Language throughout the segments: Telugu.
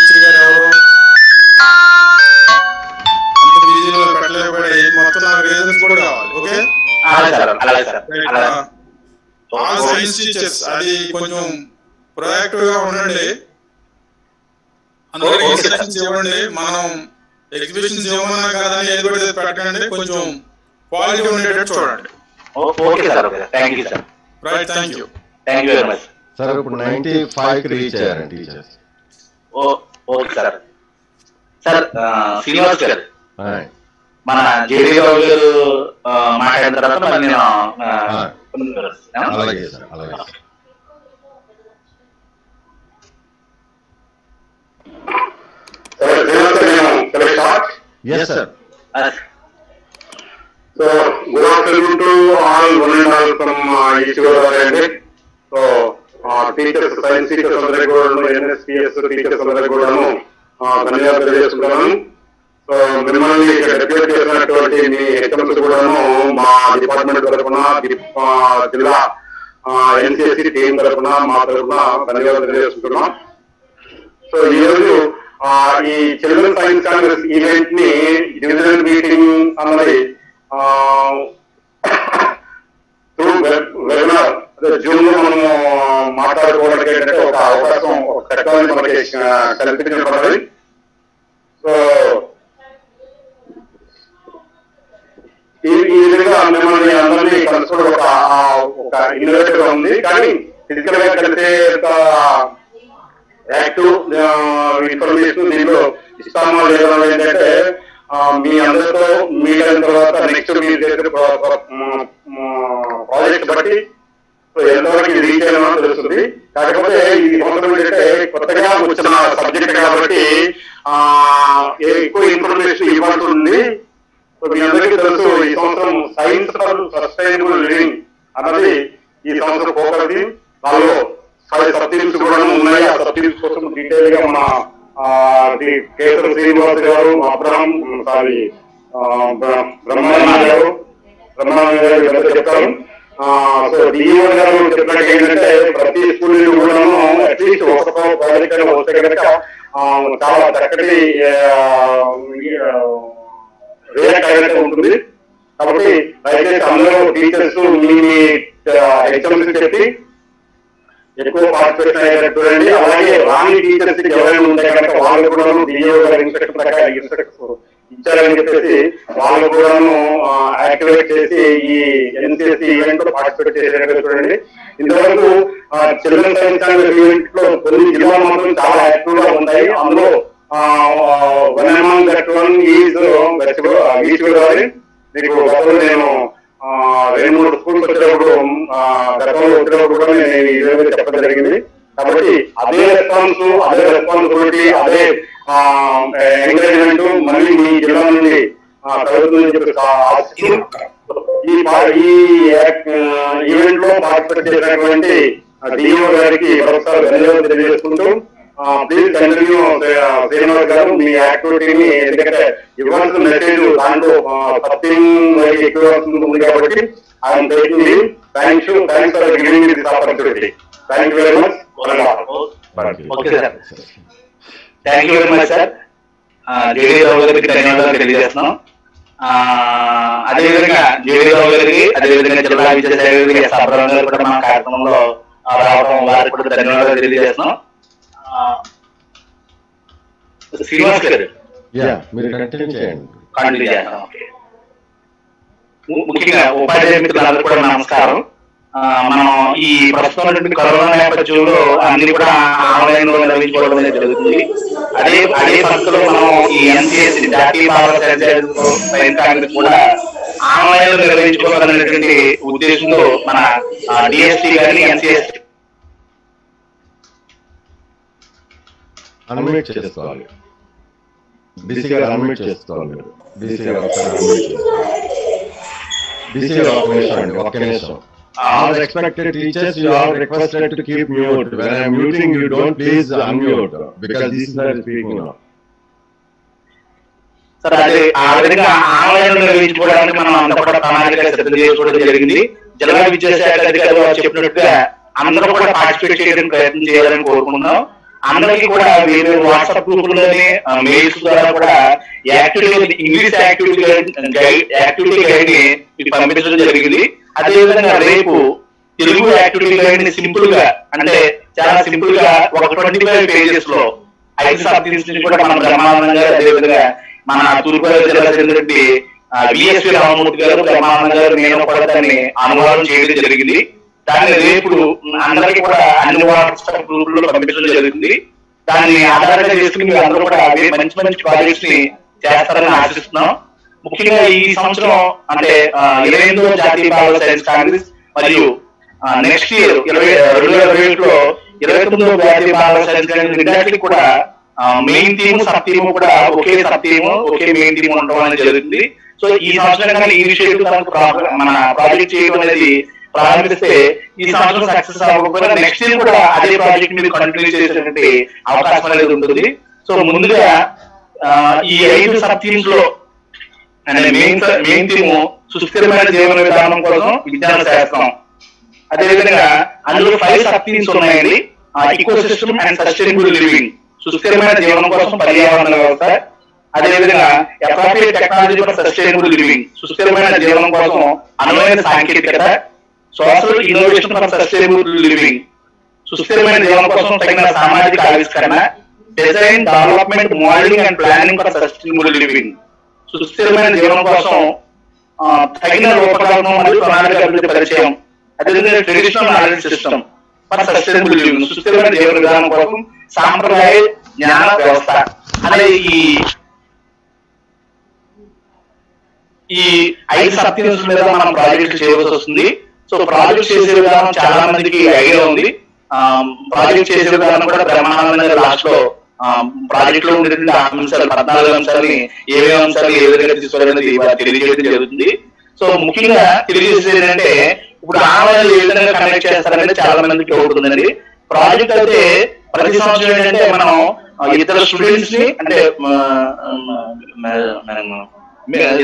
టీచర్ గారు ఎవరు అంత బిజీలో పెట్టలేకపోయి మొత్తం నాకు రీజన్స్ కూడా కావాలి. ఓకే ఆల్ సైన్స్ టీచర్స్ అది కొంచెం ప్రొయాక్టివ్ గా ఉండండి. అందరికి ఇన్స్ట్రక్షన్స్ ఇవ్వండి. మనం ఎగ్జిబిషన్స్ ఇవ్వమన్నా కదా ఏది కూడా పెట్టండి. కొంచెం క్వాలిటీ ఉండేటట్టు చూడండి. Right, thank you very much sir. ఇప్పుడు 95 కి రీచ్ అయ్యారండి teachers. Okay sir. Sir Srinivas గారు, మన జేడీ రావు గారు మాట్లాడిన తర్వాత మరి నేను అలాగే సార్, అలాగే sir. Yes, sir. So, good afternoon to all one and all from East Godavari. So, teachers, science teachers అందరూ కూడా NSPS teachers అందరూ కూడాను ధన్యవాదాలు తెలియజేస్తున్నాను. సో మిమ్మల్ని ఇక్కడ డెప్యూట్ చేసినటువంటి మీ హెచ్ఎంస్ కూడాను మా డిపార్ట్మెంట్ తరఫున జిల్లా NCSC టీం తరఫున మా తరఫున ధన్యవాదాలు తెలియజేస్తున్నాం. సో ఈ రోజు ఈ చిల్డ్రన్ సైన్స్ కాంగ్రెస్ ఈవెంట్ ని డివిజనల్ మీటింగ్ అన్నది త్రూ వెబినార్ జూమ్ లో మనము మాట్లాడుకోవడానికి ఏంటంటే ఒక అవకాశం, ఒక చట్టాన్ని మనకి కల్పించబడ్డది. సో ఈ విధంగా మిమ్మల్ని అందరినీ కలుసుకోవడం ఒక ఇన్నోవేటివ్ గా ఉంది. కానీ ఫిజికల్ గా కలిసే యాక్టివ్ ఇన్ఫర్మేషన్ దీనిలో ఇస్తామో లేదో ఏంటంటే మీ అందరితో మీట్ అయిన తర్వాత నెక్స్ట్ మీరు చేసే ప్రాజెక్ట్ బట్టి ఎంతవరకు ఇది రీచ్ అయినా తెలుస్తుంది. కాకపోతే ఈ సంవత్సరం ఏంటంటే కొత్తగా వచ్చిన సబ్జెక్ట్ కాబట్టి ఎక్కువ ఇన్ఫర్మేషన్ ఇవ్వాల్సి ఉంది. మీ అందరికీ తెలుసు ఈ సంవత్సరం సైన్స్ ఫర్ సస్టైనబుల్ లివింగ్ అన్నది ఈ సంవత్సరం ఫోకస్. దానిలో 5 సబ్జెక్ట్స్ కూడా ఉన్నాయి. ఆ సబ్జెక్ట్స్ కోసం డీటెయిల్ గా మన కేసర్ శ్రీనివాస్ గారు, బ్రహ్మానంద గారు చెప్తారు. సో డిఓ గారు చెప్పినట్టు ఏంటంటే ప్రతి స్కూల్ కూడాను అట్లీస్ట్ ఒక ప్రాజెక్ట్ అయినా వస్తే కనుక చాలా చక్కటి రియాక్ట్ అయినట్టు ఉంటుంది. కాబట్టి దయచేసి అందరూ టీచర్స్ మీ హెచ్ఎంస్ చెప్పి ఎక్కువ పార్టిసిపేషన్ అయ్యేటట్టు చూడండి. అలాగే రాని టీచర్స్ ఎవరైనా ఉంటే కనుక వాళ్ళు కూడాను డిఓ గారి ఇన్స్ట్రక్షన్ ప్రకారం ఇన్స్ట్రక్షన్స్ ఇచ్చారని చెప్పేసి వాళ్ళు కూడాను యాక్టివేట్ చేసి ఈ NCSC ఈవెంట్ లో పార్టిసిపేట్ చేసేటట్టు చూడండి. ఇంతవరకు చిల్డ్రన్ సైన్స్ కాంగ్రెస్ ఈవెంట్ లో కొన్ని జిల్లాలు మాత్రం చాలా యాక్టివ్ గా ఉంటాయి. అందులో one among that one is east Godavari. మీకు గతంలో నేను 2-3 స్కూల్స్ వచ్చినప్పుడు గతంలో వచ్చినప్పుడు కూడా నేను ఈ విధంగా చెప్పడం జరిగింది. కాబట్టి అదే రెస్పాన్సిబిలిటీ, అదే ఎంకరేజ్మెంట్ మళ్ళీ మీ జిల్లా నుండి కలుగుతుందని చెప్పి ఈ ఈవెంట్ లో పార్టిసిపేట్ చేసినటువంటి డిఓ గారికి మరొకసారి ధన్యవాదాలు తెలియజేసుకుంటూ ప్లీజ్ కంటిన్యూ శ్రీనివాస్ గారు మీ యాక్టివిటీని. ఎందుకంటే ఇవ్వాల్సిన మెసేజ్ దాంట్లో సత్యం ఎక్కువ ఉంది కాబట్టి I'm taking leave. Thanks for giving this opportunity. Thank you very much. Thank you very much sir. JD Rao గారికి ధన్యవాదాలు తెలియజేస్తున్నాం. అదేవిధంగా జేడీ రావు గారికి, అదేవిధంగా జిల్లా విద్యాశాఖ గారికి సభ్యులందరూ గారు కూడా మా కార్యక్రమంలో రావడం వారికి కూడా ధన్యవాదాలు తెలియజేస్తున్నాం. శ్రీనివాస్ గారు మీరు కంటిన్యూ చేయండి. ముఖ్యంగా ఉపాధ్యాయ మిత్రులందరూ కూడా నమస్కారం. మనం ఈ ప్రస్తుతం కరోనా నేపథ్యంలో అన్ని కూడా ఆన్లైన్ లో నిర్వహించుకోవడం అనేది జరుగుతుంది. అదే పద్ధతిలో మనం ఈ NCSC జాతీయ బాల సైన్స్ కాంగ్రెస్ కూడా ఆన్లైన్ లో నిర్వహించుకోవాలనేటువంటి ఉద్దేశంతో మన DST గారిని NCSC అన్మ్యూట్ చేసుకోవాలి. BC గారు అన్మ్యూట్ చేసుకోవాలి. BC గారు ఒక్క నిమిషం. All respected teachers, you are requested to keep mute. When I am muting, you don't please unmute because this is not speaking now. Sir అదే ఆ విధంగా ఆన్లైన్ లో నిర్వహించుకోవడానికి మనం అంతా కూడా ప్రణాళిక సిద్ధం చేసుకోవడం జరిగింది. జిల్లా విద్యాశాఖ అధికారులు చెప్పినట్టుగా అందరూ కూడా పార్టిసిపేట్ చేయడానికి ప్రయత్నం చేయాలని కోరుకుంటున్నాం. అందరికీ కూడా వేరే వాట్సాప్ గ్రూపుల్లోనే మెయిల్స్ ద్వారా కూడా యాక్టివిటీ ఇంగ్లీష్ యాక్టివిటీ గైడ్ ని మీకు పంపించడం జరిగింది. అదేవిధంగా రేపు తెలుగు యాక్టివిటీ గైడ్ ని సింపుల్ గా, అంటే చాలా సింపుల్ గా ఒక 25 పేజెస్ లో 5 సబ్జెక్ట్స్ నుంచి కూడా మనం బ్రహ్మానందంగా, అదేవిధంగా మన తూర్పుగోదావరి జిల్లా చెందినటువంటి బిఎస్వి రామమూర్తి గారు, బ్రహ్మానందం గారు, నేను కూడా దాన్ని అనువాదం చేయడం జరిగింది. దాన్ని రేపు అందరికీ కూడా అన్ని వాట్సాప్ గ్రూపుల్లో పంపించడం జరుగుతుంది. దాన్ని ఆధారంగా చేసుకుని మీరు అందరూ కూడా మంచి మంచి ప్రాజెక్ట్స్ ని చేస్తారని ఆశిస్తున్నాం. ముఖ్యంగా ఈ సంవత్సరం అంటే 28వ జాతీయ బాలల సైన్స్ కాంగ్రెస్ మరియు నెక్స్ట్ ఇయర్ 2021లో 29వ జాతీయ బాలల సైన్స్ కాంగ్రెస్ రెండాటికి కూడా మెయిన్ థీమ్, సబ్ థీమ్ కూడా ఒకే సబ్ థీమ్, ఒకే మెయిన్ థీమ్ ఉండడం అనేది జరుగుతుంది. సో ఈ సంవత్సరం కానీ ఈ ఇనిషియేటివ్ మన ప్రాజెక్ట్ చేయడం అనేది ప్రారంభిస్తే ఈ సంవత్సరం సక్సెస్ అవ్వకపోయినా నెక్స్ట్ ఇయర్ కూడా అదే ప్రాజెక్ట్ మీద కంటిన్యూ చేసేటువంటి అవకాశం అనేది ఉంటుంది. సో ముందుగా ఈ 5 సబ్ థీమ్స్ లో అంటే మెయిన్ థీమ్ సుస్థిరమైన జీవన విధానం కోసం విజ్ఞాన శాస్త్రం. అదేవిధంగా అందులో 5 సబ్ థీమ్స్ ఉన్నాయండి. Eco system and sustainable living, సుస్థిరమైన జీవనం కోసం పర్యావరణ వ్యవస్థ. అదేవిధంగా appropriate technology for sustainable living, సుస్థిరమైన జీవనం కోసం అనువైన సాంకేతికత. Social innovation for sustainable living, సుస్థిరమైన జీవనం కోసం తగిన సామాజిక ఆవిష్కరణ. Design, development, modelling and planning for sustainable living, సుస్థిరమైన జీవనం కోసం తగిన రూపకల్పన మరియు ప్రణాళిక అభివృద్ధి పరిచయం. అదేవిధంగా traditional knowledge system for sustainable living, సుస్థిరమైన జీవన విధానం కోసం సాంప్రదాయ జ్ఞాన వ్యవస్థ అనే ఈ 5 సబ్ థీమ్స్ మీద మనం ప్రాజెక్ట్ చేయవలసి వస్తుంది. సో ప్రాజెక్ట్ చేసే విధానం చాలా మందికి ఐడియా ఉంది. ప్రాజెక్ట్ చేసే విధానం కూడా బ్రహ్మానందంగా లాస్ట్ లో ప్రాజెక్ట్ లో ఉండేటువంటి అంశాలు 14 అంశాలని ఏమేమి అంశాలు ఏ విధంగా తీసుకోవాలనేది తెలియజేయడం జరుగుతుంది. సో ముఖ్యంగా తెలియజేసేది ఏంటంటే ఇప్పుడు ఆన్లైన్ ఏ విధంగా కనెక్ట్ చేస్తారనేది చాలా మందికి అవుతుందండి. ప్రాజెక్ట్ అయితే ప్రతి సంవత్సరం ఏంటంటే మనం ఇతర స్టూడెంట్స్ ని అంటే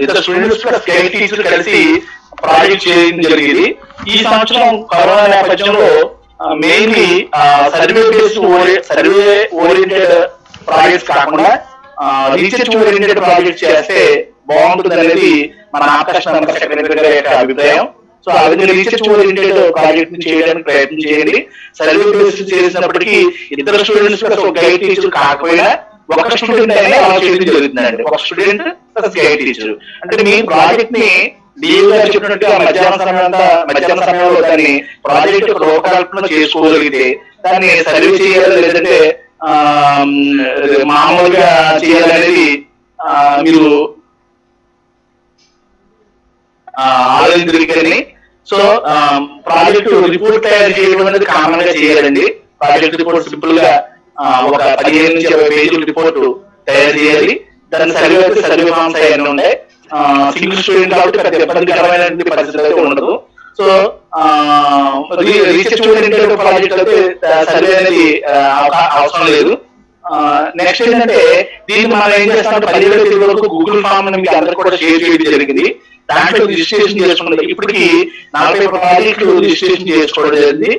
ఇతర స్టూడెంట్స్ స్కైల్ టీచర్ కలిసి ప్రాజెక్ట్ చేయడం జరిగింది. ఈ సంవత్సరం కరోనా నేపథ్యంలో మెయిన్లీ సర్వే ఓరియంటెడ్ ప్రాజెక్ట్స్ కాకుండా రీసెర్చ్ ఓరియంటెడ్ ప్రాజెక్ట్ చేస్తే బాగుంటుంది అనేది మన ఆకర్షణ సెక్రటరీ గారి యొక్క అభిప్రాయం. సో ఆ విధంగా రీసెర్చ్ ఓరియంటెడ్ ప్రాజెక్ట్ చేయడానికి ప్రయత్నం చేయండి. సర్వే బేస్డ్ చేసినప్పటికీ ఇతర స్టూడెంట్స్ గైడ్ టీచర్ కాకపోయినా ఒక స్టూడెంట్ అయినా అలా చేయడం జరుగుతుందండి. ఒక స్టూడెంట్ ప్లస్ గైడ్ టీచర్ అంటే మీ ప్రాజెక్ట్ ని డిఎల్ గారు చెప్పినట్టుగా మధ్యాహ్న సమయంలో దాన్ని ప్రాజెక్ట్ రూపకల్పన చేసుకోగలిగితే దాన్ని సర్వే చేయాలి, లేదంటే మామూలుగా చేయాలనేది మీరు ఆలోచించగలిగారని. సో ప్రాజెక్ట్ రిపోర్ట్ తయారు చేయడం అనేది కామన్ గా చేయాలండి. ప్రాజెక్ట్ రిపోర్ట్ సింపుల్ గా ఒక 15 నుంచి 20 పేజీల రిపోర్ట్ తయారు చేయాలి. దాని సర్వే ఫామ్స్ అవన్నీ ఉంటాయి. సింగిల్ స్టూడెంట్ కాబట్టి పెద్ద ఇబ్బందికరమైన పరిస్థితి అయితే ఉండదు. సో రీసెర్చ్ ఓరియంటెడ్ ప్రాజెక్ట్ అయితే సర్వే అనేది అవసరం లేదు. నెక్స్ట్ ఏంటంటే దీన్ని మనం ఏం చేస్తామంటే 17వ తేదీ వరకు గూగుల్ ఫామ్ మీకు అందరూ కూడా షేర్ చేయడం జరిగింది. దాంట్లో రిజిస్ట్రేషన్ చేసుకున్నది ఇప్పటికి 40 ప్రాజెక్టులు రిజిస్ట్రేషన్ చేసుకోవడం జరిగింది.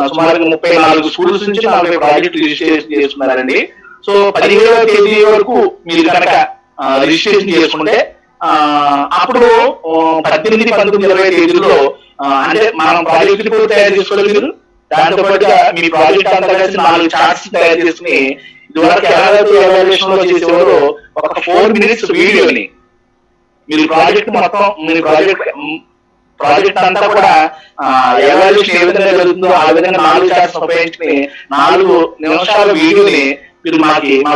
సుమారుగా 34 స్కూల్స్ నుంచి 40 ప్రాజెక్టులు రిజిస్ట్రేషన్ చేసుకున్నారండి. సో 17వ తేదీ వరకు మీరు కనుక రిజిస్ట్రేషన్ చేసుకుంటే అప్పుడు 18, 19, 20 తేదీల్లో అంటే మనం ప్రాజెక్ట్ రిపోర్ట్ తయారు చేసుకోగలిగారు. దాంతో పాటుగా మీ ప్రాజెక్ట్ అంతా కలిసి 4 చార్ట్స్ తయారు చేసుకుని ఇదివరకు ఎవరైతే ఎవాల్యుయేషన్ లో చేసేవారో ఒక 4 minutes వీడియోని మీరు ప్రాజెక్ట్ మొత్తం మీ ప్రాజెక్ట్ అంతా కూడా ఎవాల్యుయేషన్ ఏ విధంగా జరుగుతుందో ఆ విధంగా 4 చార్ట్స్ ఉపయోగించుకుని 4 నిమిషాల వీడియోని మీరు మా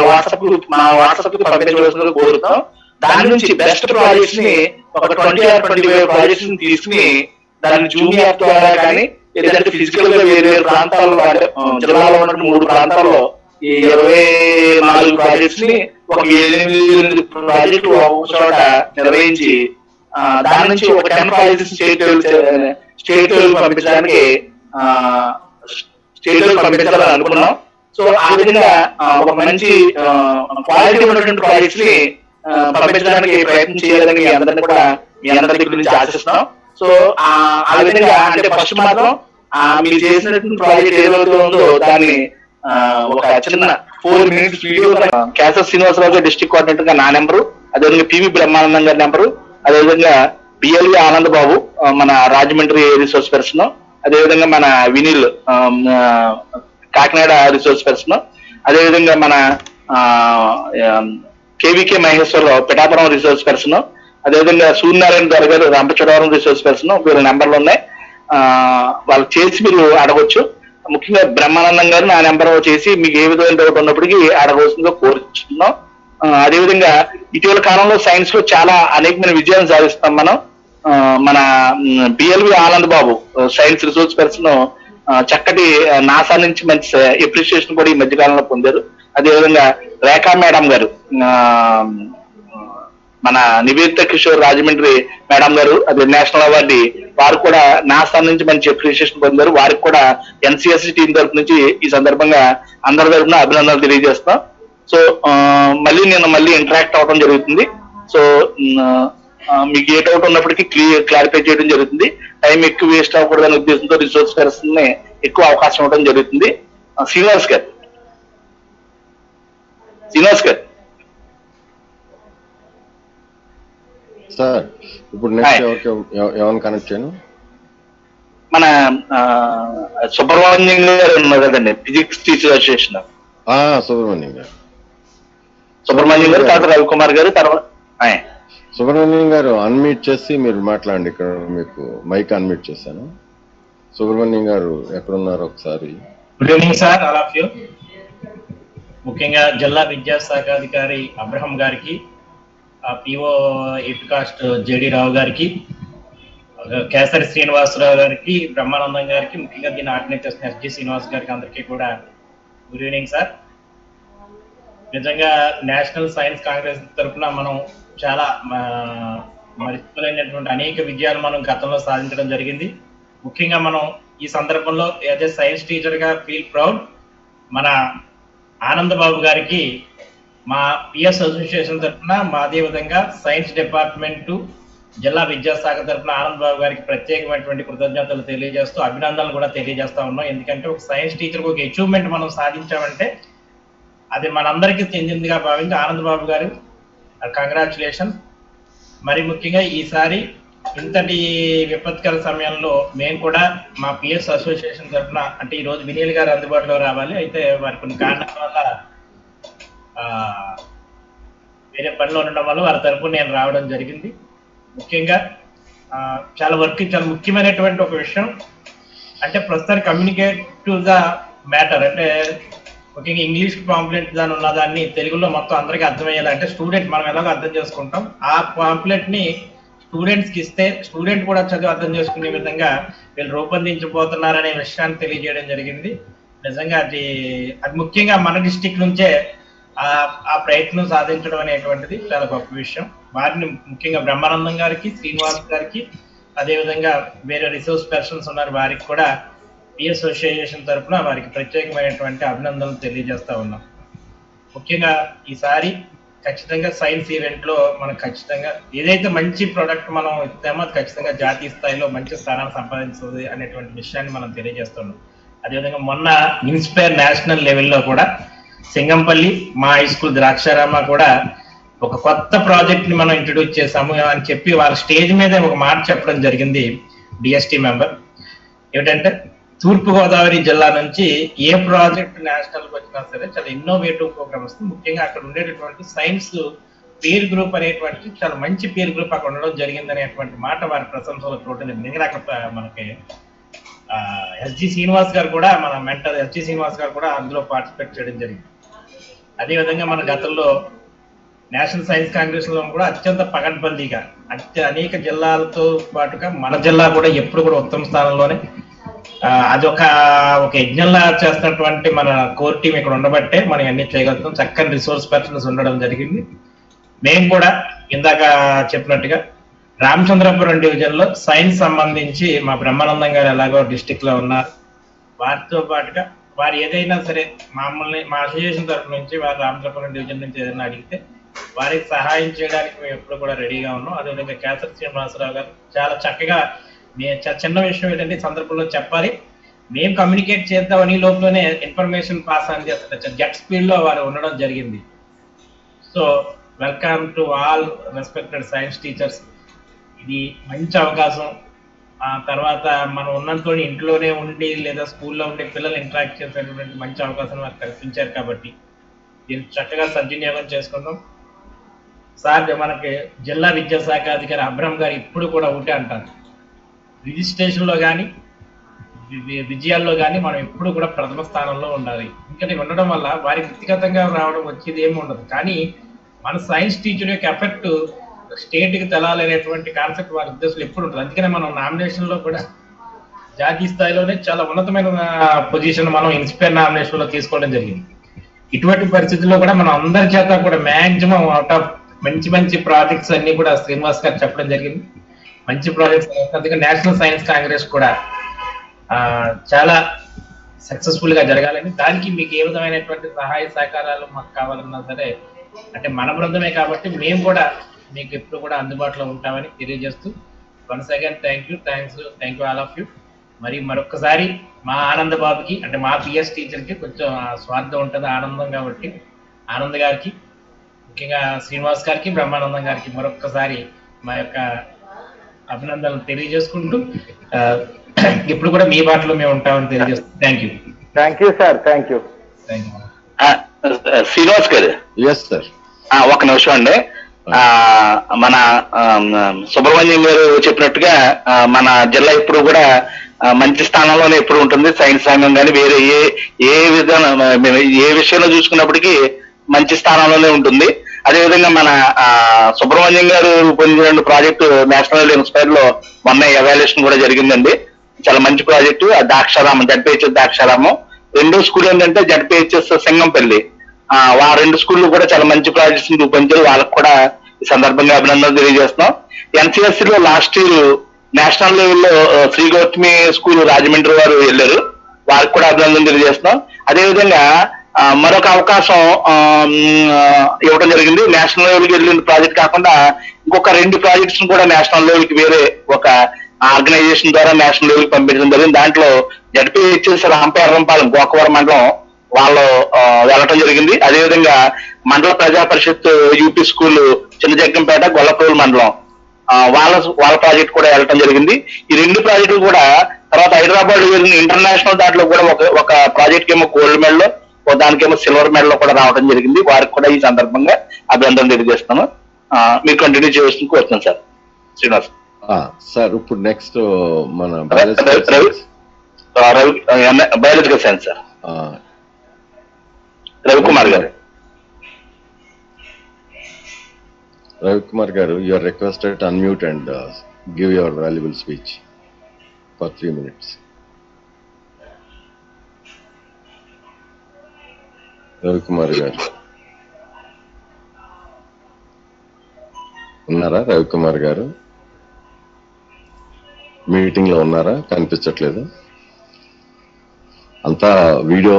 వాట్సాప్ కి పంపించవలసిందిగా కోరుతాం. దాని నుంచి బెస్ట్ ప్రాజెక్ట్స్ ని ఒక 20 or 25 ప్రాజెక్ట్స్ ని తీసుకుని దాన్ని జూమ్ యాప్ ద్వారా కానీ లేదంటే ఫిజికల్ గా వేరే ప్రాంతాల్లో అంటే జిల్లాలో ఉన్న 3 ప్రాంతాల్లో ఈ 24 ప్రాజెక్ట్స్ ని ఒక 8 ప్రాజెక్టులు ఒక చోట నిర్వహించి దాని నుంచి ఒక 10 ప్రాజెక్ట్స్ స్టేట్ లెవెల్ పంపించడానికి పంపించాలని అనుకున్నాం. సో ఆ విధంగా ఒక మంచి క్వాలిటీ ఉన్నటువంటి ప్రాజెక్ట్స్ ని పంపించడానికి ప్రయత్నం చేయాలని మీ అందరి గురించి ఆశిస్తున్నాం. సో ఆ విధంగా అంటే ఫస్ట్ మాత్రం మీరు చేసినటువంటి ప్రాజెక్ట్ ఏదైతే ఉందో దాన్ని ఒక చిన్న 4 minutes వీడియో క్యాసర్ శ్రీనివాసరావు గారు డిస్ట్రిక్ట్ కోఆర్డినేటర్ గా నా నెంబరు, అదేవిధంగా పివి బ్రహ్మానందం గారి నెంబరు, అదేవిధంగా బిఎల్వి ఆనంద్ బాబు మన రాజమండ్రి రిసోర్స్ పర్సన్, అదేవిధంగా మన వినీల్ కాకినాడ రిసోర్స్ పర్సన్, అదేవిధంగా మన KVK Maheswararao Pithapuram resource person, అదేవిధంగా సూర్యనారాయణ గారు గారు రంపచోడవరం రిసోర్స్ పర్సన్, వీళ్ళ నెంబర్లు ఉన్నాయి. వాళ్ళు చేసి మీరు అడగొచ్చు. ముఖ్యంగా బ్రహ్మానందం గారు నా నెంబర్ చేసి మీకు ఏ విధమైన డౌట్ ఉన్నప్పటికీ అడగవలసిందిగా కోరుచున్నాం. అదేవిధంగా ఇటీవల కాలంలో సైన్స్ లో చాలా అనేకమైన విజయాలను సాధిస్తాం మనం. మన BLV Anand Babu science resource person చక్కటి నాసా నుంచి మంచి అప్రిషియేషన్ కూడా ఈ మధ్యకాలంలో పొందారు. అదేవిధంగా రేఖా మేడం గారు మన నివేదిత కిషోర్ రాజమండ్రి మేడం గారు, అది నేషనల్ అవార్డు, వారు కూడా నాసా నుంచి మంచి అప్రిషియేషన్ పొందారు. వారికి కూడా ఎన్సిఎస్సి టీం తరఫు నుంచి ఈ సందర్భంగా అందరి తరఫున అభినందనలు తెలియజేస్తాం. సో నేను మళ్ళీ ఇంటరాక్ట్ అవ్వడం జరుగుతుంది. సో మీకు ఏ డౌట్ ఉన్నప్పటికీ క్లారిఫై చేయడం జరుగుతుంది. టైం ఎక్కువ వేస్ట్ అవ్వకూడదనే ఉద్దేశంతో రిసోర్స్ పర్సన్ ని ఎక్కువ అవకాశం ఇవ్వడం జరుగుతుంది. శ్రీనివాస్ గారు సార్, ఇప్పుడు నెక్స్ట్ ఎవరిని కనెక్ట్ చేయను? మన సుబ్రహ్మణ్యం గారు ఉన్నారు కదండి, ఫిజిక్స్ టీచర్ అసోసియేషన్. సుబ్రహ్మణ్యం గారు తర్వాత రవికుమార్ గారు, తర్వాత సుబ్రహ్మణ్యం గారు అన్మ్యూట్ చేసి మీరు మాట్లాడండి. ఇక్కడ మీకు మైక్ అన్మ్యూట్ చేశాను. సుబ్రహ్మణ్యం గారు ఎక్కడున్నారు ఒకసారి? Good evening sir, all of you. ముఖ్యంగా జిల్లా విద్యాశాఖ అధికారి అబ్రహం గారికి, పిఓ ఎపికాస్ట్ జేడి రావు గారికి, కేసరి శ్రీనివాసరావు గారికి, బ్రహ్మానందం గారికి, ముఖ్యంగా దీన్ని ఆర్గనైజ్ చేస్తున్న ఎస్జి శ్రీనివాస్ గారికి అందరికీ కూడా గుడ్ ఈవినింగ్ సార్. నిజంగా నేషనల్ సైన్స్ కాంగ్రెస్ తరఫున మనం చాలా మరిచిపోలేనటువంటి అనేక విజయాలు మనం గతంలో సాధించడం జరిగింది. ముఖ్యంగా మనం ఈ సందర్భంలో యాజ్ ఏ సైన్స్ టీచర్ గా ఫీల్ ప్రౌడ్. మన ఆనంద్ బాబు గారికి మా పిఎస్ అసోసియేషన్ తరఫున, మా అదే విధంగా సైన్స్ డిపార్ట్మెంట్ జిల్లా విద్యాశాఖ తరఫున ఆనంద్ బాబు గారికి ప్రత్యేకమైనటువంటి కృతజ్ఞతలు తెలియజేస్తూ అభినందనలు కూడా తెలియజేస్తా ఉన్నాం. ఎందుకంటే ఒక సైన్స్ టీచర్కి ఒక అచీవ్మెంట్ మనం సాధించామంటే అది మనందరికీ చెందిందిగా భావించి ఆనంద్ బాబు గారు కంగ్రాచులేషన్. మరి ముఖ్యంగా ఈసారి ఇంతటి విపత్కర సమయంలో మేము కూడా మా పిఎస్ అసోసియేషన్ తరఫున, అంటే ఈరోజు వినీల్ గారు అందుబాటులో రావాలి, అయితే వారి కొన్ని కారణాల వల్ల వేరే పనిలో ఉండడం వల్ల వారి తరఫున నేను రావడం జరిగింది. ముఖ్యంగా చాలా ముఖ్యమైనటువంటి ఒక విషయం అంటే ప్రస్తుతానికి కమ్యూనికేట్ టు ద మ్యాటర్, అంటే ముఖ్యంగా ఇంగ్లీష్ పాంప్లెట్ దాని ఉన్న దాన్ని తెలుగులో మొత్తం అందరికీ అర్థమయ్యేలా, అంటే స్టూడెంట్ మనం ఎలాగో అర్థం చేసుకుంటాం, ఆ పాంప్లెట్ ని స్టూడెంట్స్కి ఇస్తే స్టూడెంట్ కూడా చదివి అర్థం చేసుకునే విధంగా వీళ్ళు రూపొందించబోతున్నారనే విషయాన్ని తెలియజేయడం జరిగింది. నిజంగా అది ముఖ్యంగా మన డిస్టిక్ నుంచే ఆ ప్రయత్నం సాధించడం అనేటువంటిది చాలా గొప్ప విషయం. వారిని ముఖ్యంగా బ్రహ్మానందం గారికి, శ్రీనివాస్ గారికి, అదేవిధంగా వేరే రిసోర్స్ పర్సన్స్ ఉన్నారు, వారికి కూడా ఈ అసోసియేషన్ తరఫున వారికి ప్రత్యేకమైనటువంటి అభినందనలు తెలియజేస్తా ఉన్నాం. ముఖ్యంగా ఈసారి ఖచ్చితంగా సైన్స్ ఈవెంట్ లో మనం ఖచ్చితంగా ఏదైతే మంచి ప్రోడక్ట్ మనం ఇస్తామో అది ఖచ్చితంగా జాతీయ స్థాయిలో మంచి స్థానాన్ని సంపాదించుతుంది అనేటువంటి విషయాన్ని మనం తెలియజేస్తున్నాం. అదేవిధంగా మొన్న ఇన్స్పైర్ నేషనల్ లెవెల్లో కూడా సింగంపల్లి మా హై స్కూల్ ద్రాక్షారామ కూడా ఒక కొత్త ప్రాజెక్ట్ ని మనం ఇంట్రడ్యూస్ చేసాము అని చెప్పి వాళ్ళ స్టేజ్ మీద ఒక మాట చెప్పడం జరిగింది డిఎస్టీ మెంబర్. ఏమిటంటే తూర్పుగోదావరి జిల్లా నుంచి ఏ ప్రాజెక్ట్ నేషనల్ వచ్చినా సరే చాలా ఇన్నోవేటివ్ ప్రోగ్రామ్ వస్తుంది. ముఖ్యంగా అక్కడ ఉండేటటువంటి సైన్స్ పీర్ గ్రూప్ అనేటువంటి చాలా మంచి పీర్ గ్రూప్ అక్కడ ఉండడం జరిగింది అనేటువంటి మాట వారి ప్రశంసలో చూడటం జరిగింది. ఎందుకంటే అక్కడ మనకి ఎస్జి శ్రీనివాస్ గారు కూడా, మన మెంటర్ ఎస్జి శ్రీనివాస్ గారు కూడా అందులో పార్టిసిపేట్ చేయడం జరిగింది. అదేవిధంగా మన గతంలో నేషనల్ సైన్స్ కాంగ్రెస్ లో కూడా అత్యంత పకడ్బందీగా అనేక జిల్లాలతో పాటుగా మన జిల్లా కూడా ఎప్పుడు కూడా ఉత్తమ స్థానంలోనే అది ఒక యజ్ఞంలా చేస్తున్నటువంటి మన కోర్ టీం ఇక్కడ ఉండబట్టే మనం అన్ని చేయగలుగుతాం. చక్కని రిసోర్స్ పర్సన్స్ ఉండడం జరిగింది. మేము కూడా ఇందాక చెప్పినట్టుగా రామచంద్రపురం డివిజన్ లో సైన్స్ సంబంధించి మా బ్రహ్మానందం గారు ఎలాగో డిస్టిక్ లో ఉన్నారు, వారితో పాటుగా వారు ఏదైనా సరే మమ్మల్ని మా అసోసియేషన్ తరఫు నుంచి వారు రామచంద్రపురం డివిజన్ నుంచి ఏదైనా అడిగితే వారికి సహాయం చేయడానికి మేము ఎప్పుడు కూడా రెడీగా ఉన్నాం. అదేవిధంగా కేసరి శ్రీనివాసరావు గారు చాలా చక్కగా చిన్న విషయం ఏంటంటే సందర్భంలో చెప్పాలి, మేము కమ్యూనికేట్ చేద్దామని లోపలనే ఇన్ఫర్మేషన్ పాస్ ఆన్ చేస్తారు, జెట్ స్పీడ్ లో వారు ఉండడం జరిగింది. So welcome to all respected science teachers. ఇది మంచి అవకాశం. ఆ తర్వాత మనం ఉన్నంత ఇంట్లోనే ఉండి లేదా స్కూల్లో ఉండే పిల్లలు ఇంటరాక్ట్ చేసేటువంటి మంచి అవకాశం వారు కల్పించారు కాబట్టి దీన్ని చక్కగా సద్వినియోగం చేసుకుందాం. సార్ మనకి జిల్లా విద్యాశాఖ అధికారి అబ్రహం గారు ఇప్పుడు కూడా ఒకటే అంటారు, రిజిస్ట్రేషన్లో కానీ విజయాల్లో కానీ మనం ఎప్పుడు కూడా ప్రథమ స్థానంలో ఉండాలి. ఎందుకంటే ఉండడం వల్ల వారి వ్యక్తిగతంగా రావడం వచ్చేది ఏమి ఉండదు, కానీ మన సైన్స్ టీచర్ యొక్క ఎఫెక్ట్ స్టేట్కి తెలాలనేటువంటి కాన్సెప్ట్ వారి ఉద్దేశంలో ఎప్పుడు ఉంటుంది. అందుకనే మనం నామినేషన్లో కూడా జాతీయ స్థాయిలోనే చాలా ఉన్నతమైన పొజిషన్ మనం ఇన్స్పైర్ నామినేషన్లో తీసుకోవడం జరిగింది. ఇటువంటి పరిస్థితుల్లో కూడా మనం అందరి చేత కూడా మ్యాక్సిమం అవుట్ ఆఫ్ మంచి మంచి ప్రాజెక్ట్స్ అన్ని కూడా శ్రీనివాస్ గారు చెప్పడం జరిగింది. మంచి ప్రాజెక్ట్స్, అందుకే నేషనల్ సైన్స్ కాంగ్రెస్ కూడా చాలా సక్సెస్ఫుల్ గా జరగాలని, దానికి మీకు ఏ విధమైనటువంటి సహాయ సహకారాలు మాకు కావాలన్నా సరే, అంటే మన బృందమే కాబట్టి మేము కూడా మీకు ఎప్పుడు కూడా అందుబాటులో ఉంటామని తెలియజేస్తూ once again thank you all of you. మరి మరొకసారి మా ఆనంద్ బాబుకి, అంటే మా పిఎస్ టీచర్కి కొంచెం స్వార్థం ఉంటుంది, ఆనందం కాబట్టి ఆనంద్ గారికి, ముఖ్యంగా శ్రీనివాస్ గారికి, బ్రహ్మానందం గారికి మరొక్కసారి మా యొక్క అభినందనలు తెలియజేసుకుంటూ ఇప్పుడు కూడా మీ బాటలో మేము ఉంటామని తెలియజేస్తాం. Thank you sir. Thank you. Srinivas గారు. Yes sir. ఒక నిమిషం అండి. మన సుబ్రహ్మణ్యం గారు చెప్పినట్టుగా మన జిల్లా ఇప్పుడు కూడా మంచి స్థానంలోనే ఎప్పుడు ఉంటుంది. సైన్స్ రంగం కానీ వేరే ఏ విషయంలో చూసుకున్నప్పటికీ మంచి స్థానంలోనే ఉంటుంది. అదేవిధంగా మన సుబ్రహ్మణ్యం గారు రూపొందించిన ప్రాజెక్టు నేషనల్ ఇన్స్పైర్ లో మొన్న ఎవాల్యుయేషన్ కూడా జరిగిందండి. చాలా మంచి ప్రాజెక్టు. ద్రాక్షారామం, జడ్పీహెచ్ఎస్ ద్రాక్షారామం. రెండో స్కూల్ ఏంటంటే జడ్పీహెచ్ఎస్ సింగంపల్లి. ఆ రెండు స్కూళ్ళు కూడా చాలా మంచి ప్రాజెక్ట్స్ రూపొందించారు. వాళ్ళకు కూడా ఈ సందర్భంగా అభినందనలు తెలియజేస్తున్నాం. ఎన్సిఎస్సి లో లాస్ట్ ఇయర్ నేషనల్ లెవెల్లో శ్రీ గౌతమి స్కూల్ రాజమండ్రి వారు వెళ్ళారు. వారికి కూడా అభినందనలు తెలియజేస్తున్నాం. అదేవిధంగా మరొక అవకాశం ఇవ్వడం జరిగింది. నేషనల్ లెవెల్కి వెళ్ళిన ప్రాజెక్ట్ కాకుండా ఇంకొక 2 ప్రాజెక్ట్స్ కూడా నేషనల్ లెవెల్కి వేరే ఒక ఆర్గనైజేషన్ ద్వారా నేషనల్ లెవెల్కి పంపించడం జరిగింది. దాంట్లో జడ్పీహెచ్ఎస్ రాంపేరంపాలెం గోకవరం మండలం వాళ్ళు వెళ్ళటం జరిగింది. అదేవిధంగా మండల ప్రజా పరిషత్ యూపీ స్కూల్ చిన్నజగ్గంపేట గొల్లపూల్ మండలం వాళ్ళ ప్రాజెక్ట్ కూడా వెళ్ళటం జరిగింది. ఈ 2 ప్రాజెక్టులు కూడా తర్వాత హైదరాబాద్ వెళ్ళిన ఇంటర్నేషనల్ దాంట్లో కూడా ఒక ప్రాజెక్ట్ ఏమో గోల్డ్ మెడల్, దానికేమో సిల్వర్ మెడల్ కూడా రావడం జరిగింది. వారికి కూడా ఈ సందర్భంగా అభినందనలు తెలియజేస్తాను. మీరు కంటిన్యూ చేస్తూ కోరుతున్నాను సార్. శ్రీనివాస్ సార్, ఇప్పుడు నెక్స్ట్ మన బయాలజికల్ సైన్స్ సార్ రవికుమార్ గారు. Ravikumar garu, you are requested to unmute and give your valuable speech for 3 minutes. Ravikumar garu. ఉన్నారా రవికుమార్ గారు? మీటింగ్ లో ఉన్నారా? కనిపించట్లేదు. అంతా వీడియో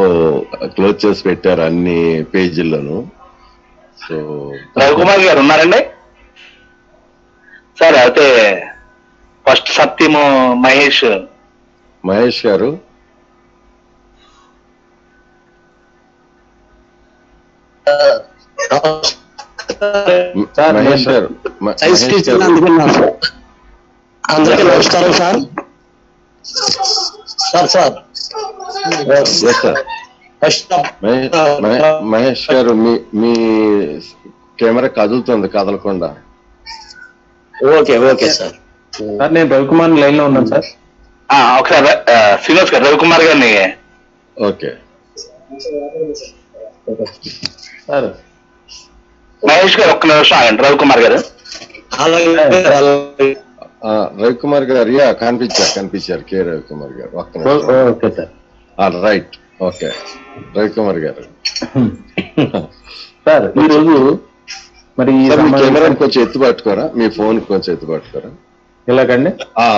క్లోజ్ చేసి పెట్టారు అన్ని పేజీల్లోనూ. సో రవికుమార్ గారు ఉన్నారండి సార్? అయితే ఫస్ట్ సత్యము మహేష్ గారు. మహేష్ గారు అందరికీ నమస్కారం సార్. మహేష్ గారు, మీ కెమెరా కదులుతుంది, కదలకుండా. Okay sir. నేను రవికుమార్ లైన్ లో ఉన్నాను సార్. ఒకసారి శ్రీనివాస్ గారు రవికుమార్ గారిని. Okay sir. మహేష్ గారు ఒక్క నిమిషం ఆగండి. రవికుమార్ గారు. రవికుమార్ గారు కనిపించారు. కే రవికుమార్ గారు ఒక్క నిమిషం. Okay sir. Right. Okay Ravikumar గారు. సార్ ఈరోజు మరి కెమెరా కొంచెం ఎత్తు పట్టుకోరా, మీ ఫోన్ కొంచెం ఎత్తు పట్టుకోరా. ఎలాగండి?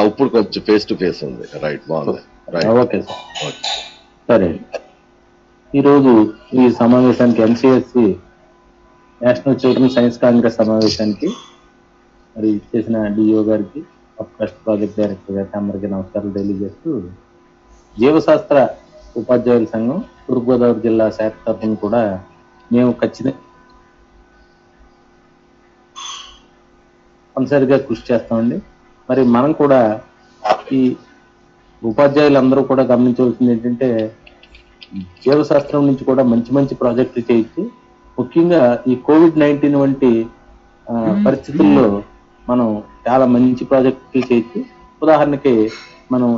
ఇప్పుడు కొంచెం ఫేస్ టు ఫేస్ ఉంది. రైట్, బాగుంది. Okay sir. సరే, ఈరోజు ఈ సమావేశానికి NCSC national children science Congress సమావేశానికి మరి చేసిన డిఓ గారికి, ఫస్ట్ ప్రాజెక్ట్ డైరెక్టర్ గారికి అందరికీ నమస్కారాలు తెలియజేస్తూ జీవశాస్త్ర ఉపాధ్యాయుల సంఘం తూర్పుగోదావరి జిల్లా శాఖ తరఫున కూడా మేము తప్పనిసరిగా కృషి చేస్తామండి. మరి మనం కూడా ఈ ఉపాధ్యాయులందరూ కూడా గమనించవలసింది ఏంటంటే జీవశాస్త్రం నుంచి కూడా మంచి మంచి ప్రాజెక్టులు చేయొచ్చు. ముఖ్యంగా ఈ COVID-19 వంటి పరిస్థితుల్లో మనం చాలా మంచి ప్రాజెక్టులు చేయొచ్చు. ఉదాహరణకి మనం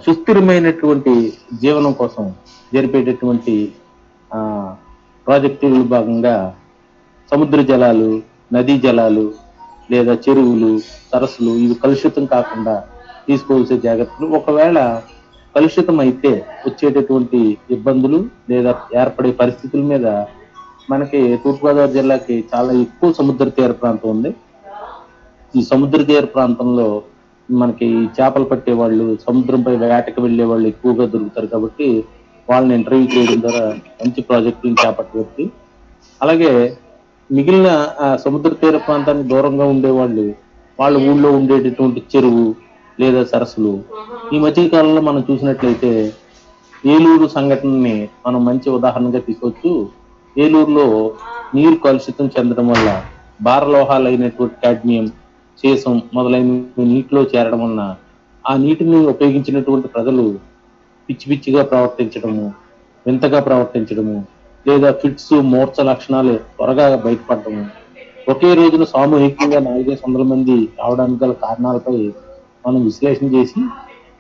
సుస్థిరమైనటువంటి జీవనం కోసం జరిపేటటువంటి ప్రాజెక్టుల భాగంగా సముద్ర జలాలు, నదీ జలాలు లేదా చెరువులు, సరస్సులు ఇవి కలుషితం కాకుండా తీసుకోవాల్సే జాగ్రత్తలు, ఒకవేళ కలుషితం అయితే వచ్చేటటువంటి ఇబ్బందులు లేదా ఏర్పడే పరిస్థితుల మీద మనకి తూర్పుగోదావరి జిల్లాకి చాలా ఎక్కువ సముద్ర తీర ప్రాంతం ఉంది. ఈ సముద్ర తీర ప్రాంతంలో మనకి చేపలు పట్టే వాళ్ళు, సముద్రంపై వేటకి వెళ్లే వాళ్ళు ఎక్కువగా దొరుకుతారు కాబట్టి వాళ్ళని ఇంటర్వ్యూ చేయడం ద్వారా మంచి ప్రాజెక్టులను చేపట్టవచ్చు. అలాగే మిగిలిన సముద్ర తీర ప్రాంతానికి దూరంగా ఉండేవాళ్ళు వాళ్ళ ఊళ్ళో ఉండేటటువంటి చెరువు లేదా సరస్సులు ఈ మధ్య కాలంలో మనం చూసినట్లయితే ఏలూరు సంఘటనని మనం మంచి ఉదాహరణగా తీసుకోవచ్చు. ఏలూరులో నీరు కలుషితం చెందడం వల్ల భారలోహాలు అయినటువంటి కాడ్మియం, సీసం మొదలైన నీటిలో చేరడం వలన ఆ నీటిని ఉపయోగించినటువంటి ప్రజలు పిచ్చి పిచ్చిగా ప్రవర్తించడము, వింతగా ప్రవర్తించడము లేదా ఫిట్స్, మూర్ఛ లక్షణాలు త్వరగా బయటపడటము, ఒకే రోజున సామూహికంగా 400 మంది రావడానికి గల కారణాలపై మనం విశ్లేషణ చేసి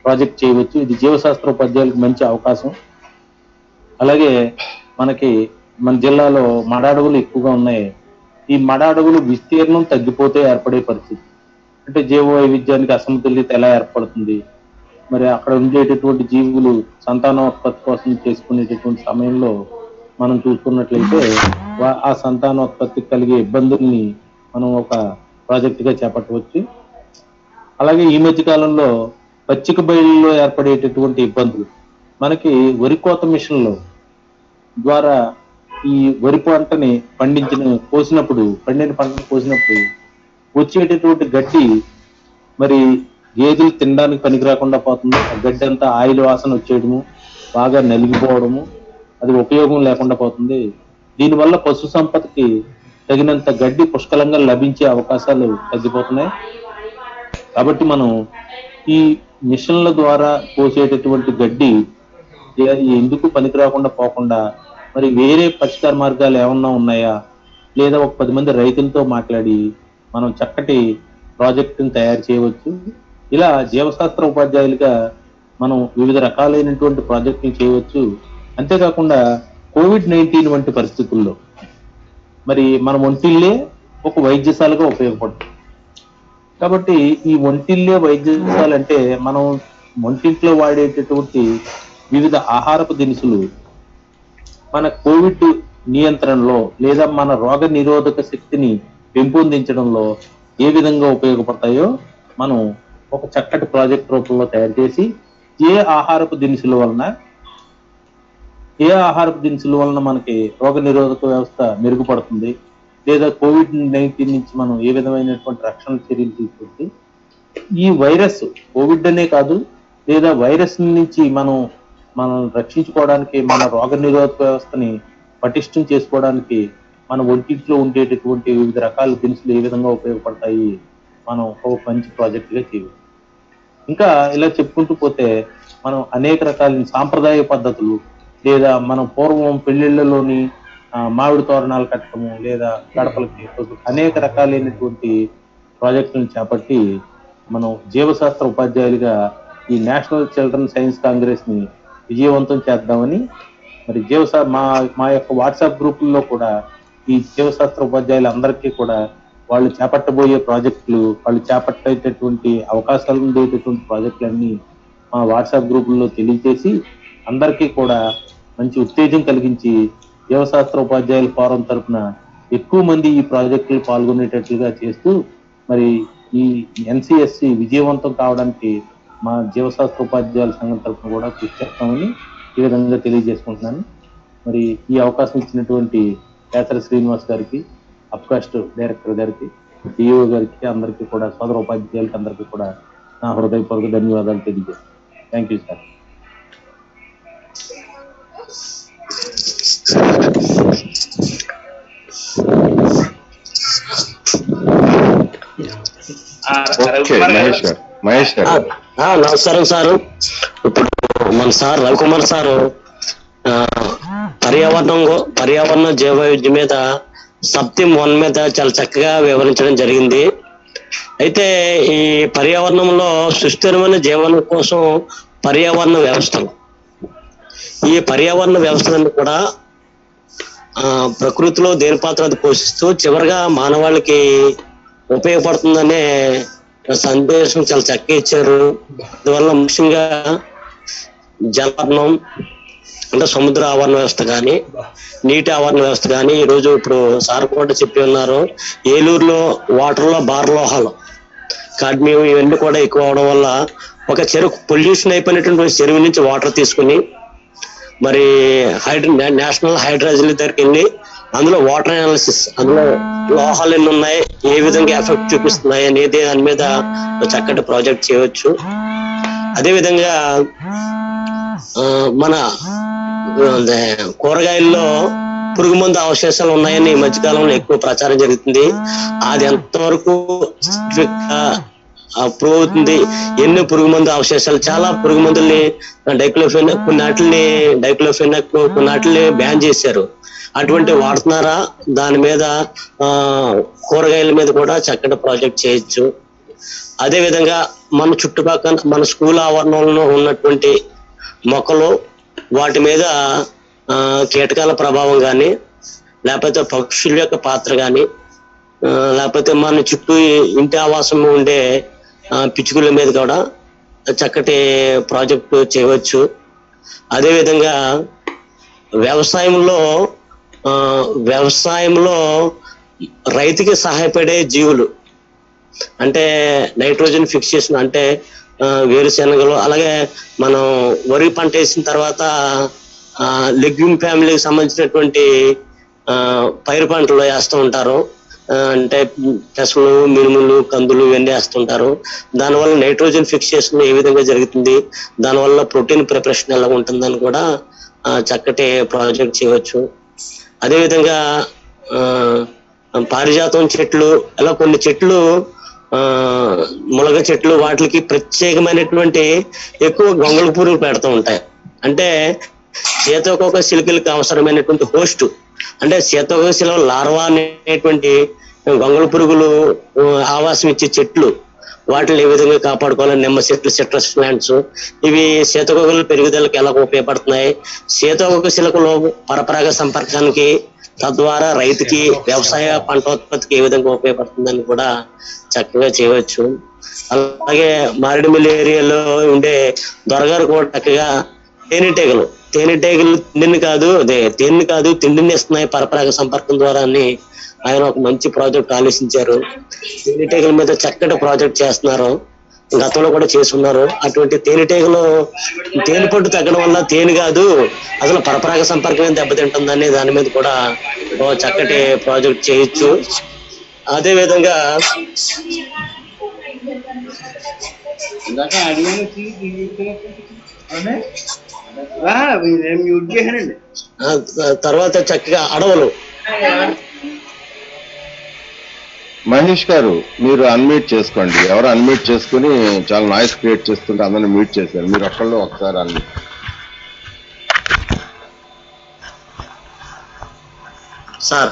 ప్రాజెక్ట్ చేయవచ్చు. ఇది జీవశాస్త్ర ఉపాధ్యాయులకు మంచి అవకాశం. అలాగే మనకి మన జిల్లాలో మడ అడవులు ఎక్కువగా ఉన్నాయి. ఈ మడ అడవులు విస్తీర్ణం తగ్గిపోతే ఏర్పడే పరిస్థితి అంటే జీవ వైవిధ్యానికి అసమతుల్యత ఎలా ఏర్పడుతుంది, మరి అక్కడ ఉండేటటువంటి జీవులు సంతానోత్పత్తి కోసం చేసుకునేటటువంటి సమయంలో మనం చూసుకున్నట్లయితే ఆ సంతానోత్పత్తి కలిగే ఇబ్బందుల్ని మనం ఒక ప్రాజెక్టుగా చేపట్టవచ్చు. అలాగే ఈ మధ్య కాలంలో పచ్చిక బయలులో ఏర్పడేటటువంటి ఇబ్బందులు మనకి వరి కోత మిషన్ల ద్వారా ఈ వరి పంటని పండిన పంటను కోసినప్పుడు వచ్చేటటువంటి గడ్డి మరి గేదెలు తినడానికి పనికి రాకుండా పోతుంది. ఆ గడ్డి అంతా ఆయిల్ వాసన వచ్చేయడము, బాగా నలిగిపోవడము, అది ఉపయోగం లేకుండా పోతుంది. దీనివల్ల పశు సంపదకి తగినంత గడ్డి పుష్కలంగా లభించే అవకాశాలు తగ్గిపోతున్నాయి. కాబట్టి మనం ఈ మిషన్ల ద్వారా కోసేటటువంటి గడ్డి ఎందుకు పనికి రాకుండా పోకుండా మరి వేరే పరిష్కార మార్గాలు ఏమన్నా ఉన్నాయా లేదా ఒక 10 మంది రైతులతో మాట్లాడి మనం చక్కటి ప్రాజెక్టును తయారు చేయవచ్చు. ఇలా జీవశాస్త్ర ఉపాధ్యాయులుగా మనం వివిధ రకాలైనటువంటి ప్రాజెక్టులు చేయవచ్చు. అంతేకాకుండా COVID-19 వంటి పరిస్థితుల్లో మరి మన ఒంటిల్లే ఒక వైద్యశాలగా ఉపయోగపడుతుంది. కాబట్టి ఈ ఒంటిల్లే వైద్యశాల అంటే మనం ఒంటింట్లో వాడేటటువంటి వివిధ ఆహారపు దినుసులు మన కోవిడ్ నియంత్రణలో లేదా మన రోగ నిరోధక శక్తిని పెంపొందించడంలో ఏ విధంగా ఉపయోగపడతాయో మనం ఒక చక్కటి ప్రాజెక్ట్ రూపంలో తయారు చేసి ఏ ఆహారపు దినుసుల వలన మనకి రోగ నిరోధక వ్యవస్థ మెరుగుపడుతుంది లేదా COVID-19 నుంచి మనం ఏ విధమైనటువంటి రక్షణ చర్యలు తీసుకుంటే ఈ వైరస్ కోవిడ్ అనే కాదు లేదా వైరస్ నుంచి మనం రక్షించుకోవడానికి మన రోగ నిరోధక వ్యవస్థని పటిష్టం చేసుకోవడానికి మన ఒంటింట్లో ఉండేటటువంటి వివిధ రకాల దినుసులు ఏ విధంగా ఉపయోగపడతాయి మనం ఒక మంచి ప్రాజెక్టుగా చేయవచ్చు. ఇంకా ఇలా చెప్పుకుంటూ పోతే మనం అనేక రకాల సాంప్రదాయ పద్ధతులు లేదా మనం పూర్వం పెళ్లిళ్లలోని మామిడి తోరణాలు కట్టడము లేదా గడపలకి అనేక రకాలైనటువంటి ప్రాజెక్టులను చేపట్టి మనం జీవశాస్త్ర ఉపాధ్యాయులుగా ఈ నేషనల్ చిల్డ్రన్ సైన్స్ కాంగ్రెస్ ని విజయవంతం చేద్దామని మరి మా యొక్క వాట్సాప్ గ్రూపుల్లో కూడా ఈ జీవశాస్త్ర ఉపాధ్యాయులందరికీ కూడా వాళ్ళు చేపట్టబోయే ప్రాజెక్టులు, వాళ్ళు చేపట్టేటటువంటి అవకాశాలు ఉండేటటువంటి ప్రాజెక్టులన్నీ మా వాట్సాప్ గ్రూపుల్లో తెలియజేసి అందరికీ కూడా మంచి ఉత్తేజం కలిగించి జీవశాస్త్ర ఉపాధ్యాయుల ఫోరం తరఫున ఎక్కువ మంది ఈ ప్రాజెక్టులు పాల్గొనేటట్లుగా చేస్తూ మరి ఈ NCSC విజయవంతం కావడానికి మా జీవశాస్త్ర ఉపాధ్యాయుల సంఘం తరఫున కూడా కృషి చేస్తామని ఈ విధంగా తెలియజేసుకుంటున్నాను. మరి ఈ అవకాశం ఇచ్చినటువంటి కేసరి శ్రీనివాస్ గారికి, అప్కాస్ట్ డైరెక్టర్ గారికి, డిఓ గారికి, అందరికీ కూడా సోదర ఉపాధ్యాయులకి అందరికీ కూడా నా హృదయపూర్వక ధన్యవాదాలు తెలియజేస్తాను. Thank you sir. మహేష్ గారు నమస్కారం సారు. ఇప్పుడు మన సార్ రవికుమార్ సారు పర్యావరణ జీవవైవిధ్యం మీద సప్తిం 1 మీద చాలా చక్కగా వివరించడం జరిగింది. అయితే ఈ పర్యావరణంలో సుస్థిరమైన జీవనం కోసం పర్యావరణ వ్యవస్థలు, ఈ పర్యావరణ వ్యవస్థలను కూడా ప్రకృతిలో దేని పాత్ర అది పోషిస్తూ చివరిగా మానవాళికి ఉపయోగపడుతుందనే సందేశం చాలా చక్కగా ఇచ్చారు. అందువల్ల ముఖ్యంగా జలావరణం అంటే సముద్ర ఆవరణ వ్యవస్థ కానీ, నీటి ఆవరణ వ్యవస్థ కానీ, ఈరోజు ఇప్పుడు సార్ కూడా చెప్పి ఉన్నారు, ఏలూరులో వాటర్లో భారలోహాలు, కాడ్మియం ఇవన్నీ కూడా ఎక్కువ అవడం వల్ల ఒక చెరువు పొల్యూషన్ అయిపోయినటువంటి చెరువు నుంచి వాటర్ తీసుకుని మరి నేషనల్ హైడ్రాలజీ దగ్గరికి వెళ్ళి అందులో వాటర్ అనాలిసిస్, అందులో లోహాలు ఎన్ని ఉన్నాయి, ఏ విధంగా ఎఫెక్ట్ చూపిస్తున్నాయి అనేది దాని మీద చక్కటి ప్రాజెక్ట్ చేయవచ్చు. అదేవిధంగా మన కూరగాయల్లో పురుగు మందు అవశేషాలు ఉన్నాయని ఈ మధ్యకాలంలో ఎక్కువ ప్రచారం జరుగుతుంది. అది ఎంతవరకు ప్రూవ్ అవుతుంది? ఎన్ని పురుగు మందు అవశేషాలు, చాలా పురుగు మందుల్ని డైక్లోఫెనాక్, కొన్నిటిని బ్యాన్ చేశారు. అటువంటి వాడుతున్నారా? దాని మీద కూరగాయల మీద కూడా చక్కటి ప్రాజెక్ట్ చేయొచ్చు. అదే విధంగా మన చుట్టుపక్కల మన స్కూల్ ఆవరణంలో ఉన్నటువంటి మొక్కలు, వాటి మీద కీటకాల ప్రభావం కానీ, లేకపోతే పక్షుల యొక్క పాత్ర కానీ, లేకపోతే మన చుట్టూ ఇంటి ఆవాసం ఉండే పిచ్చుకల మీద కూడా చక్కటి ప్రాజెక్టు చేయవచ్చు. అదేవిధంగా వ్యవసాయంలో రైతుకి సహాయపడే జీవులు అంటే నైట్రోజన్ ఫిక్సేషన్, అంటే వేరుశెనగలు, అలాగే మనం వరి పంట వేసిన తర్వాత లెగ్యూమ్ ఫ్యామిలీకి సంబంధించినటువంటి పైరు పంటలు వేస్తూ ఉంటారు. అంటే పెసలు, మినుములు, కందులు ఇవన్నీ వేస్తుంటారు. దానివల్ల నైట్రోజన్ ఫిక్సేషన్ ఏ విధంగా జరుగుతుంది, దానివల్ల ప్రోటీన్ ప్రిపరేషన్ ఎలా ఉంటుందని కూడా చక్కటి ప్రాజెక్ట్ చేయవచ్చు. అదేవిధంగా పారిజాతం చెట్లు, అలా కొన్ని చెట్లు, ములగ చెట్లు, వాటికి ప్రత్యేకమైనటువంటి ఎక్కువ గొంగళి పురుగులు పెడుతూ ఉంటాయి. అంటే సీతాకోక చిలుకలకి అవసరమైనటువంటి హోస్ట్, అంటే సీతాకోక చిలుక లార్వా అనేటువంటి గొంగళి పురుగులు ఆవాసం ఇచ్చే చెట్లు, వాటిని ఏ విధంగా కాపాడుకోవాలి, నిమ్మ చెట్లు, సిట్రస్ ప్లాంట్స్, ఇవి సీతాకోకల పెరుగుదలకు ఎలా ఉపయోగపడుతున్నాయి, సీతాకోక చిలుకలు పరపరాగ సంపర్కానికి, తద్వారా రైతుకి వ్యవసాయ పంటోత్పత్తికి ఏ విధంగా ఉపయోగపడుతుందని కూడా చక్కగా చేయవచ్చు. అలాగే మారేడుమిల్లి ఏరియాలో ఉండే దొరగారు కూడా చక్కగా తేనెటీగలు తేనె కాదు తిండిని ఇస్తున్నాయి పరపరాగ సంపర్కం ద్వారా అని ఆయన ఒక మంచి ప్రాజెక్ట్ ఆలోచించారు. తేనెటీగల మీద చక్కటి ప్రాజెక్ట్ చేస్తున్నారు, గతంలో కూడా చేస్తున్నారు. అటువంటి తేనెటీగలు తేనె పట్టు తగ్గడం వల్ల తేనె కాదు అసలు పరపరాగ సంపర్కమే దెబ్బతింటుందని దాని మీద కూడా చక్కటి ప్రాజెక్ట్ చేయొచ్చు. అదే విధంగా తర్వాత చక్కగా అడవులు. మహేష్ గారు మీరు అన్మ్యూట్ చేసుకోండి. ఎవరు అన్మ్యూట్ చేసుకుని చాలా నాయిస్ క్రియేట్ చేస్తుంటే అందరిని మ్యూట్ చేశారు. మీరు ఒక్కళ్ళు ఒకసారి అన్మ్యూట్. సార్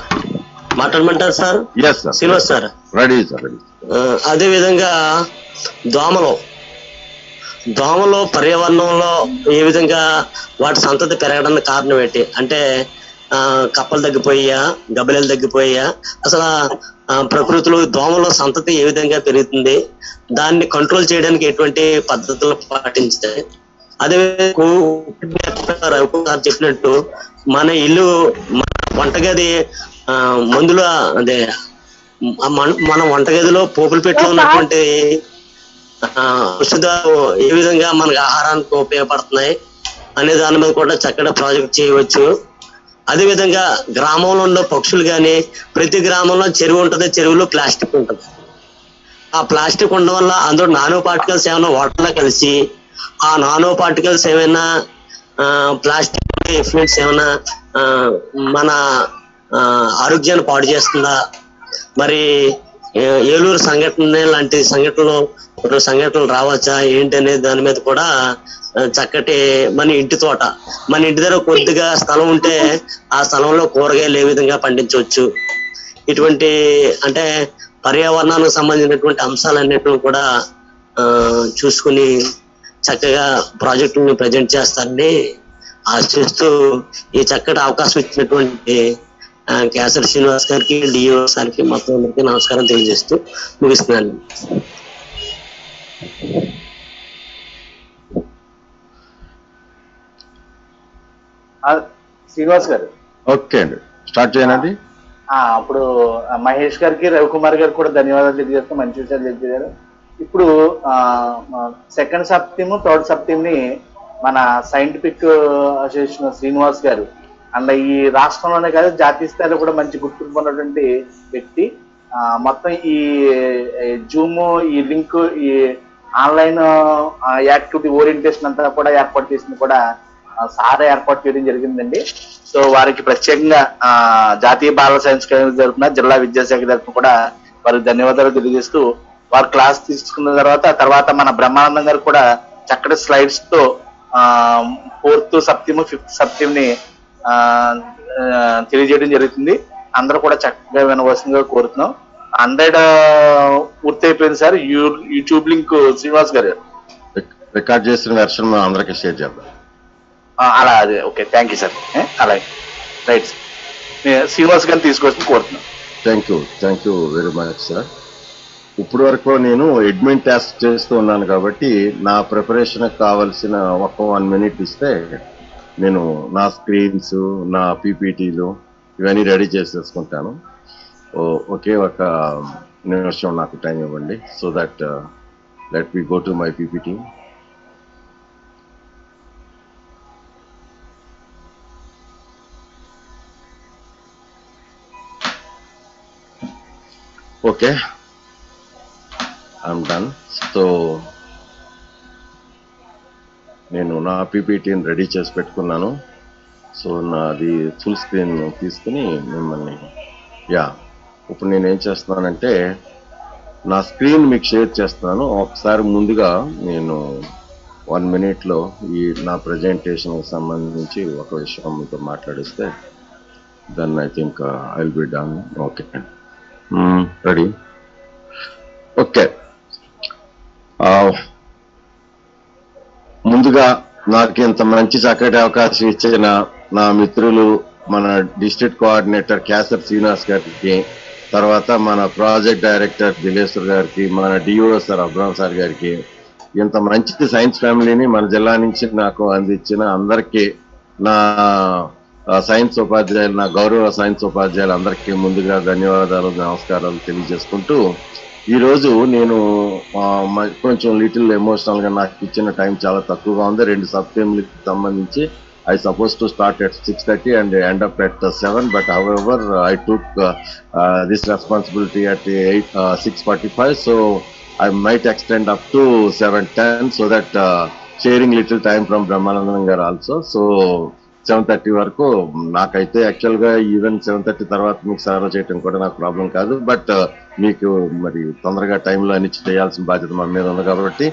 మాట్లాడమంటారు sir? Yes sir. Srinivas sir ready sir, ready. అదే విధంగా దోమలో పర్యావరణంలో ఏ విధంగా వాటి సంతతి పెరగడానికి కారణం ఏంటి అంటే కప్పలు తగ్గిపోయా, గబ్బిలాలు తగ్గిపోయా, అసలు ప్రకృతిలో దోమల సంతతి ఏ విధంగా పెరుగుతుంది, దాన్ని కంట్రోల్ చేయడానికి ఎటువంటి పద్ధతులు పాటించాలి. అదే రవికుమార్ చెప్పినట్టు మన ఇల్లు, మన వంటగది మందుల అదే మన వంటగదిలో పోపుల పెట్టిలో ఉన్నటువంటి ఔషధాలు ఏ విధంగా మనకు ఆహారానికి ఉపయోగపడుతున్నాయి అనే దాని మీద కూడా చక్కటి ప్రాజెక్ట్ చేయవచ్చు. అదేవిధంగా గ్రామంలో ఉన్న పక్షులు కానీ, ప్రతి గ్రామంలో చెరువు ఉంటుంది, చెరువులో ప్లాస్టిక్ ఉంటుంది. ఆ ప్లాస్టిక్ ఉండడం వల్ల అందులో నానో పార్టికల్స్ ఏమైనా వాటర్లో కలిసి ఆ నానో పార్టికల్స్ ఏమైనా ప్లాస్టిక్ ఎఫ్లూయిడ్స్ ఏమైనా మన ఆరోగ్యాన్ని పాడు చేస్తుందా, మరి ఏలూరు సంఘటన లాంటి సంఘటనలు రావచ్చా ఏంటి అనే దాని మీద కూడా చక్కటి మన ఇంటి తోట, మన ఇంటి దగ్గర కొద్దిగా స్థలం ఉంటే ఆ స్థలంలో కూరగాయలు ఏ విధంగా పండించవచ్చు, ఇటువంటి అంటే పర్యావరణానికి సంబంధించినటువంటి అంశాలన్నిటిని కూడా చూసుకుని చక్కగా ప్రాజెక్టుని ప్రజెంట్ చేస్తారని ఆశిస్తూ ఈ చక్కటి అవకాశం ఇచ్చినటువంటి కేసరి శ్రీనివాస్ గారికి, డిఓ సార్కి, మొత్తం అందరికీ నమస్కారం తెలియజేస్తూ ముగిస్తున్నాను. శ్రీనివాస్ గారు ఓకే అండి, స్టార్ట్ చేయనండి. అప్పుడు మహేష్ గారికి, రవికుమార్ గారికి కూడా ధన్యవాదాలు తెలియజేస్తూ మంచి విషయాలు తెలియజేశారు. ఇప్పుడు second sub team, third sub team ని మన సైంటిఫిక్ అసోసియేషన్ శ్రీనివాస్ గారు అండ్ ఈ రాష్ట్రంలోనే కాదు జాతీయ స్థాయిలో కూడా మంచి గుర్తింపు ఉన్నటువంటి వ్యక్తి. మొత్తం ఈ జూమ్, ఈ లింక్, ఈ ఆన్లైన్ యాక్టివిటీ ఓరియంటేషన్ అంతా కూడా ఏర్పాటు చేసింది కూడా సార్ ఏర్పాటు చేయడం జరిగిందండి. సో వారికి ప్రత్యేకంగా జాతీయ బాల సైన్స్ తరఫున, జిల్లా విద్యాశాఖ తరఫున కూడా వారికి ధన్యవాదాలు తెలియజేస్తూ, వారు క్లాస్ తీసుకున్న తర్వాత మన బ్రహ్మానందం గారు కూడా చక్కటి స్లైడ్స్ తో fourth sub team, fifth sub team ని తెలియజేయడం జరుగుతుంది. అందరూ కూడా చక్కగా వినవలసిందిగా కోరుతున్నాం. 100 పూర్తయిపోయింది సార్. యూట్యూబ్ లింక్ శ్రీనివాస్ గారు రికార్డ్ చేసిన వెర్షన్ మనం అందరికీ షేర్ చేద్దాం. అలా అదే ఓకే, థ్యాంక్ యూ సార్. అలాగే రైట్, శ్రీనివాస్ గారిని తీసుకొచ్చి కోరుతున్నాం. Thank you very much sir. ఇప్పుడు వరకు నేను అడ్మిన్ టాస్క్ చేస్తూ ఉన్నాను కాబట్టి నా ప్రిపరేషన్ కావాల్సిన ఒక 1 minute ఇస్తే నేను నా స్క్రీన్స్, నా పీపీటీలు ఇవన్నీ రెడీ చేసేసుకుంటాను. ఒకే ఒక నిమిషం నాకు టైం ఇవ్వండి. So that let me go to my PPT. Okay, I'm done. So నేను నా పీపీటీని రెడీ చేసి పెట్టుకున్నాను. సో నాది ఫుల్ స్క్రీన్ తీసుకుని మిమ్మల్ని ఇప్పుడు నేను ఏం చేస్తున్నానంటే నా స్క్రీన్ మీకు షేర్ చేస్తున్నాను. ఒకసారి ముందుగా నేను 1 minute ఈ నా ప్రజెంటేషన్ సంబంధించి ఒక విషయం మీతో మాట్లాడిస్తే then I think I will be done. Okay, ready. Okay, ముందుగా నాకు ఇంత మంచి చక్కటి అవకాశం ఇచ్చిన నా మిత్రులు, మన డిస్ట్రిక్ట్ కోఆర్డినేటర్ కేసరి శ్రీనివాస్ గారికి, తర్వాత మన ప్రాజెక్ట్ డైరెక్టర్ దిలేశ్వర్ గారికి, మన డిఓ సార్ అబ్రామ్ సార్ గారికి, ఇంత మంచి సైన్స్ ఫ్యామిలీని మన జిల్లా నుంచి నాకు అందించిన అందరికీ, నా సైన్స్ ఉపాధ్యాయులు, నా గౌరవ సైన్స్ ఉపాధ్యాయులు అందరికీ ముందుగా ధన్యవాదాలు, నమస్కారాలు తెలియజేసుకుంటూ, ఈరోజు నేను కొంచెం లిటిల్ ఎమోషనల్ గా నాకు ఇచ్చిన టైం చాలా తక్కువగా ఉంది. 2 సబ్ టీమ్లకి సంబంధించి I supposed to start at 6:30 and end up at 7, but however I took this responsibility at 6:45, so I might extend up to 7:10 so that sharing little time from Brahmanandam garu also. So 7:30 వరకు నాకైతే యాక్చువల్ గా ఈవెన్ 7:30 తర్వాత మీకు సర్వ్ చేయడం కూడా నాకు ప్రాబ్లం కాదు. బట్ మీకు మరి తొందరగా టైంలో అన్ని చేయాల్సిన బాధ్యత మన మీద ఉంది కాబట్టి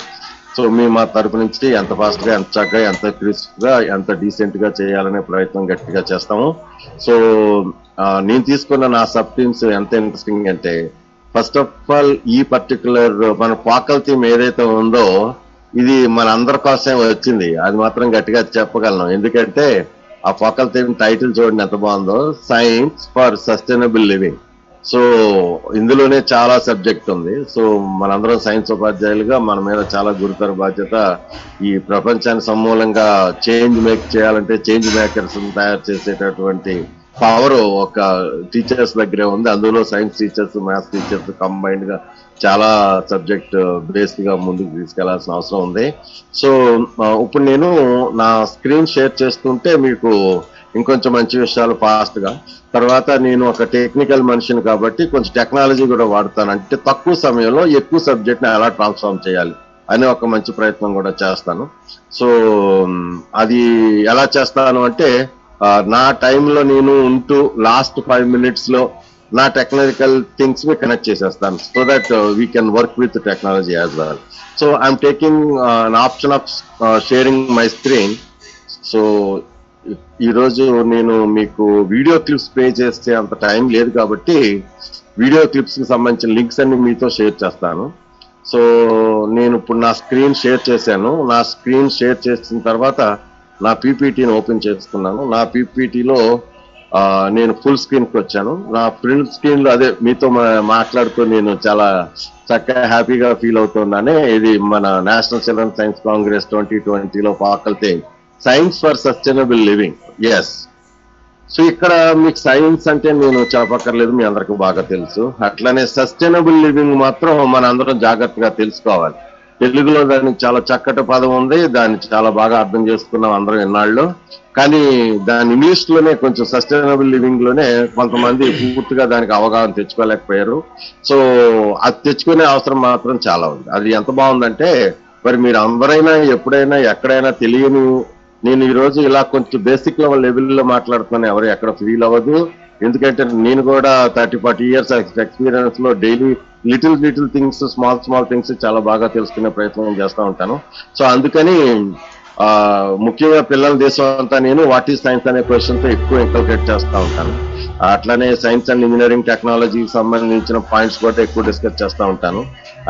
సో మేము మా తరపు నుంచి ఎంత ఫాస్ట్ గా, ఎంత చక్కగా, ఎంత క్రిస్ప్ గా, ఎంత డీసెంట్ గా చేయాలనే ప్రయత్నం గట్టిగా చేస్తాము. సో నేను తీసుకున్న నా సబ్ టీమ్స్ ఎంత ఇంట్రెస్టింగ్ అంటే, ఫస్ట్ ఆఫ్ ఆల్ ఈ పర్టికులర్ మన ఫోకల్ థీమ్ ఏదైతే ఉందో ఇది మన అందరి కోసమే వచ్చింది, అది మాత్రం గట్టిగా చెప్పగలను. ఎందుకంటే ఆ ఫోకల్ థీమ్ టైటిల్ చూడండి ఎంత బాగుందో, science for sustainable living. So ఇందులోనే చాలా సబ్జెక్ట్ ఉంది. సో మనందరం సైన్స్ ఉపాధ్యాయులుగా మన మీద చాలా గురుతర బాధ్యత. ఈ ప్రపంచాన్ని సమూలంగా చేంజ్ మేక్ చేయాలంటే చేంజ్ మేకర్స్ తయారు చేసేటటువంటి పవర్ ఒక టీచర్స్ దగ్గరే ఉంది. అందులో science teachers, maths teachers combined గా చాలా సబ్జెక్ట్ బేస్డ్ గా ముందుకు తీసుకెళ్లాల్సిన అవసరం ఉంది. సో ఇప్పుడు నేను నా స్క్రీన్ షేర్ చేస్తుంటే మీకు ఇంకొంచెం మంచి విషయాలు ఫాస్ట్ గా, తర్వాత నేను ఒక టెక్నికల్ మనిషిని కాబట్టి కొంచెం టెక్నాలజీ కూడా వాడతాను. అంటే తక్కువ సమయంలో ఎక్కువ సబ్జెక్ట్ ని ఎలా ట్రాన్స్ఫార్మ్ చేయాలి అనే ఒక మంచి ప్రయత్నం కూడా చేస్తాను. సో అది ఎలా చేస్తాను అంటే నా టైంలో నేను ఉంటూ లాస్ట్ 5 minutes లో నా టెక్నాలజికల్ థింగ్స్ ని కనెక్ట్ చేసేస్తాను so that we can work with technology as well. So I'm taking an option of sharing my screen. So ఈరోజు నేను మీకు వీడియో క్లిప్స్ ప్లే చేస్తే అంత టైం లేదు కాబట్టి వీడియో క్లిప్స్ కి సంబంధించిన లింక్స్ అన్ని మీతో షేర్ చేస్తాను. సో నేను ఇప్పుడు నా స్క్రీన్ షేర్ చేశాను. నా స్క్రీన్ షేర్ చేసిన తర్వాత నా పీపీటీని ఓపెన్ చేసుకున్నాను. నా పీపీటీలో నేను ఫుల్ స్క్రీన్కి వచ్చాను. నా ఫుల్ స్క్రీన్లో అదే మీతో మాట్లాడుతూ నేను చాలా చక్కగా హ్యాపీగా ఫీల్ అవుతున్నానే. ఇది మన నేషనల్ చిల్డ్రన్ సైన్స్ కాంగ్రెస్ 2020లో faculty science for sustainable living. Yes, so ఇక్కడ మీకు సైన్స్ అంటే నేను చెప్పక్కర్లేదు, మీ అందరికీ బాగా తెలుసు. అట్లానే సస్టైనబుల్ లివింగ్ మాత్రం మన అందరం జాగ్రత్తగా తెలుసుకోవాలి. తెలుగులో దానికి చాలా చక్కటి పదం ఉంది, దాన్ని చాలా బాగా అర్థం చేసుకున్నాం అందరం ఎన్నాళ్ళు. కానీ దాని ఇంగ్లీష్ లోనే కొంచెం సస్టైనబుల్ లివింగ్ లోనే కొంతమంది పూర్తిగా దానికి అవగాహన తెచ్చుకోలేకపోయారు. సో అది తెచ్చుకునే అవసరం మాత్రం చాలా ఉంది. అది ఎంత బాగుందంటే మరి మీరు అందరైనా ఎప్పుడైనా ఎక్కడైనా తెలియని, నేను ఈ రోజు ఇలా కొంచెం బేసిక్ లెవెల్లో మాట్లాడుతున్నాను, ఎవరు ఎక్కడ ఫీల్ అవ్వదు. ఎందుకంటే నేను కూడా 30-40 years ఎక్స్పీరియన్స్ లో daily little things, small things చాలా బాగా తెలుసుకునే ప్రయత్నం చేస్తూ ఉంటాను. సో అందుకని ముఖ్యంగా పిల్లల దేశం అంతా నేను వాట్ ఈజ్ సైన్స్ అనే క్వశ్చన్ తో ఎక్కువ ఇంకల్కేట్ చేస్తూ ఉంటాను. అట్లానే సైన్స్ అండ్ ఇంజనీరింగ్ టెక్నాలజీకి సంబంధించిన పాయింట్స్ కూడా ఎక్కువ డిస్కస్ చేస్తూ ఉంటాను.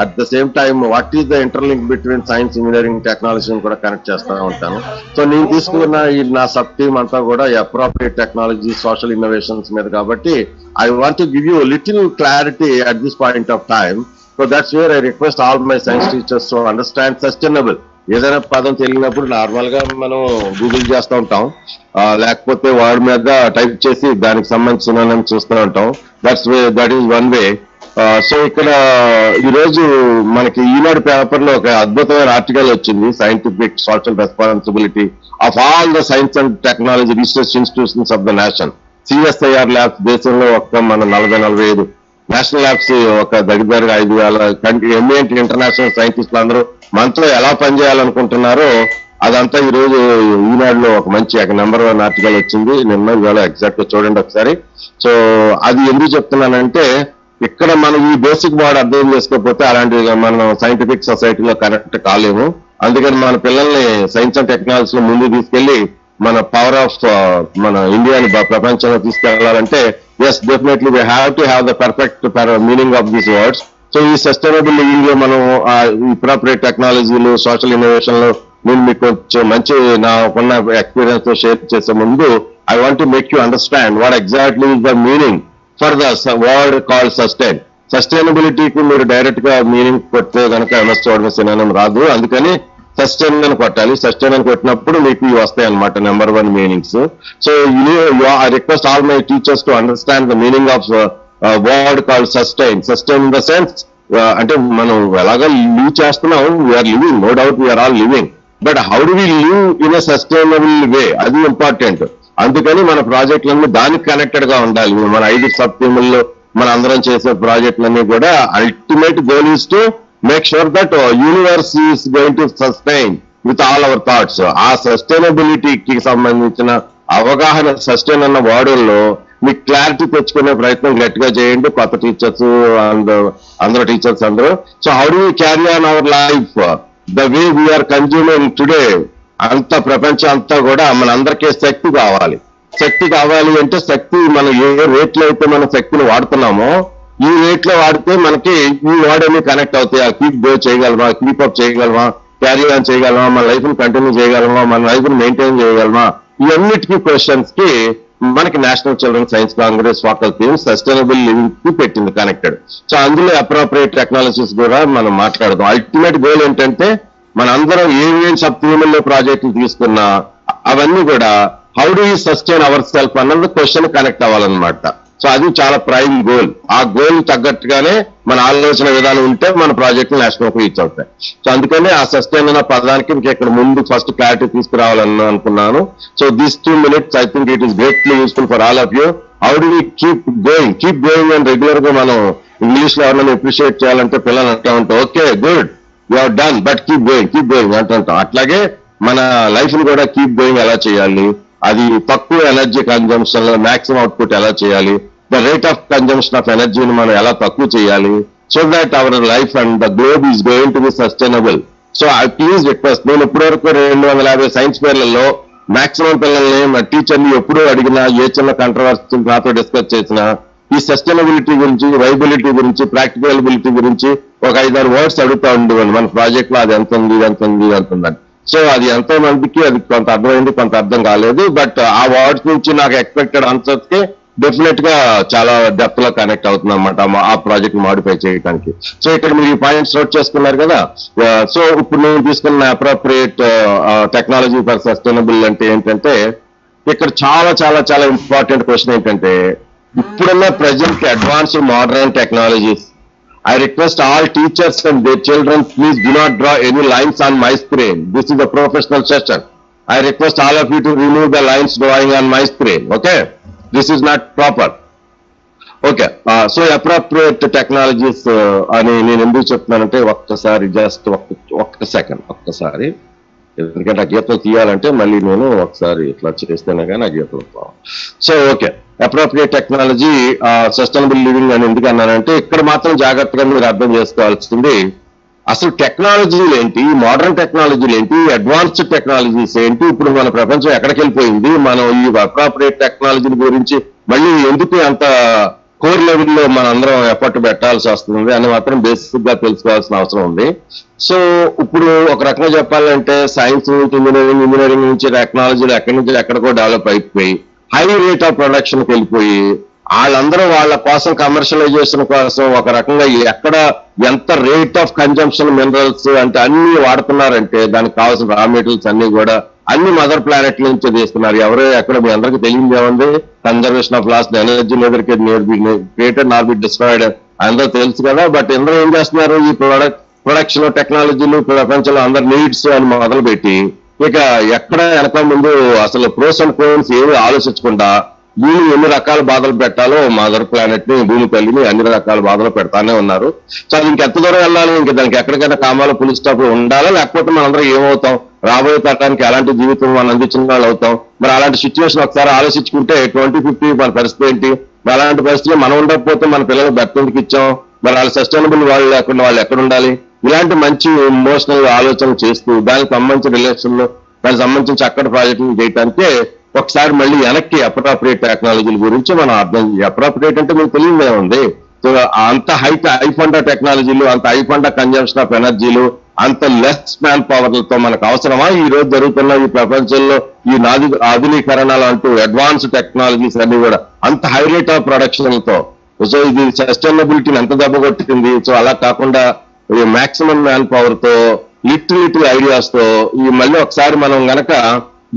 At the same time what is the interlink between science, engineering, టెక్నాలజీని కూడా కనెక్ట్ చేస్తూ ఉంటాను. సో నేను తీసుకున్న ఈ నా సబ్ టీమ్ అంతా కూడా అప్రోప్రియేట్ టెక్నాలజీ, సోషల్ ఇన్నోవేషన్స్ మీద కాబట్టి I want to give you little clarity at this point of time. So that's where I request all my science teachers to understand sustainable. ఏదైనా పదం తెలియనప్పుడు నార్మల్ గా మనం గూగుల్ చేస్తూ ఉంటాం, లేకపోతే వర్డ్ మీద టైప్ చేసి దానికి సంబంధించిన చూస్తూ ఉంటాం. That is one way. So ఇక్కడ ఈరోజు మనకి ఈనాడు పేపర్ లో ఒక అద్భుతమైన ఆర్టికల్ వచ్చింది, scientific social responsibility of all the science and technology research institutions of the nation. CSIR labs దేశంలో ఒక మన 40-45 నేషనల్ ల్యాబ్స్, ఒక దగ్గరగా 5,000 ఎమినెంట్ ఇంటర్నేషనల్ సైంటిస్టులు అందరూ మనతో ఎలా పనిచేయాలనుకుంటున్నారో అదంతా ఈ రోజు ఈనాడులో ఒక మంచి నెంబర్ 1 ఆర్టికల్ వచ్చింది నిన్న, ఇవాళ ఎగ్జాక్ట్ గా చూడండి ఒకసారి. సో అది ఎందుకు చెప్తున్నానంటే ఇక్కడ మనం ఈ బేసిక్ వర్డ్ అర్థం చేసుకోకపోతే అలాంటి మనం సైంటిఫిక్ సొసైటీలో కనెక్ట్ కాలేము. అందుకని మన పిల్లల్ని సైన్స్ అండ్ టెక్నాలజీలో ముందుకు తీసుకెళ్లి మన పవర్ ఆఫ్ మన ఇండియాని ప్రపంచంలో తీసుకెళ్లాలంటే yes, definitely we have to have the perfect meaning of these words. So ఈ సస్టైనబుల్ లివింగ్ లో మనం అప్రోప్రియేట్ టెక్నాలజీలు, సోషల్ ఇన్నోవేషన్ లో నేను మీకు కొంచెం మంచి నాకున్న ఎక్స్పీరియన్స్ తో షేర్ చేసే ముందు I want to make you understand what exactly is the meaning for the word called sustain. సస్టైనబిలిటీకి మీరు డైరెక్ట్ గా మీనింగ్ కొడితే కనుక ఎంఎస్ చూడడం సినానిమ్ రాదు. అందుకని సస్టైన్ అని కొట్టాలి. సస్టైన్ అని కొట్టినప్పుడు మీకు ఇవి వస్తాయి అనమాట number 1 meanings. So I request all my teachers to understand the meaning of word called sustain. Sustain in the sense అంటే మనం ఎలాగా లివ్ చేస్తున్నాం, we are living, no doubt we are all living, but how do we live in a sustainable way, అది ఇంపార్టెంట్. అందుకని మన ప్రాజెక్టులన్నీ దానికి కనెక్టెడ్ గా ఉండాలి. మన 5 సబ్ టీముల్లో మన అందరం చేసే ప్రాజెక్టులన్నీ కూడా ultimate goal is to make sure that universe is going to sustain with all our thoughts. ఆ సస్టైనబిలిటీకి సంబంధించిన అవగాహన, సస్టైన్ అన్న వార్డుల్లో మీకు క్లారిటీ తెచ్చుకునే ప్రయత్నం గట్టిగా చేయండి, కొత్త టీచర్స్ అందరూ టీచర్స్ అందరూ. So how do we carry on our life the way we are consuming today? అంత ప్రపంచం అంతా కూడా మన అందరికీ శక్తి కావాలి. శక్తి కావాలి అంటే శక్తి మనం ఏ రేట్లో అయితే మన శక్తిని వాడుతున్నామో ఈ రేట్లో వాడితే మనకి ఈ వాడని కనెక్ట్ అవుతాయి. కీప్ గో చేయగలమా, కీప్ అప్ చేయగలమా, క్యారీ ఆన్ చేయగలమా, మన లైఫ్ ని కంటిన్యూ చేయగలమా, మన లైఫ్ ని మెయింటైన్ చేయగలమా, ఇవన్నిటికీ క్వశ్చన్స్ కి మనకి national children science Congress faculty sustainable living కి పెట్టింది కనెక్టెడ్. సో అందులో అప్రోప్రియేట్ టెక్నాలజీస్ కూడా మనం మాట్లాడదాం. అల్టిమేట్ గోల్ ఏంటంటే మన అందరం ఏమేమి సబ్ టీముల్లో ప్రాజెక్టులు తీసుకున్నా అవన్నీ కూడా how do you sustain our self అన్నది క్వశ్చన్ కనెక్ట్ అవ్వాలన్నమాట. సో అది చాలా ప్రైమ్ గోల్. ఆ గోల్ తగ్గట్టుగానే మన ఆలోచన విధానం ఉంటే మన ప్రాజెక్టులు నేషనల్ రీచ్ అవుతాయి. సో అందుకని ఆ సస్టైన్ అన్న పదానికి మీకు ఇక్కడ ముందు ఫస్ట్ క్లారిటీ తీసుకురావాలని అనుకున్నాను. So these 2 minutes I think it is greatly useful for all of you. How do we keep going అని రెగ్యులర్ గా మనం ఇంగ్లీష్ లో ఎవరైనా అప్రిషియేట్ చేయాలంటే పిల్లలు అంటూ ఉంటాం, okay good you have done but keep going అంటుంటాం. అట్లాగే మన లైఫ్ ని కూడా కీప్ గోయింగ్ ఎలా చేయాలి, అది తక్కువ ఎనర్జీ కన్జంప్షన్ లో మాక్సిమం అవుట్పుట్ ఎలా చేయాలి, the rate of consumption of ఎనర్జీని మనం ఎలా తక్కువ చేయాలి, so that our life and the globe is going to be sustainable. So I please request, నేను ఇప్పటివరకు 250 సైన్స్ ఫేర్లలో మాక్సిమం పిల్లల్ని టీచర్ని ఎప్పుడూ అడిగినా, ఏ చిన్న కంట్రవర్సీ నాతో డిస్కస్ చేసినా ఈ సస్టైనబిలిటీ గురించి, వైబిలిటీ గురించి, ప్రాక్టికలబిలిటీ గురించి ఒక 5-6 వర్డ్స్ అడుగుతా ఉండేవాళ్ళు. మన ప్రాజెక్ట్ లో అది ఎంత ఉంది, ఎంత ఉంది, ఎంత ఉందని. సో అది ఎంతో మందికి అది కొంత అర్థమైంది, కొంత అర్థం కాలేదు. బట్ ఆ వర్డ్స్ నుంచి నాకు ఎక్స్పెక్టెడ్ ఆన్సర్స్ కి డెఫినెట్ గా చాలా డెప్త్ లో కనెక్ట్ అవుతుంది అనమాట ఆ ప్రాజెక్ట్ మాడిఫై చేయడానికి. సో ఇక్కడ మీరు ఈ పాయింట్స్ నోట్ చేసుకున్నారు కదా. సో ఇప్పుడు నేను తీసుకున్న అప్రోప్రియేట్ టెక్నాలజీ ఫర్ సస్టైనబుల్ అంటే ఏంటంటే, ఇక్కడ చాలా చాలా చాలా ఇంపార్టెంట్ క్వశ్చన్ ఏంటంటే, ఇప్పుడున్న present advanced modern technologies, I request all teachers and their children, please do not draw any lines on my screen. This is a professional session. I request all of you to remove the lines drawing on my screen. Okay? This is not proper. Okay. So appropriate technologies అని నేను ఎందుకు చెప్తున్నానంటే, ఒక్కసారి జస్ట్ ఒక్క సెకండ్, ఒక్కసారి, ఎందుకంటే ఆ గీతలు తీయాలంటే మళ్ళీ నేను ఒకసారి ఇట్లా చేస్తేనే కానీ ఆ గీతలు పోవాలి. So okay, appropriate technology sustainable living అని ఎందుకు అన్నానంటే, ఇక్కడ మాత్రం జాగ్రత్తగా మీరు అర్థం చేసుకోవాల్సింది, అసలు టెక్నాలజీలు ఏంటి, మోడర్న్ టెక్నాలజీలు ఏంటి, అడ్వాన్స్డ్ టెక్నాలజీస్ ఏంటి, ఇప్పుడు మన ప్రపంచం ఎక్కడికి వెళ్ళిపోయింది, మనం ఈ అప్రోప్రియేట్ టెక్నాలజీ గురించి మళ్ళీ ఎందుకు అంత కోర్ లెవెల్లో మన అందరం ఎఫర్ట్ పెట్టాల్సి వస్తుంది అని మాత్రం బేసిక్ గా తెలుసుకోవాల్సిన అవసరం ఉంది. సో ఇప్పుడు ఒక రకంగా చెప్పాలంటే, సైన్స్ నుంచి ఇంజనీరింగ్ నుంచి టెక్నాలజీలు ఎక్కడి నుంచి ఎక్కడికో డెవలప్ అయిపోయి హై రేట్ ఆఫ్ ప్రొడక్షన్కి వెళ్ళిపోయి, వాళ్ళందరూ వాళ్ళ కోసం కమర్షియలైజేషన్ కోసం ఒక రకంగా ఎక్కడ ఎంత రేట్ ఆఫ్ కన్జంప్షన్ మినరల్స్ అంటే అన్ని వాడుతున్నారంటే, దానికి కావాల్సిన రా మెటీరియల్స్ అన్ని కూడా అన్ని మదర్ ప్లానెట్ నుంచి తీస్తున్నారు. ఎవరో ఎక్కడ మీ అందరికీ తెలియదు ఏముంది, conservation of last energy Nether created not be destroyed అందరూ తెలుసు కదా. బట్ అందరూ ఏం చేస్తున్నారు, ఈ ప్రొడక్షన్ టెక్నాలజీలు ప్రపంచంలో అందరు నీడ్స్ అని మొదలుపెట్టి ఇక ఎక్కడ వెనక ముందు అసలు ప్రోస్ అండ్ కోన్స్ ఏమి ఆలోచించకుండా భూమి ఎన్ని రకాల బాధలు పెట్టాలో మదర్ ప్లానెట్ ని, భూమి తల్లిని అన్ని రకాల బాధలు పెడతానే ఉన్నారు. సో అది ఇంకెంత దూరం వెళ్ళాలి, ఇంకా దానికి ఎక్కడికైనా కామాలో పులి స్టాప్ ఉండాలా, లేకపోతే మనందరం ఏమవుతాం, రాబోయే తరానికి ఎలాంటి జీవితం మనం అందించిన వాళ్ళు అవుతాం. మరి అలాంటి సిచ్యువేషన్ ఒకసారి ఆలోచించుకుంటే 2050 మన పరిస్థితి ఏంటి, మరి అలాంటి పరిస్థితిలో మనం ఉండకపోతే మన పిల్లలకు బెత్తెందుకు ఇచ్చాం, మరి వాళ్ళ సస్టైనబుల్ వాళ్ళు ఎక్కడ ఉండాలి, ఇలాంటి మంచి ఎమోషనల్ ఆలోచనలు చేస్తూ దానికి సంబంధించిన రిలేషన్లో దానికి సంబంధించిన చక్కటి ప్రాజెక్టులు చేయడానికే ఒకసారి మళ్ళీ వెనక్కి అప్రోప్రియేట్ టెక్నాలజీల గురించి మనం అర్థం. అప్రోప్రియేట్ అంటే మీకు తెలియదే ఉంది. సో అంత హై ఫండా టెక్నాలజీలు, అంత హై ఫండా కన్జంప్షన్ ఆఫ్ ఎనర్జీలు, అంత లెస్ మ్యాన్ పవర్లతో మనకు అవసరమా ఈ రోజు జరుగుతున్న ఈ ప్రపంచంలో ఈ ఆధునీకరణలు అంటూ అడ్వాన్స్ టెక్నాలజీస్ అన్ని కూడా అంత హై రేట్ ఆఫ్ ప్రొడక్షన్లతో? సో ఇది సస్టైనబిలిటీని ఎంత దెబ్బ కొట్టింది. సో అలా కాకుండా మాక్సిమం మ్యాన్ పవర్ తో, లిటిల్ ఐడియాస్ తో, ఈ మళ్ళీ ఒకసారి మనం గనక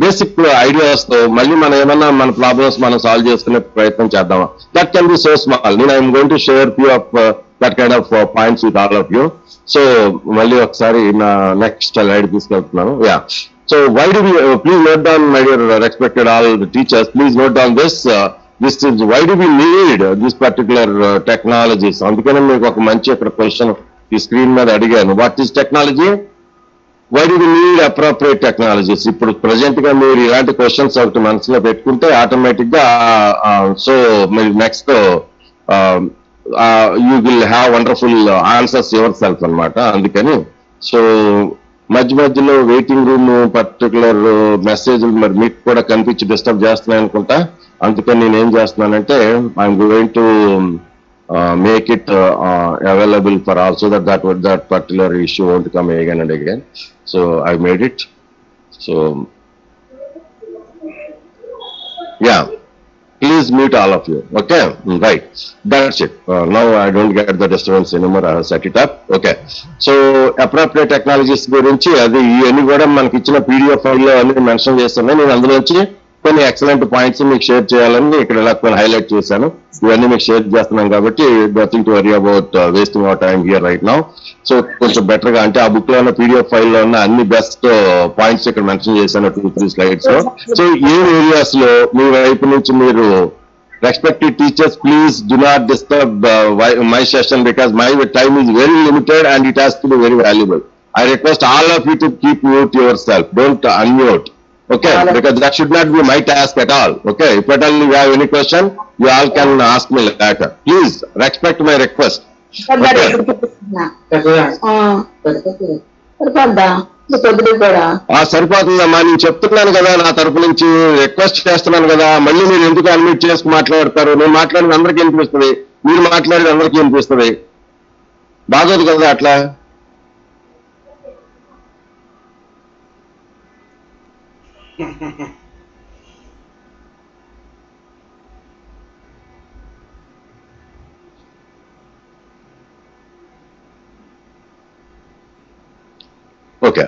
బేసిక్ ఐడియాస్ తో మళ్ళీ మనం ఏమన్నా మన ప్రాబ్లమ్స్ మనం సాల్వ్ చేసుకునే ప్రయత్నం చేద్దామా? That can be so small. నేను I'm going to share few of that kind of points with all of you. So మళ్ళీ ఒకసారి నా నెక్స్ట్ స్లైడ్ తీసుకెళ్తున్నాను. Yeah, so why do we, please note down my dear respected all teachers, please note down this is why do we need this particular technologies. అందుకనే మీకు ఒక మంచి ఇక్కడ క్వశ్చన్ ఈ స్క్రీన్ మీద అడిగాను. What is technology, why do we need appropriate technologies. ఇప్పుడు ప్రజెంట్ గా మీరు ఇలాంటి క్వశ్చన్స్ ఒకటి మనసులో పెట్టుకుంటే ఆటోమేటిక్ గా సో మీరు next you will have wonderful answers your self అనమాట. అందుకని సో మధ్యలో వెయిటింగ్ రూమ్ పర్టికులర్ మెసేజ్లు మరి మీకు కూడా కనిపించి డిస్టర్బ్ చేస్తున్నాయి అనుకుంటా. అందుకని నేను ఏం చేస్తున్నానంటే I'm going to make it available for all, so that particular issue won't come again and again. So I made it. So yeah, please mute all of you. Okay, right, that's it. Now I don't get the disturbance anymore. I have set it up. Okay, so appropriate technologies gurinchi adi any kuda manaki ichina PDF file lo anni mention chestanu. Nenu andulochi కొన్ని ఎక్సలెంట్ పాయింట్స్ మీకు షేర్ చేయాలని ఇక్కడ ఇలా కొన్ని హైలైట్ చేశాను. ఇవన్నీ మీకు షేర్ చేస్తున్నాం కాబట్టి nothing to worry about wasting hour time here right now. So కొంచెం బెటర్ గా అంటే ఆ బుక్ లో ఉన్న PDF ఫైల్ లో ఉన్న అన్ని బెస్ట్ పాయింట్స్ ఇక్కడ మెన్షన్ చేశాను 2-3 స్లైడ్స్ లో. సో ఏ ఏరియాస్ లో మీ వైపు నుంచి మీరు respected teachers, please do not disturb my session because my time is very limited and it has to be very valuable. I request all of you to keep mute yourself. Don't unmute. Okay, because that should not be my task at all. Okay, if at all you have any question, you all can ask me later. Please respect my request. Okay. సరిపోతుందమ్మా, నేను చెప్తున్నాను కదా, నా తరపు నుంచి రిక్వెస్ట్ చేస్తున్నాను కదా, మళ్ళీ మీరు ఎందుకు అన్మ్యూట్ చేసి మాట్లాడతారు? నేను మాట్లాడేది అందరికీ వినిపిస్తుంది, మీరు మాట్లాడేది అందరికీ వినిపిస్తుంది, బాగోదు కదా అట్లా. Okay.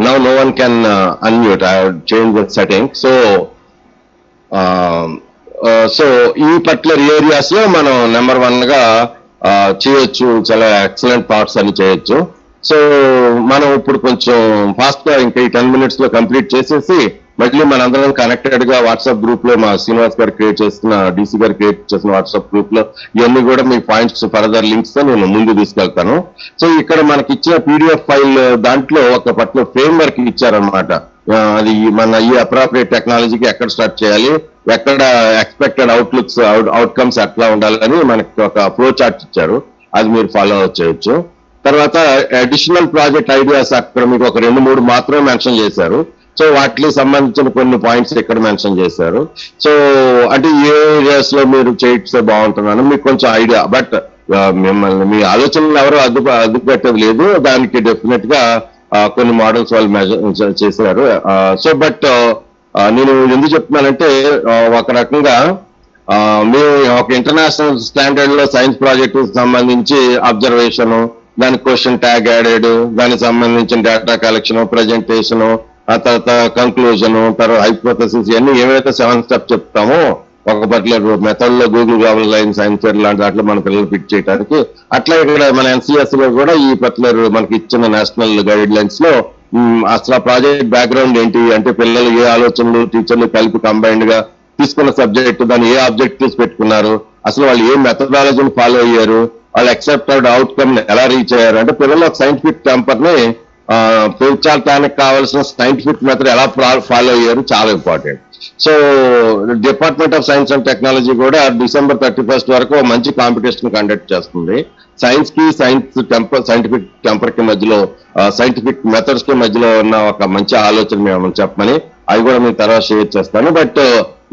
Now no one can unmute. I have changed the setting. So ఈ పర్టికులర్ ఏరియాస్ లో మనం నెంబర్ 1 గా చేయొచ్చు, చాలా ఎక్సలెంట్ థాట్స్ అని చేయొచ్చు. సో మనం ఇప్పుడు కొంచెం ఫాస్ట్ గా ఇంకా ఈ 10 minutes లో కంప్లీట్ చేసేసి మళ్ళీ మనందరం కనెక్టెడ్ గా వాట్సాప్ గ్రూప్ లో మా శ్రీనివాస్ గారు క్రియేట్ చేస్తున్న, డీసీ గారు క్రియేట్ చేసిన వాట్సాప్ గ్రూప్ లో ఇవన్నీ కూడా మీ పాయింట్స్ ఫర్దర్ లింక్స్ తో నేను ముందు తీసుకెళ్తాను. సో ఇక్కడ మనకి ఇచ్చిన పీడిఎఫ్ ఫైల్ దాంట్లో ఒక పర్టికులర్ ఫ్రేమ్ వర్క్ ఇచ్చారనమాట. అది మన ఈ అప్రాప్రియేట్ టెక్నాలజీకి ఎక్కడ స్టార్ట్ చేయాలి, ఎక్కడ ఎక్స్పెక్టెడ్ అవుట్కమ్స్ ఎట్లా ఉండాలని మనకి ఒక ఫ్లో చార్ట్ ఇచ్చారు, అది మీరు ఫాలో చేయొచ్చు. తర్వాత అడిషనల్ ప్రాజెక్ట్ ఐడియాస్ అక్కడ మీకు ఒక 2-3 మాత్రమే మెన్షన్ చేశారు. సో వాటికి సంబంధించిన కొన్ని పాయింట్స్ ఇక్కడ మెన్షన్ చేశారు. సో అంటే ఏ ఏరియాస్ లో మీరు చేయిస్తే బాగుంటున్నాను మీకు కొంచెం ఐడియా, బట్ మిమ్మల్ని మీ ఆలోచనలు ఎవరు అదుపు పెట్టేది లేదు, దానికి డెఫినెట్ గా కొన్ని మోడల్స్ వాళ్ళు మెజర్ చేశారు. సో బట్ నేను ఎందుకు చెప్తున్నానంటే ఒక రకంగా మేము ఒక ఇంటర్నేషనల్ స్టాండర్డ్ లో సైన్స్ ప్రాజెక్ట్ సంబంధించి అబ్జర్వేషన్, దాని క్వశ్చన్ ట్యాగ్ యాడెడ్, దానికి సంబంధించిన డేటా కలెక్షన్, ప్రజెంటేషన్, ఆ తర్వాత కంక్లూజన్, తర్వాత హైపోథసిస్, ఇవన్నీ ఏవైతే 7 steps చెప్తామో ఒక పర్టికులర్ మెథడ్ లో గూగుల్ గ్లోబల్ లైన్ సైన్స్ లాంటి దాంట్లో మన పిల్లలు ఫిట్ చేయడానికి, అట్లా ఇక్కడ మన ఎన్సిఎస్ లో కూడా ఈ పర్టికులర్ మనకి ఇచ్చిన నేషనల్ గైడ్ లైన్స్ లో అసలు ప్రాజెక్ట్ బ్యాక్గ్రౌండ్ ఏంటి అంటే పిల్లలు ఏ ఆలోచనలు టీచర్లు కలిపి కంబైన్డ్ గా తీసుకున్న సబ్జెక్ట్, దాన్ని ఏ ఆబ్జెక్టివ్స్ పెట్టుకున్నారు, అసలు వాళ్ళు ఏ మెథడాలజీని ఫాలో అయ్యారు, వాళ్ళు ఎక్సెప్టెడ్ అవుట్కమ్ ఎలా రీచ్ అయ్యారు, అంటే పిల్లలు ఒక సైంటిఫిక్ టెంపర్ ని పెంచాలటానికి కావాల్సిన సైంటిఫిక్ మెథడ్ ఎలా ఫాలో అయ్యారు చాలా important. So department of science and technology కూడా December 31st వరకు మంచి కాంపిటీషన్ కండక్ట్ చేస్తుంది. సైన్స్ కి సైంటిఫిక్ టెంపర్ కి మధ్యలో, సైంటిఫిక్ మెథడ్స్ కి మధ్యలో ఉన్న ఒక మంచి ఆలోచన మేము చెప్పమని అవి కూడా మీ తర్వాత షేర్ చేస్తాను. బట్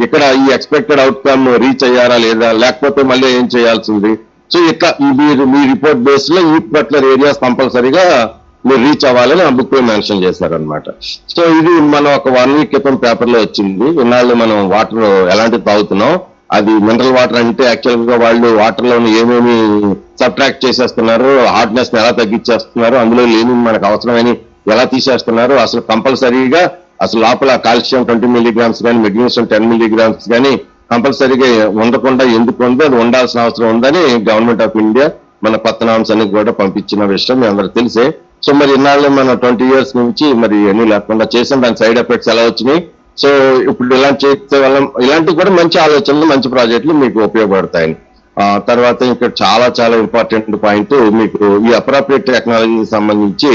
ఇక్కడ ఈ ఎక్స్పెక్టెడ్ అవుట్కమ్ రీచ్ అయ్యారా లేదా, లేకపోతే మళ్ళీ ఏం చేయాల్సింది, సో ఇట్లా మీ రిపోర్ట్ బేస్ లో ఈ పర్టికులర్ ఏరియాస్ కంపల్సరీగా మీరు రీచ్ అవ్వాలని ఆ బుక్ లో మెన్షన్ చేశారనమాట. సో ఇది మనం ఒక 1 week క్రితం పేపర్ లో వచ్చింది. ఇన్నాళ్ళు మనం వాటర్ ఎలాంటివి తాగుతున్నాం, అది మినరల్ వాటర్ అంటే యాక్చువల్ గా వాళ్ళు వాటర్ లో ఏమేమి సబ్ట్రాక్ట్ చేసేస్తున్నారు, హార్డ్నెస్ ని ఎలా తగ్గించేస్తున్నారు, అందులో లేని మనకు అవసరమని ఎలా తీసేస్తున్నారు, అసలు కంపల్సరీగా అసలు లోపల కాల్షియం 20 milligrams కానీ మెగ్నీషియం 10 milligrams కానీ కంపల్సరీగా ఉండకుండా ఎందుకు ఉందో అది ఉండాల్సిన అవసరం ఉందని గవర్నమెంట్ ఆఫ్ ఇండియా మన పత్నాంశ అని కూడా పంపించిన విషయం మీ అందరికి తెలిసే. సో మరి ఇన్నాళ్ళు మన 20 years నుంచి మరి అన్ని లేకుండా చేసాం, దాని సైడ్ ఎఫెక్ట్స్ ఎలా వచ్చినాయి. సో ఇప్పుడు ఇలాంటి చేసే వాళ్ళం, ఇలాంటివి కూడా మంచి ఆలోచనలు మంచి ప్రాజెక్టులు మీకు ఉపయోగపడతాయని. తర్వాత ఇంకా చాలా చాలా ఇంపార్టెంట్ పాయింట్, మీకు ఈ అప్రాప్రియేట్ టెక్నాలజీకి సంబంధించి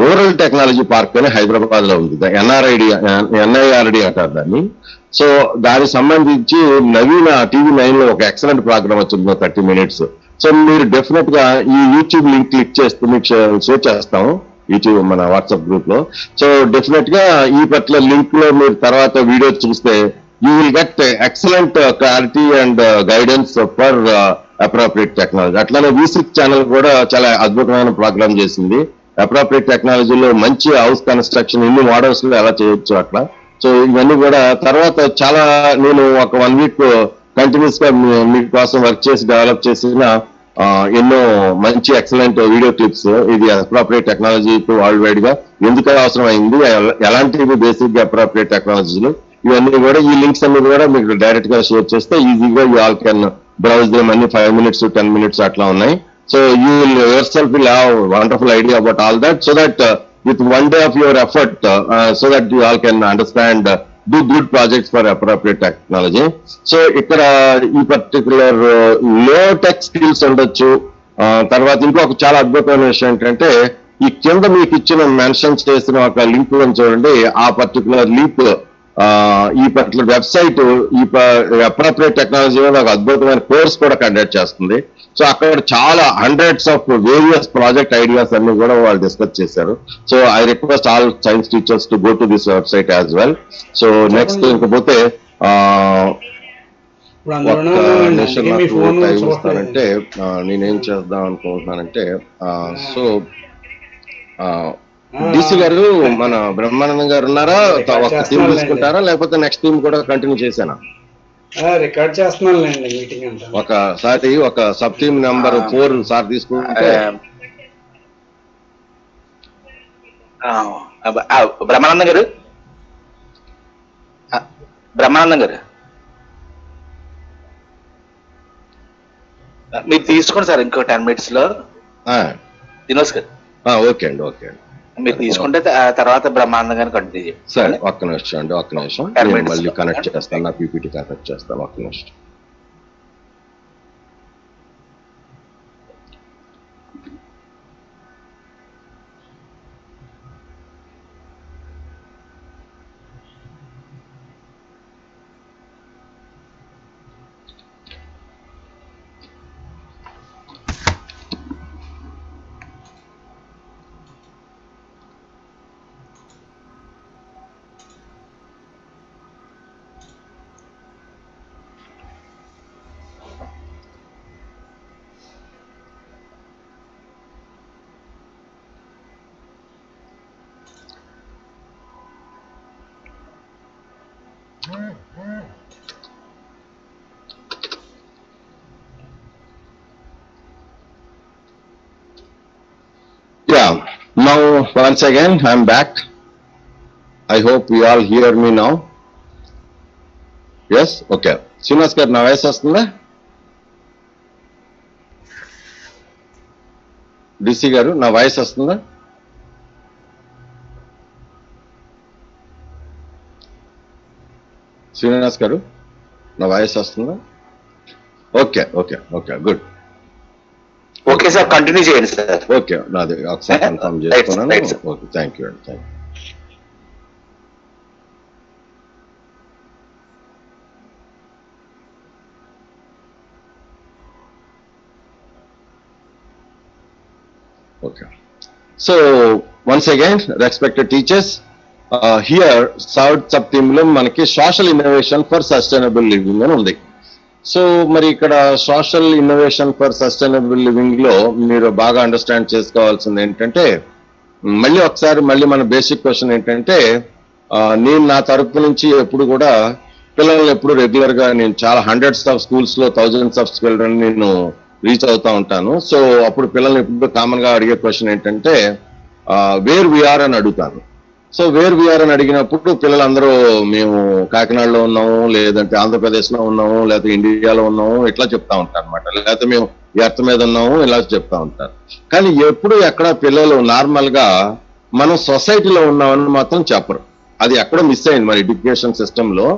రూరల్ టెక్నాలజీ పార్క్ అని హైదరాబాద్ లో ఉంది, NIRD అంటారు దాన్ని. సో దానికి సంబంధించి నవీన TV9 లో ఒక ఎక్సలెంట్ ప్రోగ్రామ్ వచ్చింది 30 minutes. సో మీరు డెఫినెట్ గా ఈ యూట్యూబ్ లింక్ క్లిక్ చేస్తే మీకు షేర్ చేస్తాము యూట్యూబ్ మన వాట్సాప్ గ్రూప్ లో. సో డెఫినెట్ గా ఈ పర్టికులర్ లింక్ లో మీరు తర్వాత వీడియో చూస్తే you will get excellent clarity and guidance for appropriate technology. అట్లానే V6 ఛానల్ కూడా చాలా అద్భుతమైన ప్రోగ్రామ్ చేసింది. అప్రాప్రియేట్ టెక్నాలజీలో మంచి హౌస్ కన్స్ట్రక్షన్ ఇన్ని మోడల్స్ లో ఎలా చేయొచ్చు అట్లా. సో ఇవన్నీ కూడా తర్వాత చాలా నేను ఒక 1 week కంటిన్యూస్ గా మీకోసం వర్క్ చేసి డెవలప్ చేసిన ఎన్నో మంచి ఎక్సలెంట్ వీడియో క్లిప్స్, ఇది అప్రాప్రియేట్ టెక్నాలజీ వరల్డ్ వైడ్ గా ఎందుకు అవసరం అయింది, ఎలాంటివి బేసిక్ గా అప్రాప్రియేట్ టెక్నాలజీలు, ఇవన్నీ కూడా ఈ లింక్స్ అన్ని కూడా మీకు డైరెక్ట్ గా షేర్ చేస్తే ఈజీగా you all can browse them. అన్ని 5 minutes 10 minutes అట్లా ఉన్నాయి. So you will yourself will have wonderful idea about all that, so that with 1 day of your effort, so that you all can understand, do good projects for appropriate technology. So ఇక్కడ ఈ పర్టికులర్ లో టెక్ స్కిల్స్ ఉండొచ్చు. తర్వాత ఇంకొక చాలా అద్భుతమైన విషయం ఏంటంటే ఈ కింద మీకు ఇచ్చిన మెన్షన్ చేసిన ఒక లింక్ చూడండి. ఆ పర్టికులర్ లింక్ ఈ పర్టికులర్ వెబ్సైట్ ఈ అప్రోప్రియేట్ టెక్నాలజీ మీద ఒక అద్భుతమైన కోర్స్ కూడా కండక్ట్ చేస్తుంది. సో అక్కడ చాలా hundreds of various project ideas అన్ని కూడా వాళ్ళు డిస్కస్ చేశారు. So I request all science teachers to go to this website as well. So next ఇంకపోతే ఇస్తానంటే నేనేం చేద్దాం అనుకుంటున్నానంటే సో డిసి గారు మన బ్రహ్మానందం గారు ఉన్నారా? ఒక థీమ్ తీసుకుంటారా లేకపోతే నెక్స్ట్ థీమ్ కూడా కంటిన్యూ చేశానా? రికార్డ్ చేస్తున్నానులేండి మీటింగ్ అంతా. ఒకసారి ఒక సబ్ థీమ్ నెంబర్ 4 సార్ తీసుకుంటే బ్రహ్మానందం గారు మీరు తీసుకోండి సార్ ఇంకో 10 minutes లో దినోస్ గారు. ఓకే అండి, ఓకే అండి, మీరు తీసుకుంటే తర్వాత బ్రహ్మానందం గారిని కంటిన్యూ చేయండి. సరే ఒక్క నిమిషం అండి, ఒక్క నిమిషం మళ్ళీ కనెక్ట్ చేస్తాను, నా పీపీటీ కనెక్ట్ చేస్తాను, ఒక్క నిమిషం. Yeah, now once again I'm back. I hope you all hear me now. Yes, okay. Srinivas garu na voice vastunda? DC garu na voice vastunda? Srinivas garu na voice vastunda? Okay, okay, okay, good. Okay sir, continue చేయండి సార్. ఓకే, నాది ఒకసారి కన్ఫర్మ్ చేసుకున్నాను. ఓకే, థ్యాంక్ యూ అండి, thank you. Okay, so once again respected teachers, here third sub theme లో మనకి social innovation for sustainable living అని ఉంది. సో మరి ఇక్కడ social innovation for sustainable living లో మీరు బాగా అండర్స్టాండ్ చేసుకోవాల్సింది ఏంటంటే, మళ్ళీ మన బేసిక్ క్వశ్చన్ ఏంటంటే, నేను నా తరపు నుంచి ఎప్పుడు కూడా పిల్లల్ని ఎప్పుడు రెగ్యులర్ గా నేను చాలా హండ్రెడ్స్ ఆఫ్ స్కూల్స్ లో థౌజండ్స్ ఆఫ్ చిల్డ్రన్ నేను రీచ్ అవుతా ఉంటాను. సో అప్పుడు పిల్లల్ని ఎప్పుడు కామన్ గా అడిగే క్వశ్చన్ ఏంటంటే వేర్ వీఆర్ అని అడుగుతాను. సో వేర్ వీఆర్ అని అడిగినప్పుడు పిల్లలందరూ మేము కాకినాడలో ఉన్నాము, లేదంటే ఆంధ్రప్రదేశ్ లో ఉన్నాము, లేకపోతే ఇండియాలో ఉన్నాము ఇట్లా చెప్తా ఉంటారు అనమాట. లేకపోతే మేము ఎర్త్ మీద ఉన్నాము ఇలా చెప్తా ఉంటారు. కానీ ఎప్పుడు ఎక్కడ పిల్లలు నార్మల్ గా మనం సొసైటీలో ఉన్నామని మాత్రం చెప్పరు. అది ఎక్కడ మిస్ అయింది మన ఎడ్యుకేషన్ సిస్టమ్ లో.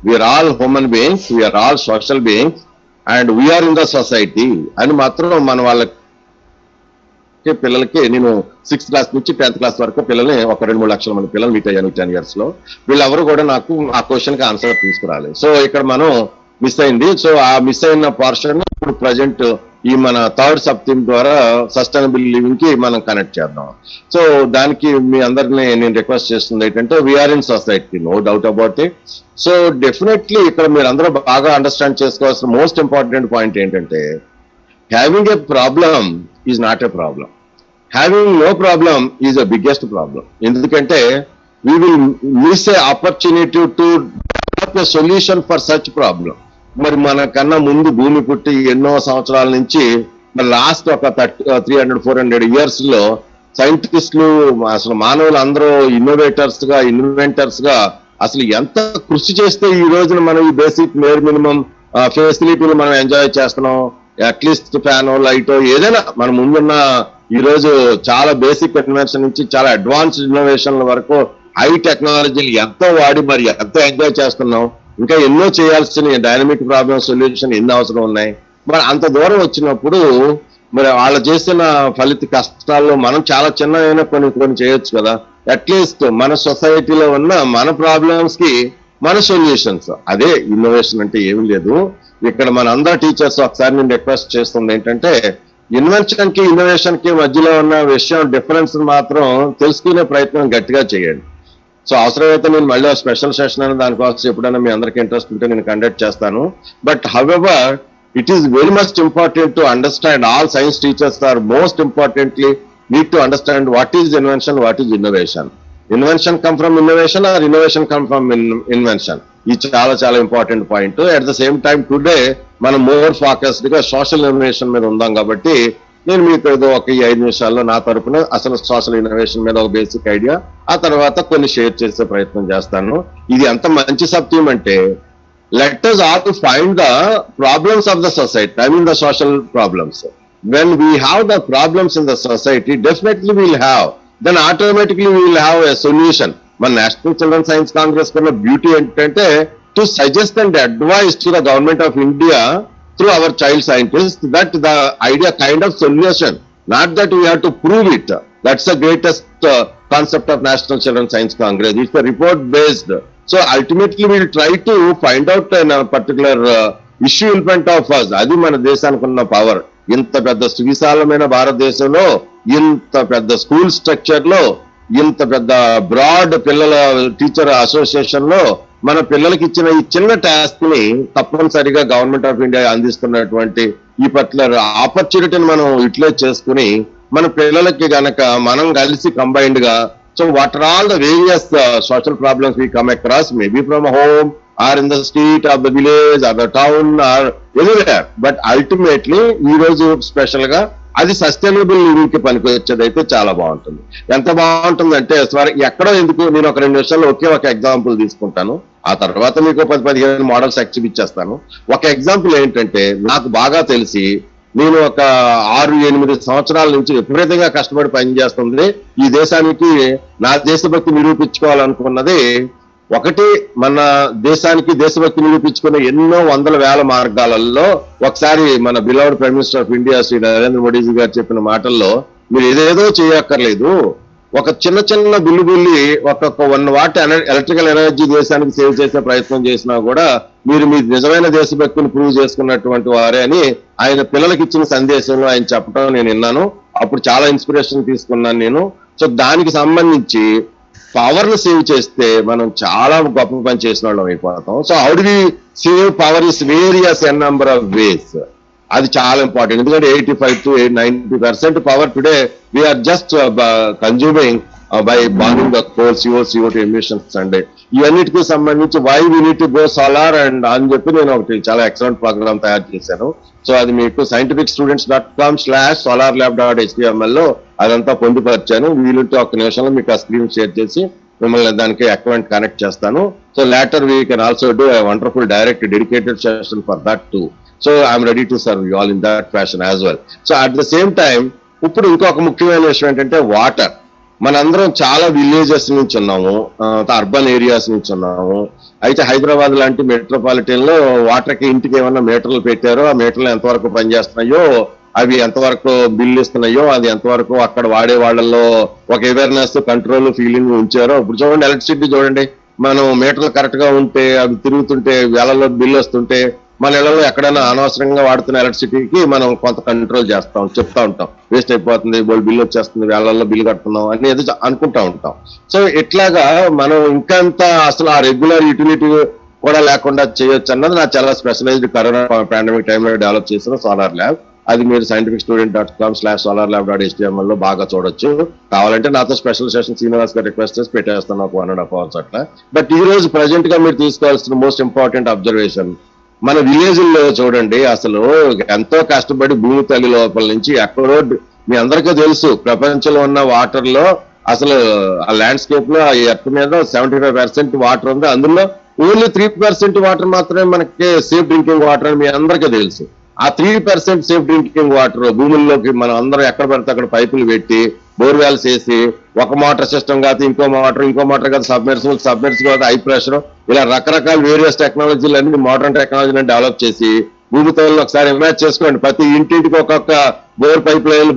We are all human beings, we are all social beings and we are in the society అని మాత్రం మన వాళ్ళకి పిల్లలకి, నేను 6th క్లాస్ నుంచి 10th క్లాస్ వరకు పిల్లల్ని ఒక 2-3 లక్షల మంది పిల్లలు మీట్ అయ్యాను 10 years లో. వీళ్ళెవరు కూడా నాకు ఆ క్వశ్చన్ కి ఆన్సర్ తీసుకురాలేదు. సో ఇక్కడ మనం మిస్ అయింది. సో ఆ మిస్ అయిన పోర్షన్ ఇప్పుడు ప్రజెంట్ ఈ మన థర్డ్ సబ్ థీమ్ ద్వారా సస్టైనబుల్ లివింగ్ కి మనం కనెక్ట్ చేద్దాం. సో దానికి మీ అందరినీ నేను రిక్వెస్ట్ చేస్తుంది ఏంటంటే, we are in society, no doubt about it. So definitely ఇక్కడ మీరు అందరూ బాగా అండర్స్టాండ్ చేసుకోవాల్సిన మోస్ట్ ఇంపార్టెంట్ పాయింట్ ఏంటంటే, having a problem is not a problem, having no problem is the biggest problem. ఎందుకంటే we will miss a opportunity to develop a solution for such problem. మరి మనకన్నా ముందు భూమి పుట్టి ఎన్నో సంవత్సరాల నుంచి మరి లాస్ట్ ఒక 300-400 years లో సైంటిస్టులు, అసలు మానవులు అందరూ ఇన్వెంటర్స్ గా అసలు ఎంత కృషి చేస్తే ఈ రోజున మనం ఈ బేసిక్ మినిమం ఫెసిలిటీలు మనం ఎంజాయ్ చేస్తున్నాం. అట్లీస్ట్ ఫ్యానో లైటో ఏదైనా మన ముందున్న ఈ రోజు చాలా బేసిక్ ఇన్వెన్షన్ నుంచి చాలా అడ్వాన్స్డ్ ఇన్నోవేషన్ల వరకు హై టెక్నాలజీలు ఎంతో వాడి మరి ఎంతో ఎంజాయ్ చేస్తున్నాం. ఇంకా ఎన్నో చేయాల్సిన డైనమిక్ ప్రాబ్లమ్ సొల్యూషన్ ఎన్ని అవసరం ఉన్నాయి. మరి అంత దూరం వచ్చినప్పుడు మరి వాళ్ళు చేసిన ఫలిత కష్టాల్లో మనం చాలా చిన్న కొన్ని చేయొచ్చు కదా. అట్లీస్ట్ మన సొసైటీలో ఉన్న మన ప్రాబ్లమ్స్ కి మన సొల్యూషన్స్, అదే ఇన్నోవేషన్ అంటే ఏమీ లేదు. ఇక్కడ మన అందరు టీచర్స్ ఒకసారి నేను రిక్వెస్ట్ చేస్తుంది ఏంటంటే, ఇన్వెన్షన్ కి ఇన్నోవేషన్ కి మధ్యలో ఉన్న విషయం డిఫరెన్స్ మాత్రం తెలుసుకునే ప్రయత్నం గట్టిగా చేయండి. సో అవసరమైతే నేను మళ్ళీ స్పెషల్ సెషన్ అని దానికోసం ఎప్పుడైనా మీ అందరికీ ఇంట్రెస్ట్ ఉంటే నేను కండక్ట్ చేస్తాను. But however it is very much important to understand, all science teachers are most importantly need to understand what is invention, what is innovation. Invention come from innovation or innovation come from invention. It's చాలా important point. At the same time today మనం మోర్ ఫోకస్డ్ గా సోషల్ ఇన్నోవేషన్ మీద ఉందాం కాబట్టి నేను మీకు ఏదో ఒక 5 నిమిషాల్లో నా తరపున అసలు సోషల్ ఇన్నోవేషన్ మీద ఒక బేసిక్ ఐడియా, ఆ తర్వాత కొన్ని షేర్ చేసే ప్రయత్నం చేస్తాను. ఇది ఎంత మంచి సబ్ థీమ్ అంటే, let us all find the problems of the society, I mean the social problems. When we have the problems in the society, definitely we will have, then automatically we will have a solution. మన నేషనల్ చిల్డ్రన్ సైన్స్ కాంగ్రెస్ కున్న బ్యూటీ ఏంటంటే, to suggest and advice to the government of India through our child scientists that the idea kind of solution, not that we have to prove it. That's the greatest concept of National Children Science Congress. It's a report based. So ultimately we will try to find out a particular issue in front of us. అది మన దేశానికి ఉన్న పవర్. ఇంత పెద్ద సువిశాలమైన భారతదేశంలో, ఇంత పెద్ద స్కూల్ స్ట్రక్చర్ లో, ఇంత పెద్ద బ్రాడ్ పిల్లల టీచర్ అసోసియేషన్ లో మన పిల్లలకి ఇచ్చిన ఈ చిన్న టాస్క్ ని తప్పనిసరిగా గవర్నమెంట్ ఆఫ్ ఇండియా అందిస్తున్నటువంటి ఈ పర్టికులర్ ఆపర్చునిటీని మనం యూటిలైజ్ చేసుకుని మన పిల్లలకి గనక మనం కలిసి కంబైన్డ్ గా, so what are all the various social problems we come across, maybe from home or in the street or the village or the town or anywhere, but ultimately ఈ రోజు స్పెషల్ గా అది సస్టైనబుల్ లివింగ్ కి పనికి వచ్చేదైతే చాలా బాగుంటుంది. ఎంత బాగుంటుందంటే, ఎక్కడో ఎందుకు, నేను ఒక 2 నిమిషాల్లో ఒకే ఒక ఎగ్జాంపుల్ తీసుకుంటాను, ఆ తర్వాత మీకు 10-15 మోడల్స్ చూపించేస్తాను. ఒక ఎగ్జాంపుల్ ఏంటంటే, నాకు బాగా తెలిసి నేను ఒక 6-8 సంవత్సరాల నుంచి విపరీతంగా కష్టపడి పనిచేస్తుంది ఈ దేశానికి నా దేశభక్తి నిరూపించుకోవాలనుకున్నది. ఒకటి, మన దేశానికి దేశభక్తి నిరూపించుకునే ఎన్నో వందల వేల మార్గాలలో ఒకసారి మన beloved prime minister of India Shri Narendra Modiji garu చెప్పిన మాటల్లో, మీరు ఏదేదో చేయక్కర్లేదు, ఒక చిన్న బుల్లి ఒక్కొక్క 1 వాట్ ఎలక్ట్రికల్ ఎనర్జీ దేశానికి సేవ్ చేసే ప్రయత్నం చేసినా కూడా మీరు మీ నిజమైన దేశభక్తిని ప్రూవ్ చేసుకున్నటువంటి వారే అని ఆయన పిల్లలకి ఇచ్చిన సందేశంలో ఆయన చెప్పడం నేను విన్నాను. అప్పుడు చాలా ఇన్స్పిరేషన్ తీసుకున్నాను నేను. సో దానికి సంబంధించి పవర్ ను సేవ్ చేస్తే మనం చాలా గొప్ప పని చేసిన వాళ్ళం అయిపోతాం. So how do we save power is various n number of ways. అది చాలా ఇంపార్టెంట్. ఎందుకంటే 85 to 90% power today we are just consuming by burning the coal, CO2 emissions అండి. ఇవన్నిటికి సంబంధించి why we need to go solar and అని చెప్పి నేను ఒకటి చాలా ఎక్సలెంట్ ప్రోగ్రామ్ తయారు చేశాను. సో అది మీకు scientificstudents.com/solarlab.html లో అదంతా పొందుపరిచాను. వీలుంటే 1 నిమిషంలో మీకు ఆ స్క్రీన్ షేర్ చేసి మిమ్మల్ని దానికి అకౌంట్ కనెక్ట్ చేస్తాను. So later we can also do a wonderful direct dedicated session for that two. So I'm ready to serve you all in that fashion as well. So at the same time ఇప్పుడు ఇంకొక ముఖ్యమైన విషయం ఏంటంటే వాటర్. మనందరం చాలా విలేజెస్ నుంచి ఉన్నాము, అర్బన్ ఏరియాస్ నుంచి ఉన్నాము. అయితే హైదరాబాద్ లాంటి మెట్రోపాలిటన్ లో వాటర్ కి ఇంటికి ఏమన్నా మీటర్లు పెట్టారో, ఆ మీటర్లు ఎంతవరకు పనిచేస్తున్నాయో, అవి ఎంతవరకు బిల్లు ఇస్తున్నాయో, అది ఎంతవరకు అక్కడ వాడే వాళ్ళల్లో ఒక అవేర్నెస్, కంట్రోల్, ఫీలింగ్ ఉంచారో. ఇప్పుడు చూడండి, ఎలక్ట్రిసిటీ చూడండి, మనం మీటర్లు కరెక్ట్ గా ఉంటే, అవి తిరుగుతుంటే, వేళల్లో బిల్లు వస్తుంటే, మన ఇళ్లలో ఎక్కడైనా అనవసరంగా వాడుతున్న ఎలక్ట్రిసిటీకి మనం కొంత కంట్రోల్ చేస్తాం, చెప్తా ఉంటాం, వేస్ట్ అయిపోతుంది, బిల్లు వచ్చేస్తుంది, వేళల్లో బిల్లు కడుతున్నాం అని ఏదో అనుకుంటా ఉంటాం. సో ఇట్లాగా మనం ఇంకంత అసలు ఆ రెగ్యులర్ యూటిలిటీ కూడా లేకుండా చేయొచ్చు అన్నది నా చాలా స్పెషలైజ్డ్ కరోనా పాండమిక్ టైంలో డెవలప్ చేసిన సోలార్ ల్యాబ్. అది మీరు scientificstudent.com/solarlab.html లో బాగా చూడొచ్చు. కావాలంటే నాతో స్పెషల్ సెషన్ శ్రీనివాస్ గారు రిక్వెస్ట్ చేసి పెట్టేస్తాను ఒక 1.5 hours అట్లా. బట్ ఈ రోజు ప్రజెంట్ గా మీరు తీసుకోవాల్సిన మోస్ట్ ఇంపార్టెంట్ అబ్జర్వేషన్, మన విలేజ్ల్లో చూడండి, అసలు ఎంతో కష్టపడి భూమి తల్లి లోపల నుంచి ఎక్కడో, మీ అందరికీ తెలుసు, ప్రపంచంలో ఉన్న వాటర్ లో అసలు ఆ ల్యాండ్స్కేప్ లో, ఆ ఎర్త్ మీద 75% వాటర్ ఉంది. అందులో ఓన్లీ 3% వాటర్ మాత్రమే మనకి సేఫ్ డ్రింకింగ్ వాటర్ అని మీ అందరికీ తెలుసు. ఆ 3% సేఫ్ డ్రింకింగ్ వాటర్ భూముల్లోకి మనం అందరం ఎక్కడ పడితే అక్కడ పైపులు పెట్టి, బోర్వెల్స్ వేసి, ఒక మోటార్ సిస్టమ్ కాదు, ఇంకో మోటార్ కాదు, సబ్మెర్సిబుల్ కాదు, హై ప్రెషర్, ఇలా రకరకాల వేరియస్ టెక్నాలజీలు అన్ని మోడర్న్ టెక్నాలజీని డెవలప్ చేసి భూమితో ఒకసారి ఇమాజ్ చేసుకోండి, ప్రతి ఇంటింటికి ఒక్కొక్క బోర్ పైప్ లైన్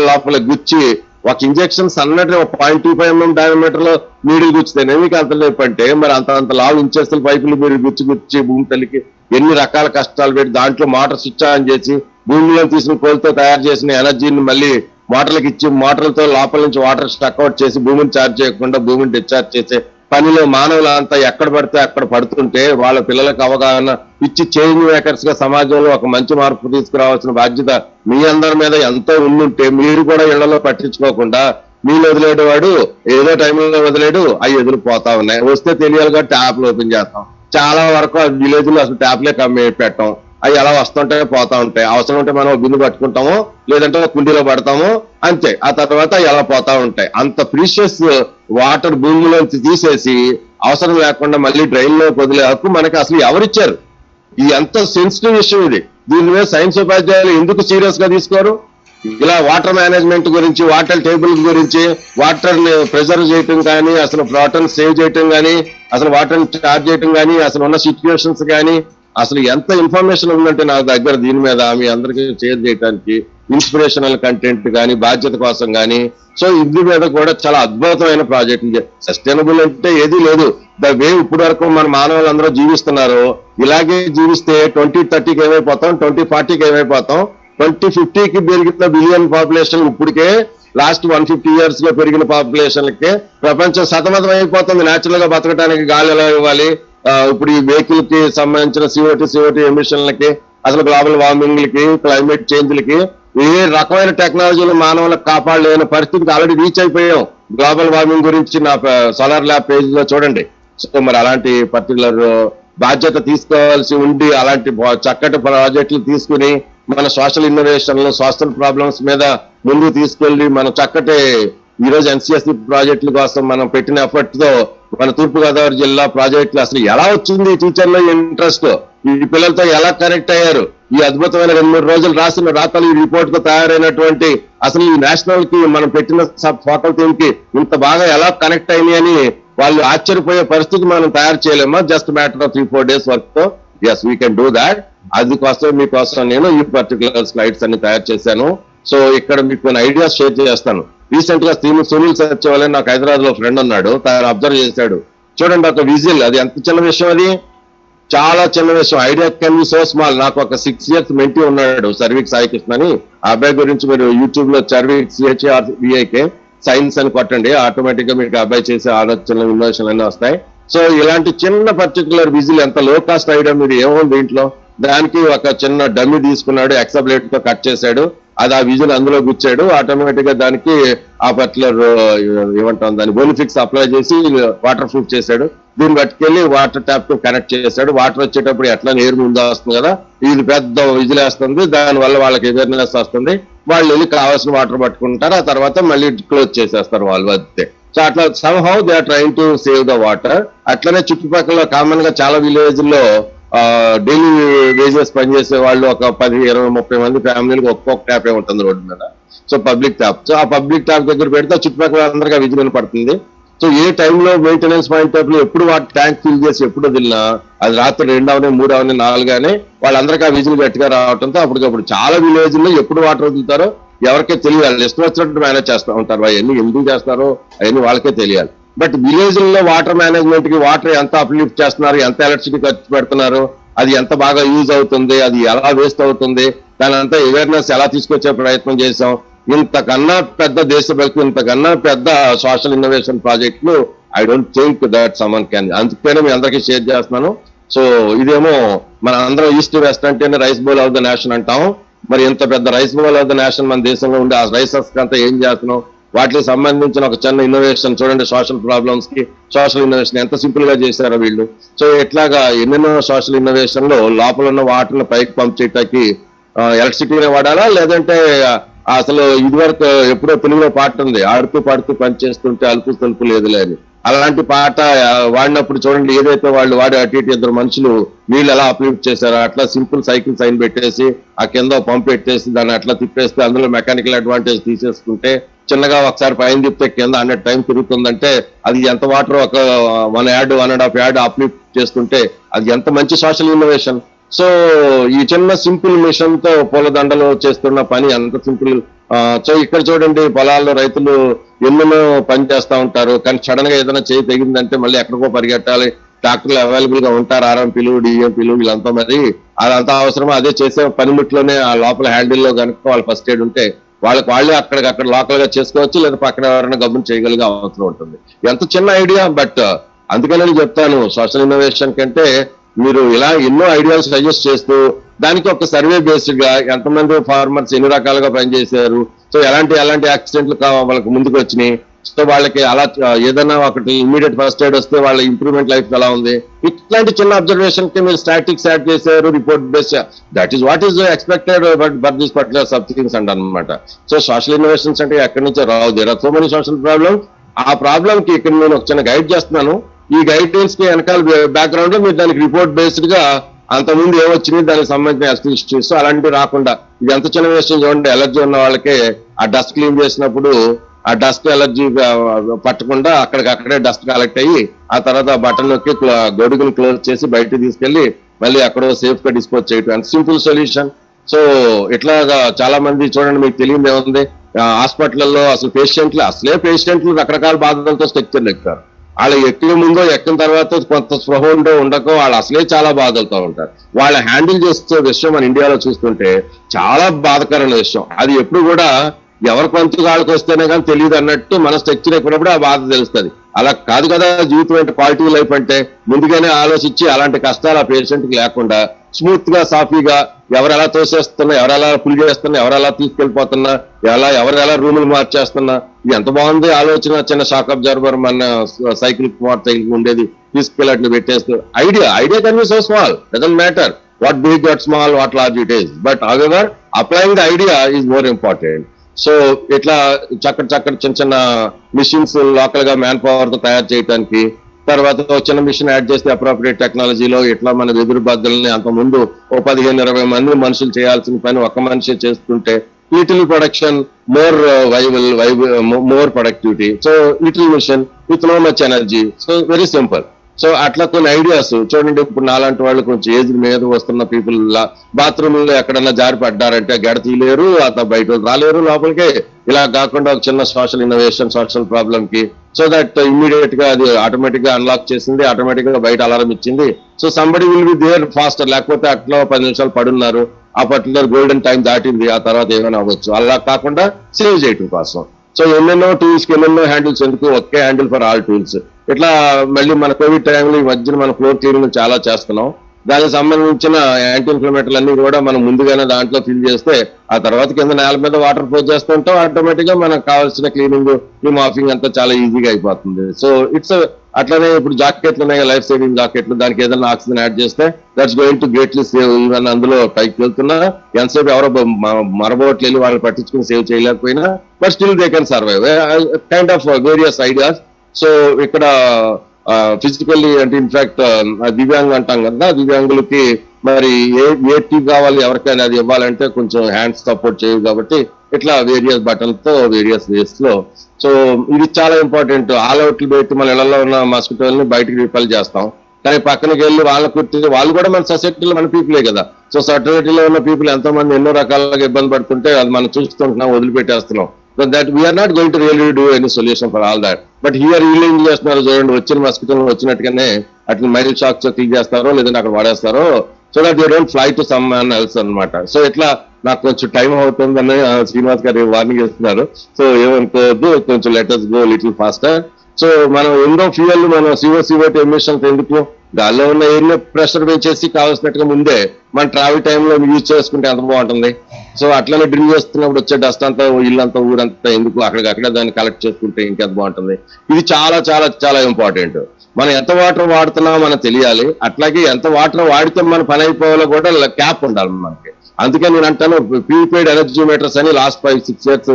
లోపల గుచ్చి ఒక ఇంజెక్షన్ సన్నటి 0.25 mm డయామీటర్ లో నీళ్లు గుచ్చితేనే మీకు అంత లేపు అంటే మరి అంత లావు ఇంచెస్ల పైపులు మీరు గుచ్చి భూమి తల్లికి ఎన్ని రకాల కష్టాలు పెట్టి దాంట్లో మోటార్ స్విచ్ ఆన్ చేసి భూమిలో తీసిన కోల్తో తయారు చేసిన ఎనర్జీని మళ్ళీ మోటార్లకు ఇచ్చి మోటార్లతో లోపల నుంచి వాటర్ స్టక్అవుట్ చేసి భూమిని ఛార్జ్ చేయకుండా భూమిని డిశ్చార్జ్ చేసే పనిలో మానవులంతా ఎక్కడ పడితే అక్కడ పడుతుంటే వాళ్ళ పిల్లలకు అవగాహన ఇచ్చి చేంజ్ మేకర్స్ గా సమాజంలో ఒక మంచి మార్పు తీసుకురావాల్సిన బాధ్యత మీ అందరి మీద ఎంతో ఉండుంటే మీరు కూడా ఇళ్లలో పట్టించుకోకుండా నీళ్ళు వదిలేడు వాడు ఏదో టైంలో వదిలేడు అవి ఎదురుపోతా ఉన్నాయి. వస్తే తెలియాలి కాబట్టి ట్యాప్లు ఓపెన్ చేస్తాం. చాలా వరకు విలేజ్ లో అసలు ట్యాప్లే పెట్టాం. అవి ఎలా వస్తుంటే పోతా ఉంటాయి. అవసరం ఉంటే మనం బిందు పట్టుకుంటాము, లేదంటే కుండీలో పడతాము, అంతే. ఆ తర్వాత ఎలా పోతా ఉంటాయి. అంత ప్రీషియస్ వాటర్ భూమిలోంచి తీసేసి అవసరం లేకుండా మళ్ళీ డ్రైన్ లో వదిలే హక్కు మనకి అసలు ఎవరిచ్చారు? ఇది ఎంత సెన్సిటివ్ విషయం ఇది. దీని మీద సైన్స్ ఉపాధ్యాయులు ఎందుకు సీరియస్ గా తీసుకోరు? ఇలా వాటర్ మేనేజ్మెంట్ గురించి, వాటర్ టేబుల్ గురించి, వాటర్ ని ప్రిజర్వ్ చేయటం కానీ, అసలు వాటర్ సేవ్ చేయటం కానీ, అసలు వాటర్ చార్జ్ చేయటం కానీ, అసలు ఉన్న సిచ్యువేషన్స్ కానీ అసలు ఎంత ఇన్ఫర్మేషన్ ఉందంటే నా దగ్గర దీని మీద మీ అందరికీ షేర్ చేయడానికి ఇన్స్పిరేషనల్ కంటెంట్ కానీ, బాధ్యత కోసం కానీ. సో ఇది మీద కూడా చాలా అద్భుతమైన ప్రాజెక్ట్. సస్టైనబుల్ అంటే ఏదీ లేదు. ద వే ఇప్పుడు వరకు మన మానవులందరూ జీవిస్తున్నారు. ఇలాగే జీవిస్తే 2030కి ఏమైపోతాం, 2040కి ఏమైపోతాం, 2050కి పెరిగిన బిలియన్ పాపులేషన్ ఇప్పటికే లాస్ట్ 150 years లో పెరిగిన పాపులేషన్లకే ప్రపంచం సతమతం అయిపోతుంది. న్యాచురల్ గా బతకడానికి గాలి ఎలా ఇవ్వాలి? ఇప్పుడు ఈ వెహికల్ కి సంబంధించిన CO2 ఎమిషన్లకి, అసలు గ్లోబల్ వార్మింగ్లకి, క్లైమేట్ చేంజ్లకి ఏ రకమైన టెక్నాలజీలు మానవులకు కాపాడలేని పరిస్థితికి ఆల్రెడీ రీచ్ అయిపోయాం. గ్లోబల్ వార్మింగ్ గురించి నా సోలార్ ల్యాబ్ పేజ్ లో చూడండి. సో మరి అలాంటి పర్టికులర్ బాధ్యత తీసుకోవాల్సి ఉండి అలాంటి చక్కటి ప్రాజెక్టులు తీసుకుని మన సోషల్ ఇన్నోవేషన్లు, సోషల్ ప్రాబ్లమ్స్ మీద ముందుకు తీసుకెళ్లి మనం చక్కటి ఈ రోజు NCSC ప్రాజెక్టుల కోసం మనం పెట్టిన ఎఫర్ట్ తో మన తూర్పుగోదావరి జిల్లా ప్రాజెక్టులు అసలు ఎలా వచ్చింది, టీచర్లో ఇంట్రెస్ట్, ఈ పిల్లలతో ఎలా కనెక్ట్ అయ్యారు, ఈ అద్భుతమైన 2-3 రోజులు రాసిన రాతలు ఈ రిపోర్ట్ తో తయారైనటువంటి అసలు ఈ నేషనల్ కి మనం పెట్టిన ఫోకల్ థీమ్ కి ఇంత బాగా ఎలా కనెక్ట్ అయినాయి అని వాళ్ళు ఆశ్చర్యపోయే పరిస్థితి మనం తయారు చేయలేమా just matter of 3-4 days work తో? Yes, we can do that. అందుకోసం మీకోసం నేను ఈ పర్టికులర్ స్లైడ్స్ అన్ని తయారు చేశాను. సో ఇక్కడ మీకు కొన్ని ఐడియాస్ షేర్ చేస్తాను. రీసెంట్ గా సునీల్ సత్యవల్లి నాకు హైదరాబాద్ లో ఫ్రెండ్ ఉన్నాడు, తను అబ్జర్వ్ చేశాడు. చూడండి ఒక విజిల్, అది ఎంత చిన్న విషయం, అది చాలా చిన్న విషయం. Idea can be so small. నాకు ఒక 6 years మెంటీ ఉన్నాడు, సర్వీక్ సాయి కృష్ణ అని. ఆ అబ్బాయి గురించి మీరు యూట్యూబ్ లో సర్వీక్ CHRVIK సైన్స్ అని కొట్టండి, ఆటోమేటిక్ గా మీకు అబ్బాయి చేసే ఆలోచనలు, ఇన్నోవేషన్లు అన్నీ వస్తాయి. సో ఇలాంటి చిన్న పర్టికులర్ విజిల్ ఎంత లో కాస్ట్ ఐడియా మీరు ఏముంది దీంట్లో, దానికి ఒక చిన్న డమ్మి తీసుకున్నాడు, ఎక్సబ్లేట్ తో కట్ చేశాడు, అది ఆ విజిల్ అందులో గుచ్చాడు, ఆటోమేటిక్ గా దానికి ఆ పర్టికులర్ ఏమంటాం దాన్ని బోనిఫిక్స్ అప్లై చేసి వాటర్ ప్రూఫ్ చేశాడు. దీన్ని పట్టుకెళ్ళి వాటర్ ట్యాప్ తో కనెక్ట్ చేశాడు. వాటర్ వచ్చేటప్పుడు ఎట్లా నీరు ముందు వస్తుంది కదా, ఇది పెద్ద విజిల్ వేస్తుంది, దాని వల్ల వాళ్ళకి అవేర్నెస్ వస్తుంది, వాళ్ళు వెళ్ళి కావాల్సిన వాటర్ పట్టుకుంటారు, ఆ తర్వాత మళ్ళీ క్లోజ్ చేసేస్తారు వాళ్ళు అంతే. సో అట్లా somehow they are trying to save the water. అట్లనే చుట్టుపక్కల కామన్ గా చాలా విలేజ్ లో డైలీ వేజెస్ పనిచేసే వాళ్ళు ఒక 10, 20, 30 మంది ఫ్యామిలీలకు ఒక్కొక్క ట్యాప్ ఉంటుంది రోడ్డు మీద. So public tap. సో ఆ పబ్లిక్ ట్యాప్ దగ్గర పెడితే చుట్టుపక్కల అందరికీ విజిల్ పడుతుంది. సో ఏ టైంలో మెయింటెనెన్స్ పాయింట్ ఆఫ్ లో ఎప్పుడు వాటి ట్యాంక్ ఫిల్ చేసి ఎప్పుడు వదిలినా అది రాత్రి 2 అవని 3 అవని 4 అవని వాళ్ళందరికీ ఆ విజిల్ గట్టిగా రావడంతో అప్పటికప్పుడు చాలా విలేజ్ లో ఎప్పుడు వాటర్ వదులుతారో ఎవరికే తెలియాలి. ఇష్టం వచ్చినట్టు మేనేజ్ చేస్తూ ఉంటారు. అవన్నీ ఎందుకు చేస్తారో అవన్నీ వాళ్ళకే తెలియాలి. బట్ విలేజ్ లో వాటర్ మేనేజ్మెంట్ కి వాటర్ ఎంత అప్లిఫ్ట్ చేస్తున్నారు, ఎంత ఎలక్ట్రిసిటీ ఖర్చు పెడుతున్నారు, అది ఎంత బాగా యూజ్ అవుతుంది, అది ఎలా వేస్ట్ అవుతుంది, దాని అంతా అవేర్నెస్ ఎలా తీసుకొచ్చే ప్రయత్నం చేశాం. ఇంతకన్నా పెద్ద దేశభక్తి, ఇంతకన్నా పెద్ద సోషల్ ఇన్నోవేషన్ ప్రాజెక్టులు I don't think that someone can. అందుకనే మీ అందరికీ షేర్ చేస్తున్నాను. సో ఇదేమో మన అందరం ఈస్ట్ వెస్ట్ అంటేనే rice bowl of the nation అంటాం. మరి ఇంత పెద్ద rice bowl of the nation మన దేశంలో ఉండే ఆ రైసెస్ అంతా ఏం చేస్తున్నాం, వాటికి సంబంధించిన ఒక చిన్న ఇన్నోవేషన్ చూడండి. సోషల్ ప్రాబ్లమ్స్ కి సోషల్ ఇన్నోవేషన్ ఎంత సింపుల్ గా చేశారో వీళ్ళు. సో ఇట్లాగా ఎన్నెన్నో సోషల్ ఇన్నోవేషన్ లో లోపల ఉన్న వాటర్ పైకి పంప్ చేయటానికి ఎలక్ట్రిసిటీనే వాడాలా, లేదంటే అసలు ఇదివరకు ఎప్పుడో తెలుగులో పాట ఉంది, ఆడుతూ పాడుతూ పనిచేస్తుంటే అలుపు తలుపు లేదులే అని. అలాంటి పాట వాడినప్పుడు చూడండి, ఏదైతే వాళ్ళు వాడి అటు ఇటు 2 మనుషులు నీళ్ళు ఎలా అప్లిఫ్ట్ చేశారో అట్లా సింపుల్ సైకిల్ సైన్ పెట్టేసి ఆ కింద పంప్ పెట్టేసి దాన్ని అట్లా తిప్పేస్తే అందులో మెకానికల్ అడ్వాంటేజ్ తీసేసుకుంటే చిన్నగా ఒకసారి పైన తిప్పితే కింద 100 టైం తిరుగుతుందంటే అది ఎంత వాటర్ ఒక 1 యార్డ్ 1.5 యార్డ్ అప్లిఫ్ట్ చేస్తుంటే అది ఎంత మంచి సోషల్ ఇన్నోవేషన్. సో ఈ చిన్న సింపుల్ మిషన్ తో పూలదండలు చేస్తున్న పని అంత సింపుల్. సో ఇక్కడ చూడండి, పొలాల్లో రైతులు ఎన్నెన్నో పని చేస్తా ఉంటారు, కానీ సడన్ గా ఏదైనా చేయి తెగిందంటే మళ్ళీ ఎక్కడికో పరిగెట్టాలి. డాక్టర్లు అవైలబుల్ గా ఉంటారు, ఆర్ఎంపీలు డిఎంపీలు వీళ్ళంతా. మరి అదంతా అవసరం. అదే చేసే పనిముట్లోనే ఆ లోపల హ్యాండిల్లో కనుక వాళ్ళ ఫస్ట్ ఎయిడ్ ఉంటే వాళ్ళే అక్కడికక్కడ లోకల్ గా చేసుకోవచ్చు, లేదా పక్కన ఎవరైనా గమనం చేయగలిగే అవసరం ఉంటుంది. ఎంత చిన్న ఐడియా, బట్ అందుకని నేను చెప్తాను, సోషల్ ఇన్నోవేషన్ కంటే మీరు ఇలా ఎన్నో ఐడియాలు సజెస్ట్ చేస్తూ దానికి ఒక సర్వే బేస్డ్ గా ఎంతమంది ఫార్మర్స్ ఎన్ని రకాలుగా పనిచేశారు, సో ఎలాంటి యాక్సిడెంట్లు వాళ్ళకి ముందుకు వచ్చినాయి, సో వాళ్ళకి అలా ఏదైనా ఒకటి ఇమీడియట్ ఫస్ట్ ఎయిడ్ వస్తే వాళ్ళ ఇంప్రూవ్మెంట్ లైఫ్ ఎలా ఉంది, ఇట్లాంటి చిన్న అబ్జర్వేషన్ కి మీరు స్టాటిక్స్ యాడ్ చేశారు, report base, that is what is expected but this particular sub things అంట అనమాట. సో సోషల్ ఇన్నోవేషన్స్ అంటే ఎక్కడి నుంచో రావు, there are so many social problem. ఆ ప్రాబ్లమ్ కి ఇక్కడ నేను ఒక చిన్న గైడ్ చేస్తున్నాను. ఈ గైడెన్స్ కి వెనకాల బ్యాక్గ్రౌండ్ లో మీరు దానికి రిపోర్ట్ బేస్డ్ గా అంతకుముందు ఏమొచ్చినాయి దానికి సంబంధించిన ఎస్టిమేట్స్ అలాంటివి రాకుండా, ఇది ఎంత చిన్న విషయం చూడండి, ఎలర్జీ ఉన్న వాళ్ళకి ఆ డస్ట్ క్లీన్ చేసినప్పుడు ఆ డస్ట్ ఎలర్జీ పట్టకుండా అక్కడికక్కడే డస్ట్ కలెక్ట్ అయ్యి ఆ తర్వాత బటన్ నొక్కి గొడుగుని క్లోజ్ చేసి బయటకు తీసుకెళ్లి మళ్ళీ అక్కడో సేఫ్ గా డిస్పోజ్ చేయటం, అంత సింపుల్ సొల్యూషన్. సో ఇట్లాగా చాలా మంది చూడండి, మీకు తెలియదు ఏముంది, హాస్పిటల్లో అసలు పేషెంట్లు రకరకాల బాధలతో స్ట్రక్చర్లు ఎక్కుతారు. వాళ్ళు ఎక్కిన ముందో ఎక్కిన తర్వాత కొంత స్పృహ ఉండకో వాళ్ళు అసలే చాలా బాధలతో ఉంటారు. వాళ్ళ హ్యాండిల్ చేసే విషయం మన ఇండియాలో చూస్తుంటే చాలా బాధకరమైన విషయం. అది ఎప్పుడు కూడా ఎవరి కొంత వాళ్ళకి వస్తేనే కానీ తెలియదు అన్నట్టు మన స్ట్రక్చర్ ఎక్కినప్పుడు ఆ బాధ తెలుస్తుంది. అలా కాదు కదా జీవితం అంటే, క్వాలిటీ లైఫ్ అంటే ముందుగానే ఆలోచించి అలాంటి కష్టాలు ఆ పేషెంట్కి లేకుండా స్మూత్ గా సాఫీగా ఎవరు ఎలా తోసేస్తున్నా, ఎవరు ఎలా పుల్ చేస్తున్నా, ఎవరు ఎలా తీసుకెళ్లిపోతున్నా, ఎవరు ఎలా రూములు మార్చేస్తున్నా, ఇది ఎంత బాగుంది ఆలోచన. చిన్న షాక్ అబ్జర్వర్ మన సైకిల్ ఉండేది తీసుకెళ్ళట్లు పెట్టేస్తూ idea can be so small, doesn't matter what big what small what large it is, but however applying the idea is more important. So ఇట్లా చక్కటి చిన్న మిషన్స్ లోకల్ గా మ్యాన్ పవర్ తో తయారు చేయడానికి, తర్వాత చిన్న మిషన్ యాడ్ చేస్తే అప్రోప్రియేట్ టెక్నాలజీలో ఇట్లా మన వెదురు బద్దల్ని అంత ముందు 15-20 మంది మనుషులు చేయాల్సిన పని ఒక మనిషి చేస్తుంటే little production, more productivity. So little machine with no much energy, so very simple. So అట్లా కొన్ని ఐడియాస్ చూడండి. ఇప్పుడు నాలాంటి వాళ్ళు కొంచెం ఏజ్ మీద వస్తున్న పీపుల్ బాత్రూమ్ లో ఎక్కడన్నా జారి పడ్డారంటే గడ తీయలేరు, అతను బయట రాలేరు లోపలికి. ఇలా కాకుండా ఒక చిన్న సోషల్ ఇన్నోవేషన్ సోషల్ ప్రాబ్లమ్ కి, సో దట్ ఇమ్మీడియట్ గా అది ఆటోమేటిక్ గా అన్లాక్ చేసింది, ఆటోమేటిక్ గా బయట అలారం ఇచ్చింది. So somebody will be there faster. లేకపోతే అట్లా 10 నిమిషాలు పడున్నారు, ఆ పర్టికులర్ గోల్డెన్ టైం దాటింది, ఆ తర్వాత ఏమైనా అవ్వచ్చు. అలా కాకుండా సేవ్ చేయటం కోసం సో ఎన్నెన్నో టూల్స్ కి ఎన్నెన్నో హ్యాండిల్స్, ఎందుకు ఒకే హ్యాండిల్ ఫర్ ఆల్ టూల్స్. ఇట్లా మళ్ళీ మన కోవిడ్ టైంలో ఈ మధ్యన మన ఫ్లోర్ క్లీనింగ్ చాలా చేస్తున్నాం. దానికి సంబంధించిన యాంటీ ఇన్ఫ్లమేటరీలు అన్ని కూడా మనం ముందుగానే దాంట్లో ఫిల్ చేస్తే ఆ తర్వాత కింద నేల మీద వాటర్ ఫ్లో చేస్తుంటాం, ఆటోమేటిక్ గా మనకు కావాల్సిన క్లీనింగ్ మాఫింగ్ అంతా చాలా ఈజీగా అయిపోతుంది. సో ఇట్స్ అట్లనే ఇప్పుడు జాకెట్లు ఉన్నాయి, లైఫ్ సేవింగ్ జాకెట్లు, దానికి ఏదైనా ఆక్సిజన్ యాడ్ చేస్తే that's going to greatly save. Even అందులో పైకి వెళ్తున్నా ఎంతసేపు ఎవరో మరబోట్లు వెళ్ళి వాళ్ళు పట్టించుకుని సేవ్ చేయలేకపోయినా but still they can survive. Kind of various ideas. So ఇక్కడ ఫిజికల్లీ అంటే ఇన్ఫాక్ట్ దివ్యాంగ్ అంటాం కదా, దివ్యాంగులకి మరి ఏ టీ కావాలి ఎవరికైనా అది ఇవ్వాలంటే కొంచెం హ్యాండ్స్ సపోర్ట్ చేయవు కాబట్టి ఇట్లా వేరియస్ బటన్స్ తో వేరియస్ వేస్ లో. సో ఇది చాలా ఇంపార్టెంట్. ఆల్ అవుట్లు పెట్టి మన ఇళ్లలో ఉన్న మస్కిటోల్ని బయటకు రిపల్ చేస్తాం, కానీ పక్కనకి వెళ్ళి వాళ్ళ కుర్తి వాళ్ళు కూడా మన సొసైటీలో మన పీపులే కదా. సో సొసైటీలో ఉన్న పీపుల్ ఎంతో మంది ఎన్నో రకాలుగా ఇబ్బంది పడుతుంటే అది మనం చూస్తుంటున్నాం, వదిలిపెట్టేస్తున్నాం. So that we are not going to really do any solution for all that. But here వీళ్ళు ఏం చేస్తున్నారు చూడండి, వచ్చిన మస్కిటోలు వచ్చినట్టుగానే అట్లా మైల్ షాక్స్ క్లీన్ చేస్తారో లేదంటే అక్కడ వాడేస్తారో, so that they don't fly to someone else అనమాట. సో ఇట్లా నాకు కొంచెం టైం అవుతుందని శ్రీనివాస్ గారు వార్నింగ్ చేస్తున్నారు. సో ఏమనుకోవద్దు, కొంచెం letters go little faster. So మనం ఎన్నో ఫ్యూయల్ మనం CO2 ఎమిషన్స్ ఎందుకు గాల్లో ఉన్న ఏరియా ప్రెషర్ పెంచేసి కావాల్సినట్టుగా ముందే మన ట్రావెల్ టైంలో యూజ్ చేసుకుంటే ఎంత బాగుంటుంది. సో అట్లనే డ్రిల్ చేస్తున్నప్పుడు వచ్చే డస్ట్ అంతా ఇల్లంతా ఊరంతా ఎందుకు అక్కడికక్కడ దాన్ని కలెక్ట్ చేసుకుంటే ఇంకెంత బాగుంటుంది. ఇది చాలా చాలా చాలా ఇంపార్టెంట్. మనం ఎంత వాటర్ వాడుతున్నామో మనకు తెలియాలి, అట్లాగే ఎంత వాటర్ వాడితే మన పని అయిపోవాలో కూడా క్యాప్ ఉండాలి మనకి. అందుకే నేను అంటాను ప్రీపెయిడ్ ఎనర్జీ మీటర్స్ అని లాస్ట్ 5-6 years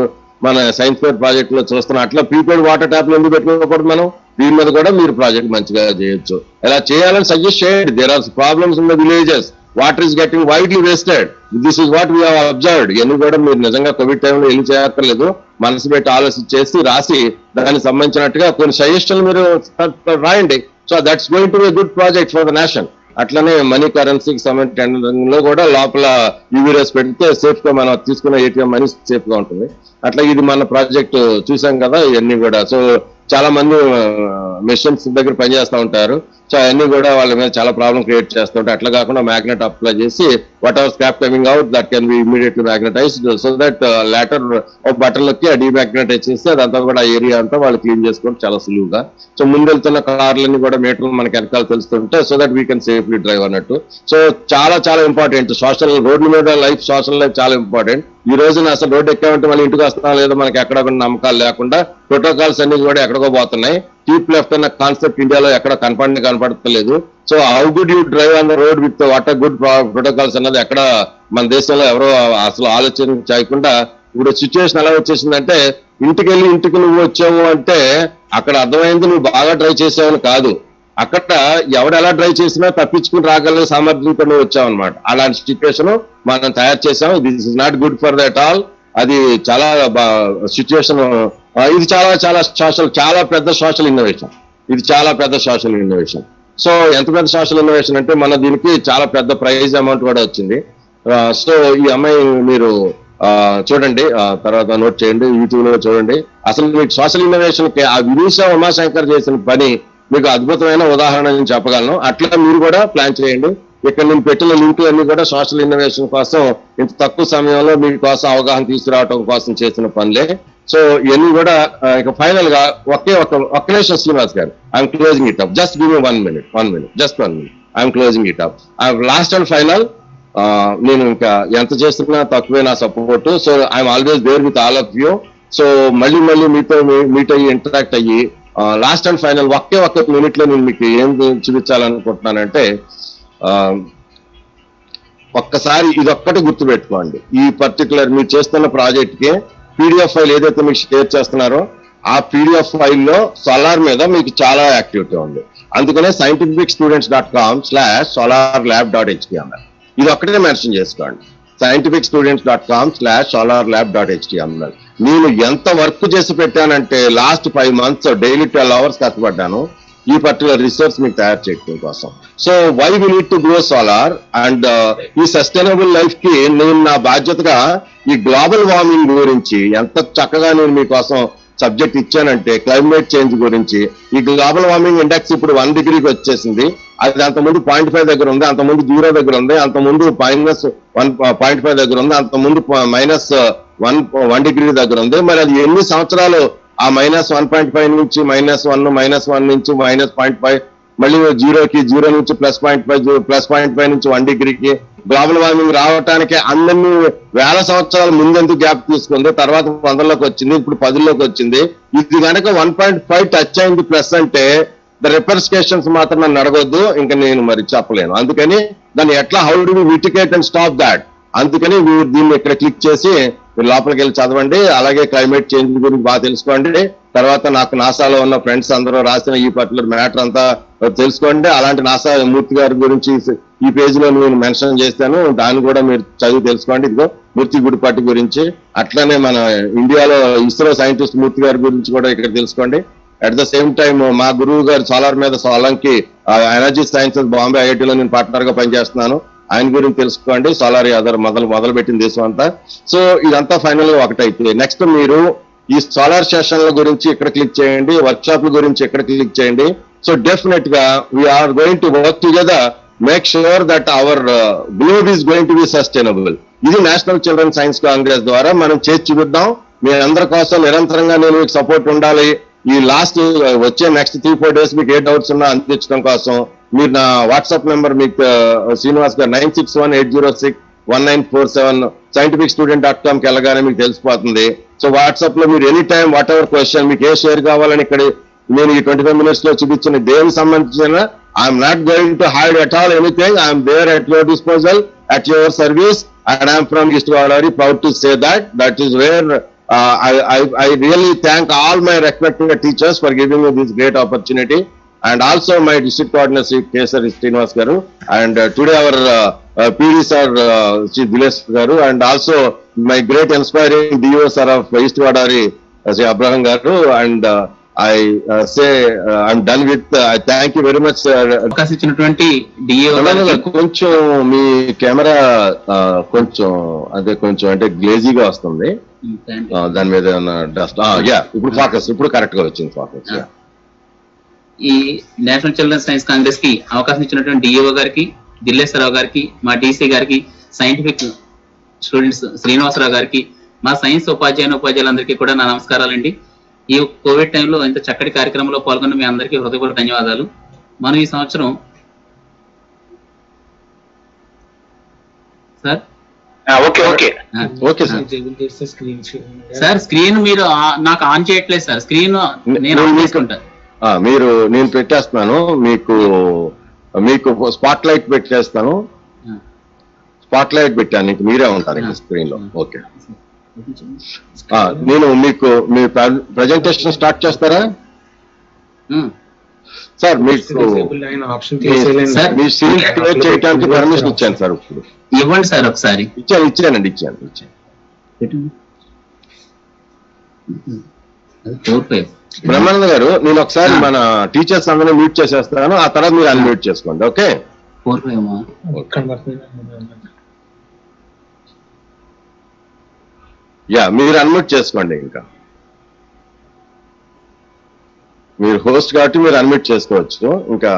మన సైన్స్ ఫేర్ ప్రాజెక్ట్ లో చూస్తున్నాం. అట్లా ప్రీపెయిడ్ వాటర్ ట్యాప్లు ఎందుకు పెట్టుకోకూడదు మనం? దీని మీద కూడా మీరు ప్రాజెక్ట్ మంచిగా చేయొచ్చు. ఎలా చేయాలని సజెస్ట్ చేయండి. There are problems in the villages, water is getting widely wasted, this is what we have observed. ఇవన్నీ కూడా మీరు నిజంగా కోవిడ్ టైంలో ఏం చేయక్కర్లేదు, మనసు పెట్టి ఆలోచించేసి రాసి దానికి సంబంధించినట్టుగా కొన్ని సజెషన్లు మీరు రాయండి. So that's going to be good project for the nation. అట్లనే మనీ కరెన్సీకి సంబంధించిన కూడా లోపల యూవీరేస్ పెడితే సేఫ్ గా మనం తీసుకున్న ఏటీఎం మనీ సేఫ్ గా ఉంటుంది. అట్లా ఇది మన ప్రాజెక్ట్ చూసాం కదా ఇవన్నీ కూడా. సో చాలా మంది మెషిన్స్ దగ్గర పనిచేస్తూ ఉంటారు. సో అవన్నీ కూడా వాళ్ళ మీద చాలా ప్రాబ్లం క్రియేట్ చేస్తూ ఉంటాయి. అట్లా కాకుండా మ్యాగ్నెట్ అప్లై చేసి whatever scrap coming out that can be immediately magnetised so that later బటన్లకి డీమ్యాగ్నటైజ్ చేస్తే అదంతా కూడా ఏరియా అంతా వాళ్ళు క్లీన్ చేసుకోవడం చాలా సులువుగా. సో ముందెళ్తున్న కార్లన్నీ కూడా మీటర్లు మనకి వెనకాల తెలుస్తుంటే so that we can safely drive అన్నట్టు. సో చాలా చాలా ఇంపార్టెంట్ సోషల్ రోడ్ల మీద లైఫ్, సోషల్ లైఫ్ చాలా ఇంపార్టెంట్. ఈ రోజున అసలు రోడ్డు ఎక్కామంటే మళ్ళీ ఇంటికి వస్తున్నా లేదో మనకి ఎక్కడ నమ్మకాలు లేకుండా ప్రోటోకాల్స్ అన్ని కూడా ఎక్కడికో పోతున్నాయి. కీప్ లెఫ్ట్ అన్న కాన్సెప్ట్ ఇండియాలో ఎక్కడ కనపడతలేదు. So how good you drive on the road with what are good protocols అన్నది ఎక్కడ మన దేశంలో ఎవరో అసలు ఆలోచన చేయకుండా ఇప్పుడు సిచ్యువేషన్ ఎలా వచ్చేసిందంటే ఇంటికి నువ్వు వచ్చావు అంటే అక్కడ అర్థమైంది నువ్వు బాగా డ్రైవ్ చేసావని కాదు, అక్కడ ఎవడు ఎలా డ్రైవ్ చేసినా తప్పించుకుని రాగలిగే సామర్థ్యంతో నువ్వు వచ్చావు అనమాట. అలాంటి సిచ్యువేషన్ మనం తయారు చేసాం. This is not good for that all. అది చాలా సిచ్యువేషన్. ఇది చాలా పెద్ద సోషల్ ఇన్నోవేషన్. ఇది చాలా పెద్ద సోషల్ ఇన్నోవేషన్. సో ఎంత పెద్ద సోషల్ ఇన్నోవేషన్ అంటే మన దీనికి చాలా పెద్ద ప్రైజ్ అమౌంట్ కూడా వచ్చింది. సో ఈ అమ్మాయి మీరు చూడండి, తర్వాత నోట్ చేయండి, యూట్యూబ్ లో చూడండి. అసలు మీకు సోషల్ ఇన్నోవేషన్ కి ఆ వినీషా ఉమాశంకర్ చేసిన పని మీకు అద్భుతమైన ఉదాహరణ నేను చెప్పగలను. అట్లా మీరు కూడా ప్లాన్ చేయండి. ఇక్కడ నేను పెట్టిన లింకులు అన్ని కూడా సోషల్ ఇన్నోవేషన్ కోసం ఇంత తక్కువ సమయంలో మీకోసం అవగాహన తీసుకురావడం కోసం చేసిన పనులే. సో ఇవన్నీ కూడా ఇక ఫైనల్ గా ఒక్క నిమిషం Srinivas garu, I'm closing it up. Just give me 1 minute, just 1 minute. I'm closing it up. Last and final, నేను ఇంకా ఎంత చేస్తున్నా తక్కువే నా support. So I'm always there with all of you. So మళ్ళీ మీతో మీట్ అయ్యి ఇంటరాక్ట్ అయ్యి లాస్ట్ అండ్ ఫైనల్ ఒక్క మినిట్ లో నేను మీకు ఏం చూపించాలనుకుంటున్నానంటే ఒక్కసారి ఇదొక్కటి గుర్తుపెట్టుకోండి. ఈ పర్టికులర్ మీరు చేస్తున్న ప్రాజెక్ట్ కి పీడిఎఫ్ ఫైల్ ఏదైతే మీకు షేర్ చేస్తున్నారో ఆ పీడిఎఫ్ ఫైల్లో సోలార్ మీద మీకు చాలా యాక్టివిటీ ఉంది. అందుకనే scientificstudents.com/solarlab.html ఇది ఒక్కటే మెన్షన్ చేసుకోండి. scientificstudents.com/solarlab.html నేను ఎంత వర్క్ చేసి పెట్టానంటే లాస్ట్ 5 months డైలీ 12 hours కష్టపడ్డాను ఈ పర్టికులర్ రిసోర్స్ మీకు తయారు చేయడం కోసం. So why we need to grow solar and ఈ సస్టైనబుల్ లైఫ్ కి నేను నా బాధ్యతగా ఈ గ్లోబల్ వార్మింగ్ గురించి ఎంత చక్కగా నేను మీకోసం సబ్జెక్ట్ ఇచ్చానంటే క్లైమేట్ చేంజ్ గురించి. ఈ గ్లోబల్ వార్మింగ్ ఇండెక్స్ ఇప్పుడు 1 degree వచ్చింది. అది అంతకుముందు 0.5 దగ్గర ఉంది, అంతకుముందు 0 దగ్గర ఉంది, అంతకుముందు -1.5 దగ్గర ఉంది, అంతకుముందు -1 degree దగ్గర ఉంది. మరి అది ఎన్ని సంవత్సరాలు ఆ -1.5 నుంచి -1 నుంచి -0.5 మళ్ళీ 0 నుంచి +0.5 నుంచి 1 degreeకి గ్లోబల్ వార్మింగ్ రావటానికి అందరినీ వేల సంవత్సరాల ముందెందుకు గ్యాప్ తీసుకుంది, తర్వాత 100లోకి వచ్చింది, ఇప్పుడు 10లోకి వచ్చింది. ఇది కనుక 1.5 టచ్ అయింది ప్లస్ అంటే ద రిపర్స్కేషన్స్ మాత్రం నన్ను అడగొద్దు, ఇంకా నేను మరి చెప్పలేను. అందుకని దాన్ని ఎట్లా how do we mitigate and stop that. అందుకని మీరు దీన్ని ఇక్కడ క్లిక్ చేసి మీరు లోపలికి వెళ్ళి చదవండి. అలాగే క్లైమేట్ చేంజ్ గురించి బాగా తెలుసుకోండి. తర్వాత నాకు నాసాలో ఉన్న ఫ్రెండ్స్ అందరూ రాసిన ఈ పర్టికులర్ మ్యాటర్ అంతా తెలుసుకోండి. అలాంటి నాసా మూర్తి గారి గురించి ఈ పేజ్ లో నేను మెన్షన్ చేస్తాను, దాన్ని కూడా మీరు చదివి తెలుసుకోండి. ఇదిగో మూర్తి గుడిపాటి గురించి, అట్లనే మన ఇండియాలో ఇస్రో సైంటిస్ట్ మూర్తి గారి గురించి కూడా ఇక్కడ తెలుసుకోండి. అట్ ద సేమ్ టైం మా గురువు గారు సోలార్ మీద సోలంకి ఎనర్జీ సైన్సెస్ బాంబే ఐఐటీలో నేను పార్ట్నర్ గా పనిచేస్తున్నాను, ఆయన గురించి తెలుసుకోండి. సోలార్ ఆధార్ మొదలు పెట్టిన దేశం అంతా. సో ఇదంతా ఫైనల్ గా ఒకటైతే నెక్స్ట్ మీరు ఈ సోలార్ సెషన్ల గురించి ఇక్కడ క్లిక్ చేయండి, వర్క్ షాప్ల గురించి ఇక్కడ క్లిక్ చేయండి. సో డెఫినెట్ గా we are going to work together, make sure that our globe is going to be sustainable. ఇది నేషనల్ చిల్డ్రన్ సైన్స్ కాంగ్రెస్ ద్వారా మనం చేసి చూపిద్దాం. మీ అందరి కోసం నిరంతరంగా నేను మీకు సపోర్ట్ ఉండాలి. ఈ లాస్ట్ వచ్చే నెక్స్ట్ 3-4 days మీకు ఏ డౌట్స్ ఉన్నా అందించడం కోసం మీరు నా వాట్సాప్ నెంబర్ మీకు శ్రీనివాస్ గారు 9618061947 scientificstudent.com వెళ్ళగానే మీకు తెలిసిపోతుంది. సో వాట్సాప్ లో మీరు any time what ever question మీకు ఏ షేర్ కావాలని ఇక్కడ నేను ఈ 25 minutes లో చూపించిన దేనికి సంబంధించిన I'm not going to hide at all anything. I'm there at your disposal, at your service, and I'm from East Godavari, proud to say that is where I really thank all my respected teachers for giving me this great opportunity, and also my district coordinator Sri Kesar Srinivas garu, and today our PD sir Sri Dilesh garu, and also my great inspiring DO sir of East Godavari Sri Abraham garu, and I say I'm done with. Thank you very much. అవకాశం ఇచ్చినటువంటి డిఏ కొంచెం మీ కెమెరా కొంచెం అదే కొంచెం అంటే గ్లేజీగా వస్తుంది. దాని మీద డస్ట్. ఇప్పుడు ఫోకస్ ఇప్పుడు కరెక్ట్ గా వచ్చింది ఫోకస్. ఈ నేషనల్ చిల్డ్రన్స్ సైన్స్ కాంగ్రెస్ కి అవకాశం ఇచ్చినటువంటి డిఏఓ గారికి, దిల్లేశ్వరరావు గారికి, మా డీసీ గారికి, సైంటిఫిక్ స్టూడెంట్స్ శ్రీనివాసరావు గారికి, మా సైన్స్ ఉపాధ్యాయులందరికీ కూడా నా నమస్కారాలండి. ఈ కోవిడ్ టైంలో ఇంత చక్కటి కార్యక్రమంలో పాల్గొన్న మీ అందరికీ హృదయపూర్వక ధన్యవాదాలు. మనం ఈ సంవత్సరం సార్ స్క్రీన్ మీరు నాకు ఆన్ చేయట్లేదు సార్. స్క్రీన్ నేను ఆన్ చేసుకుంటాను. నేను పెట్టేస్తున్నాను. మీకు స్పాట్ లైట్ పెట్టేస్తాను. స్పాట్ లైట్ పెట్టాను. ఇంక మీరే ఉంటారు స్క్రీన్ లో. ఓకే, నేను మీకు మీ ప్రజెంటేషన్ స్టార్ట్ చేస్తారా సార్? మీకు మీ సీన్ క్రియేట్ చేయడానికి పర్మిషన్ ఇచ్చాను సార్. ఇప్పుడు ఇవ్వండి సార్ ఒకసారి. ఇచ్చానండి. బ్రహ్మానంద గారు, నేను ఒకసారి మన టీచర్స్ అందరూ మ్యూట్ చేసేస్తాను. ఆ తర్వాత మీరు అన్మ్యూట్ చేసుకోండి. ఓకే, మీరు అన్మ్యూట్ చేసుకోండి. ఇంకా మీరు హోస్ట్ కాబట్టి మీరు అన్మ్యూట్ చేసుకోవచ్చు. ఇంకా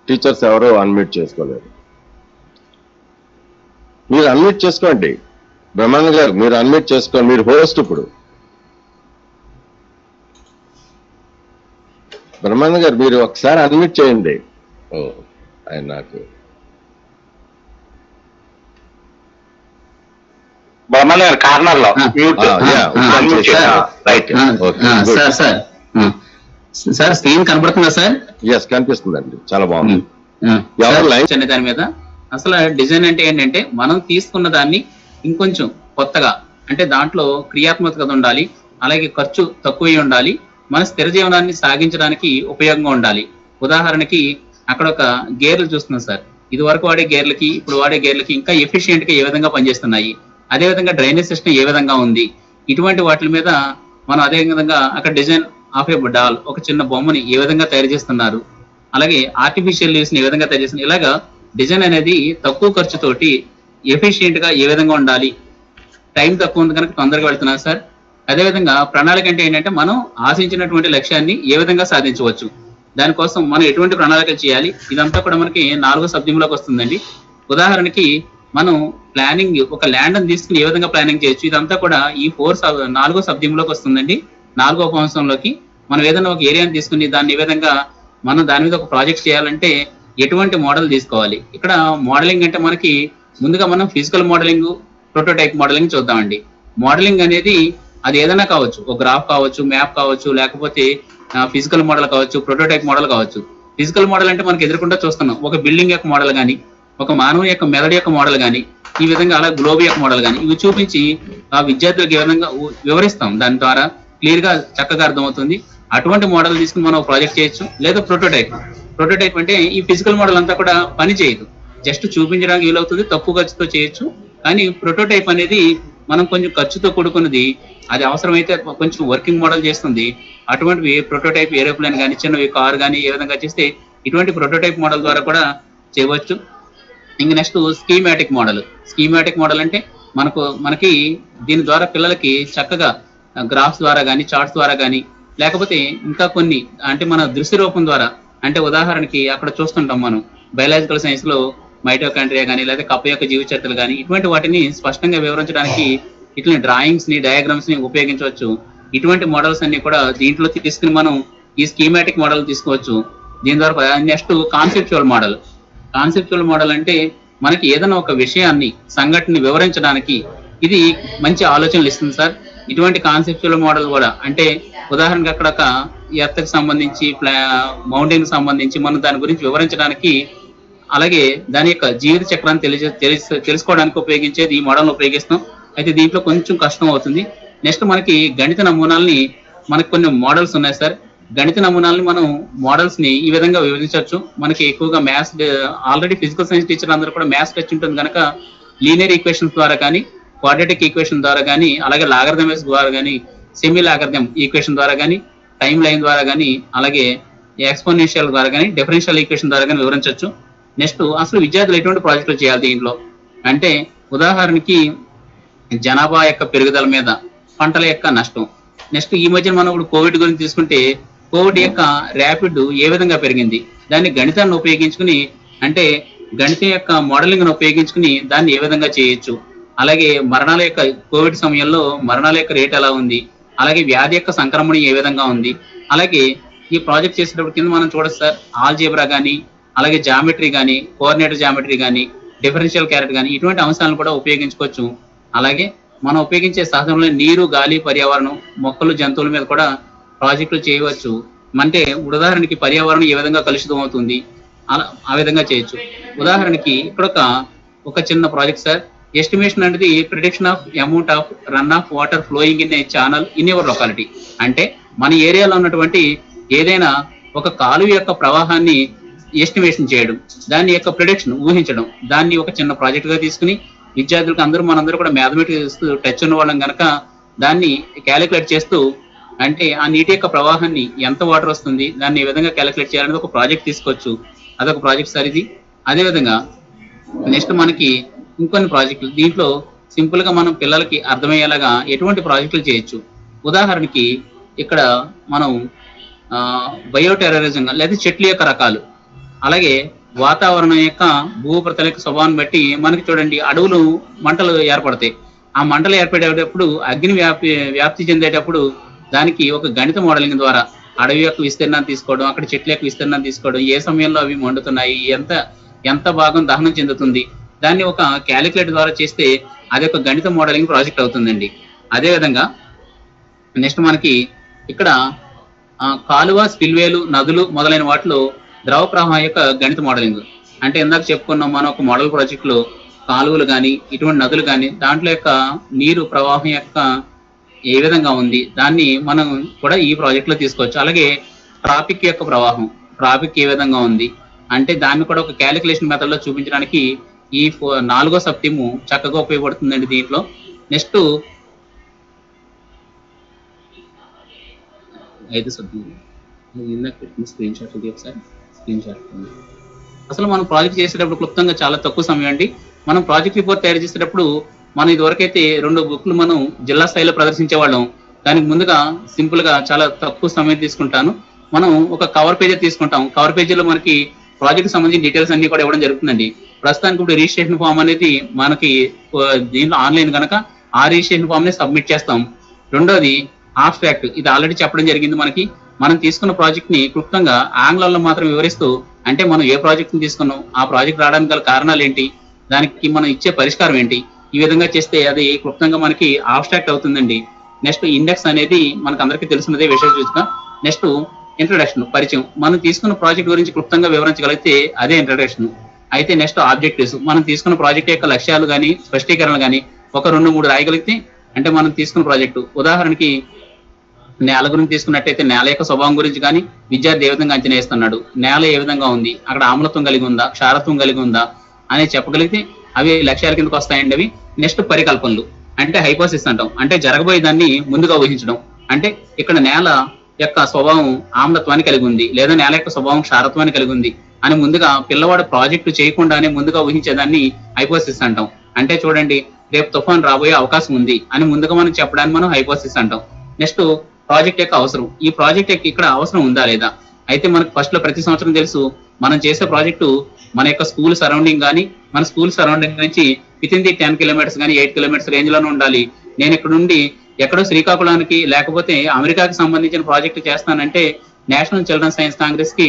టీచర్స్ ఎవరు అన్మ్యూట్ చేసుకోలేరు. మీరు అన్మ్యూట్ చేసుకోండి. బ్రహ్మానంద గారు మీరు అన్మ్యూట్ చేసుకోండి. మీరు హోస్ట్. ఇప్పుడు బ్రహ్మానంద గారు మీరు ఒకసారి అన్మ్యూట్ చేయండి. ఆయన నాకు కార్నర్ లో సార్ స్క్రీన్ కనబడుతుందా సార్? ఎస్, కనిపిస్తుందండి. చాలా బాగుంది. దాని మీద అసలు డిజైన్ అంటే ఏంటంటే మనం తీసుకున్న దాన్ని ఇంకొంచెం కొత్తగా, అంటే దాంట్లో క్రియాత్మకత ఉండాలి, అలాగే ఖర్చు తక్కువ ఉండాలి, మన స్థిర జీవనాన్ని సాగించడానికి ఉపయోగంగా ఉండాలి. ఉదాహరణకి అక్కడ ఒక గేర్లు చూస్తున్నాం సార్. ఇది వరకు వాడే గేర్లకి ఇప్పుడు వాడే గేర్లకి ఇంకా ఎఫిషియెంట్ గా ఏ విధంగా పనిచేస్తున్నాయి, అదేవిధంగా డ్రైనేజ్ సిస్టమ్ ఏ విధంగా ఉంది, ఇటువంటి వాటి మీద మనం అదే విధంగా అక్కడ డిజైన్ ఆఫ్ ఏ డాల్, ఒక చిన్న బొమ్మని ఏ విధంగా తయారు చేస్తున్నారు, అలాగే ఆర్టిఫిషియల్ లీవ్స్ ని ఏ విధంగా తయారు చేస్తున్నారు. ఇలాగా డిజైన్ అనేది తక్కువ ఖర్చుతోటి ఎఫిషియెంట్ గా ఏ విధంగా ఉండాలి, టైం తక్కువ ఉంది కనుక తొందరగా వెళ్తున్నారు సార్. అదేవిధంగా ప్రణాళిక అంటే ఏంటంటే మనం ఆశించినటువంటి లక్ష్యాన్ని ఏ విధంగా సాధించవచ్చు, దానికోసం మనం ఎటువంటి ప్రణాళికలు చేయాలి, ఇదంతా కూడా మనకి 4వ సబ్జెక్టులోకి వస్తుందండి. ఉదాహరణకి మనం ప్లానింగ్ ఒక ల్యాండ్ అని తీసుకుని ఏ విధంగా ప్లానింగ్ చేయొచ్చు, ఇదంతా కూడా ఈ 4వ సబ్జెక్టులోకి వస్తుందండి. 4వ ఉపవంశంలోకి మనం ఏదైనా ఒక ఏరియాని తీసుకుని దాన్ని ఏ విధంగా మనం దాని మీద ఒక ప్రాజెక్ట్ చేయాలంటే ఎటువంటి మోడల్ తీసుకోవాలి. ఇక్కడ మోడలింగ్ అంటే మనకి ముందుగా మనం ఫిజికల్ మోడలింగ్, ప్రోటోటైప్ మోడలింగ్ చూద్దామండి. మోడలింగ్ అనేది అది ఏదైనా కావచ్చు, ఒక గ్రాఫ్ కావచ్చు, మ్యాప్ కావచ్చు, లేకపోతే ఫిజికల్ మోడల్ కావచ్చు, ప్రోటోటైప్ మోడల్ కావచ్చు. ఫిజికల్ మోడల్ అంటే మనకి ఎదురుకుండా చూస్తున్నాం ఒక బిల్డింగ్ యొక్క మోడల్ కానీ, ఒక మానవ యొక్క మెదడు యొక్క మోడల్ కానీ, ఈ విధంగా అలా గ్లోబ్ యొక్క మోడల్ కానీ ఇవి చూపించి ఆ విద్యార్థులకు ఏ విధంగా వివరిస్తాం. దాని ద్వారా క్లియర్ గా చక్కగా అర్థమవుతుంది. అటువంటి మోడల్ తీసుకుని మనం ప్రాజెక్ట్ చేయొచ్చు. లేదా ప్రోటోటైప్ అంటే ఈ ఫిజికల్ మోడల్ అంతా కూడా పని చేయదు, జస్ట్ చూపించడానికి వీలవుతుంది, తక్కువ ఖర్చుతో చేయొచ్చు. కానీ ప్రోటోటైప్ అనేది మనం కొంచెం ఖర్చుతో కూడుకున్నది, అది అవసరమైతే కొంచెం వర్కింగ్ మోడల్ చేస్తుంది. అటువంటివి ప్రోటోటైప్ ఏరోప్లేన్ కానీ, చిన్నవి కార్ కానీ ఏ విధంగా చేస్తే ఇటువంటి ప్రోటోటైప్ మోడల్ ద్వారా కూడా చేయవచ్చు. ఇంక నెక్స్ట్ స్కీమాటిక్ మోడల్ అంటే మనకి దీని ద్వారా పిల్లలకి చక్కగా గ్రాఫ్స్ ద్వారా కానీ, చార్ట్స్ ద్వారా కానీ, లేకపోతే ఇంకా కొన్ని అంటే మన దృశ్య రూపం ద్వారా, అంటే ఉదాహరణకి అక్కడ చూస్తుంటాం మనం బయాలజికల్ సైన్స్ లో మైటోకాండ్రియా కానీ, లేదా కప్ప యొక్క జీవ చరిత్రలు కానీ, ఇటువంటి వాటిని స్పష్టంగా వివరించడానికి ఇట్లా డ్రాయింగ్స్ ని, డయాగ్రామ్స్ ని ఉపయోగించవచ్చు. ఇటువంటి మోడల్స్ అన్ని కూడా దీంట్లో తీసుకుని మనం ఈ స్కీమాటిక్ మోడల్ తీసుకోవచ్చు. దీని ద్వారా నెక్స్ట్ కాన్సెప్చువల్ మోడల్ అంటే మనకి ఏదైనా ఒక విషయాన్ని, సంఘటనని వివరించడానికి ఇది మంచి ఆలోచనలు ఇస్తుంది సార్. ఇటువంటి కాన్సెప్చువల్ మోడల్ కూడా అంటే ఉదాహరణకు అక్కడ ఒక ఎర్త్ కి సంబంధించి, మౌంటైన్ కి సంబంధించి మనం దాని గురించి వివరించడానికి, అలాగే దాని యొక్క జీవిత చక్రాన్ని తెలుసుకోవడానికి ఉపయోగించేది ఈ మోడల్ని ఉపయోగిస్తాం. అయితే దీంట్లో కొంచెం కష్టం అవుతుంది. నెక్స్ట్ మనకి గణిత నమూనాలని, మనకి కొన్ని మోడల్స్ ఉన్నాయి సార్. గణిత నమూనాలని మనం మోడల్స్ ని ఈ విధంగా వివరించవచ్చు. మనకి ఎక్కువగా maths, already physical science teacher అందరూ కూడా మ్యాథ్స్ టచ్ ఉంటుంది కనుక లీనియర్ ఈక్వేషన్స్ ద్వారా కానీ, క్వాడ్రాటిక్ ఈక్వేషన్ ద్వారా కానీ, అలాగే లాగరిథమ్స్ ద్వారా కానీ, సెమీ లాగరిథం ఈక్వేషన్ ద్వారా కానీ, టైం లైన్ ద్వారా కానీ అలాగే ఎక్స్పోనెన్షియల్ ద్వారా కానీ డిఫరెన్షియల్ ఈక్వేషన్ ద్వారా కానీ వివరించవచ్చు. నెక్స్ట్ అసలు విద్యార్థులు ఎటువంటి ప్రాజెక్టులు చేయాలి దీంట్లో అంటే ఉదాహరణకి జనాభా యొక్క పెరుగుదల మీద పంటల యొక్క నష్టం. నెక్స్ట్ ఈ మధ్య మనం ఇప్పుడు కోవిడ్ గురించి తీసుకుంటే కోవిడ్ యొక్క ర్యాపిడ్ ఏ విధంగా పెరిగింది, దాన్ని గణితాన్ని ఉపయోగించుకుని అంటే గణితం యొక్క మోడలింగ్ ను ఉపయోగించుకుని దాన్ని ఏ విధంగా చేయొచ్చు, అలాగే మరణాల యొక్క కోవిడ్ సమయంలో మరణాల యొక్క రేట్ ఎలా ఉంది, అలాగే వ్యాధి యొక్క సంక్రమణ ఏ విధంగా ఉంది. అలాగే ఈ ప్రాజెక్ట్ చేసేటప్పుడు కింద మనం చూడొచ్చు సార్ ఆల్జీబ్రా కానీ అలాగే జామెట్రీ కానీ కోఆర్డినేటర్ జామెట్రీ కానీ డిఫరెన్షియల్ క్యారెట్ కానీ ఇటువంటి అంశాలను కూడా ఉపయోగించుకోవచ్చు. అలాగే మనం ఉపయోగించే సాధనంలో నీరు గాలి పర్యావరణం మొక్కలు జంతువుల మీద కూడా ప్రాజెక్టులు చేయవచ్చు. అంటే ఉదాహరణకి పర్యావరణం ఏ విధంగా కలుషితం అవుతుంది ఆ విధంగా చేయొచ్చు. ఉదాహరణకి ఇక్కడ ఒక చిన్న ప్రాజెక్ట్ సార్ ఎస్టిమేషన్ అనేది prediction of amount of run of water flowing in a channel in your locality. అంటే మన ఏరియాలో ఉన్నటువంటి ఏదైనా ఒక కాలువ యొక్క ప్రవాహాన్ని ఎస్టిమేషన్ చేయడం, దాని యొక్క ప్రిడిక్షన్ ఊహించడం, దాన్ని ఒక చిన్న ప్రాజెక్ట్ గా తీసుకుని విద్యార్థులకు మనందరూ కూడా మ్యాథమెటిక్స్ టచ్ ఉన్న వాళ్ళం కనుక దాన్ని క్యాలిక్యులేట్ చేస్తూ అంటే ఆ నీటి యొక్క ప్రవాహాన్ని ఎంత వాటర్ వస్తుంది దాన్ని ఏ విధంగా క్యాలిక్యులేట్ చేయాలనేది ఒక ప్రాజెక్ట్ తీసుకోవచ్చు. అదొక ప్రాజెక్ట్ సార్ ఇది. అదేవిధంగా నెక్స్ట్ మనకి ఇంకొన్ని ప్రాజెక్టులు దీంట్లో సింపుల్ గా మనం పిల్లలకి అర్థమయ్యేలాగా ఎటువంటి ప్రాజెక్టులు చేయొచ్చు. ఉదాహరణకి ఇక్కడ మనం బయోటెర్రరిజం లేదా చెట్ల యొక్క రకాలు, అలాగే వాతావరణం యొక్క భూప్రతల యొక్క స్వభావాన్ని బట్టి మనకి చూడండి అడవులు మంటలు ఏర్పడతాయి. ఆ మంటలు ఏర్పడేటప్పుడు అగ్ని వ్యాప్తి చెందేటప్పుడు దానికి ఒక గణిత మోడలింగ్ ద్వారా అడవి యొక్క విస్తీర్ణాన్ని తీసుకోవడం, అక్కడ చెట్ల యొక్క విస్తీర్ణాన్ని తీసుకోవడం, ఏ సమయంలో అవి మండుతున్నాయి, ఎంత భాగం దహనం చెందుతుంది, దాన్ని ఒక క్యాలిక్యులేటర్ ద్వారా చేస్తే అది ఒక గణిత మోడలింగ్ ప్రాజెక్ట్ అవుతుందండి. అదేవిధంగా నెక్స్ట్ మనకి ఇక్కడ కాలువ స్పిల్వేలు నదులు మొదలైన వాటిలో ద్రవ ప్రవాహం యొక్క గణిత మోడలింగ్ అంటే ఇందాక చెప్పుకున్నాం మనం ఒక మోడల్ ప్రాజెక్ట్ లో కాలువలు కానీ ఇటువంటి నదులు కానీ దాంట్లో యొక్క నీరు ప్రవాహం యొక్క ఏ విధంగా ఉంది దాన్ని మనం కూడా ఈ ప్రాజెక్ట్ లో తీసుకోవచ్చు. అలాగే ట్రాఫిక్ యొక్క ప్రవాహం ట్రాఫిక్ ఏ విధంగా ఉంది అంటే దాన్ని కూడా ఒక క్యాలిక్యులేషన్ మెథడ్ లో చూపించడానికి ఈ 4వ సబ్ థీమ్ చక్కగా ఉపయోగపడుతుందండి దీంట్లో. నెక్స్ట్ 5వ సబ్ థీమ్ ఇందాక పెట్టిన స్క్రీన్ షాట్ ఇది ఒకసారి స్క్రీన్ షాట్. అసలు మనం ప్రాజెక్ట్ చేసేటప్పుడు క్లుప్తంగా చాలా తక్కువ సమయం అండి. మనం ప్రాజెక్ట్ రిపోర్ట్ తయారు చేసేటప్పుడు మనం ఇదివరకైతే 2 బుక్లు మనం జిల్లా స్థాయిలో ప్రదర్శించేవాళ్ళం. దానికి ముందుగా సింపుల్ గా చాలా తక్కువ సమయం తీసుకుంటాను. మనం ఒక కవర్ పేజీ తీసుకుంటాం. కవర్ పేజీలో మనకి ప్రాజెక్ట్ సంబంధించిన డీటెయిల్స్ అన్ని కూడా ఇవ్వడం జరుగుతుందండి. ప్రస్తుతానికి ఇప్పుడు రిజిస్ట్రేషన్ ఫామ్ అనేది మనకి దీంట్లో ఆన్లైన్ కనుక ఆ రిజిస్ట్రేషన్ ఫామ్ ని సబ్మిట్ చేస్తాం. రెండోది ఆబ్స్ట్రాక్ట్, ఇది ఆల్రెడీ చెప్పడం జరిగింది. మనం తీసుకున్న ప్రాజెక్ట్ ని క్లుప్తంగా ఆంగ్లంలో మాత్రం వివరిస్తూ అంటే మనం ఏ ప్రాజెక్ట్ ని తీసుకున్నాం, ఆ ప్రాజెక్ట్ రావడానికి గల కారణాలు ఏంటి, దానికి మనం ఇచ్చే పరిష్కారం ఏంటి, ఈ విధంగా చేస్తే అది క్లుప్తంగా మనకి ఆబ్స్ట్రాక్ట్ అవుతుందండి. నెక్స్ట్ ఇండెక్స్ అనేది మనకు అందరికీ తెలిసినదే విషయ సూచిక. నెక్స్ట్ ఇంట్రడక్షన్ పరిచయం, మనం తీసుకున్న ప్రాజెక్ట్ గురించి క్లుప్తంగా వివరించగలిగితే అదే ఇంట్రడక్షన్. అయితే నెక్స్ట్ ఆబ్జెక్టివ్స్, మనం తీసుకున్న ప్రాజెక్ట్ యొక్క లక్ష్యాలు కానీ స్పష్టీకరణలు కానీ ఒక 2-3 రాయగలిగితే అంటే మనం తీసుకున్న ప్రాజెక్టు ఉదాహరణకి నేల గురించి తీసుకున్నట్టయితే నేల యొక్క స్వభావం గురించి కానీ విద్యార్థి ఏ విధంగా అంచనా వేస్తున్నాడు, నేల ఏ విధంగా ఉంది, అక్కడ ఆమ్లత్వం కలిగి ఉందా క్షారత్వం కలిగి ఉందా అనేది చెప్పగలిగితే అవి లక్ష్యాల కిందకు వస్తాయండి అవి. నెక్స్ట్ పరికల్పనలు అంటే హైపోథెసిస్ అంటాం, అంటే జరగబోయే దాన్ని ముందుగా ఊహించడం. అంటే ఇక్కడ నేల యొక్క స్వభావం ఆమ్లత్వాన్ని కలిగి ఉంది లేదా నేల యొక్క స్వభావం క్షారత్వాన్ని కలిగి ఉంది అని ముందుగా పిల్లవాడు ప్రాజెక్టు చేయకుండానే ముందుగా ఊహించేదాన్ని హైపోథెసిస్ అంటాం. అంటే చూడండి రేపు తుఫాన్ రాబోయే అవకాశం ఉంది అని ముందుగా మనం చెప్పడాన్ని మనం హైపోథెసిస్ అంటాం. నెక్స్ట్ ప్రాజెక్ట్ యొక్క అవసరం, ఈ ప్రాజెక్ట్ యొక్క ఇక్కడ అవసరం ఉందా లేదా. అయితే మనకు ఫస్ట్ లో ప్రతి సంవత్సరం తెలుసు మనం చేసే ప్రాజెక్టు మన యొక్క స్కూల్ సరౌండింగ్ కానీ మన స్కూల్ సరౌండింగ్ నుంచి వితిన్ ది 10 కిలోమీటర్స్ కానీ 8 కిలోమీటర్స్ రేంజ్ లోనే ఉండాలి. నేను ఇక్కడ నుండి ఎక్కడో శ్రీకాకుళానికి లేకపోతే అమెరికాకి సంబంధించిన ప్రాజెక్టు చేస్తానంటే నేషనల్ చిల్డ్రన్ సైన్స్ కాంగ్రెస్ కి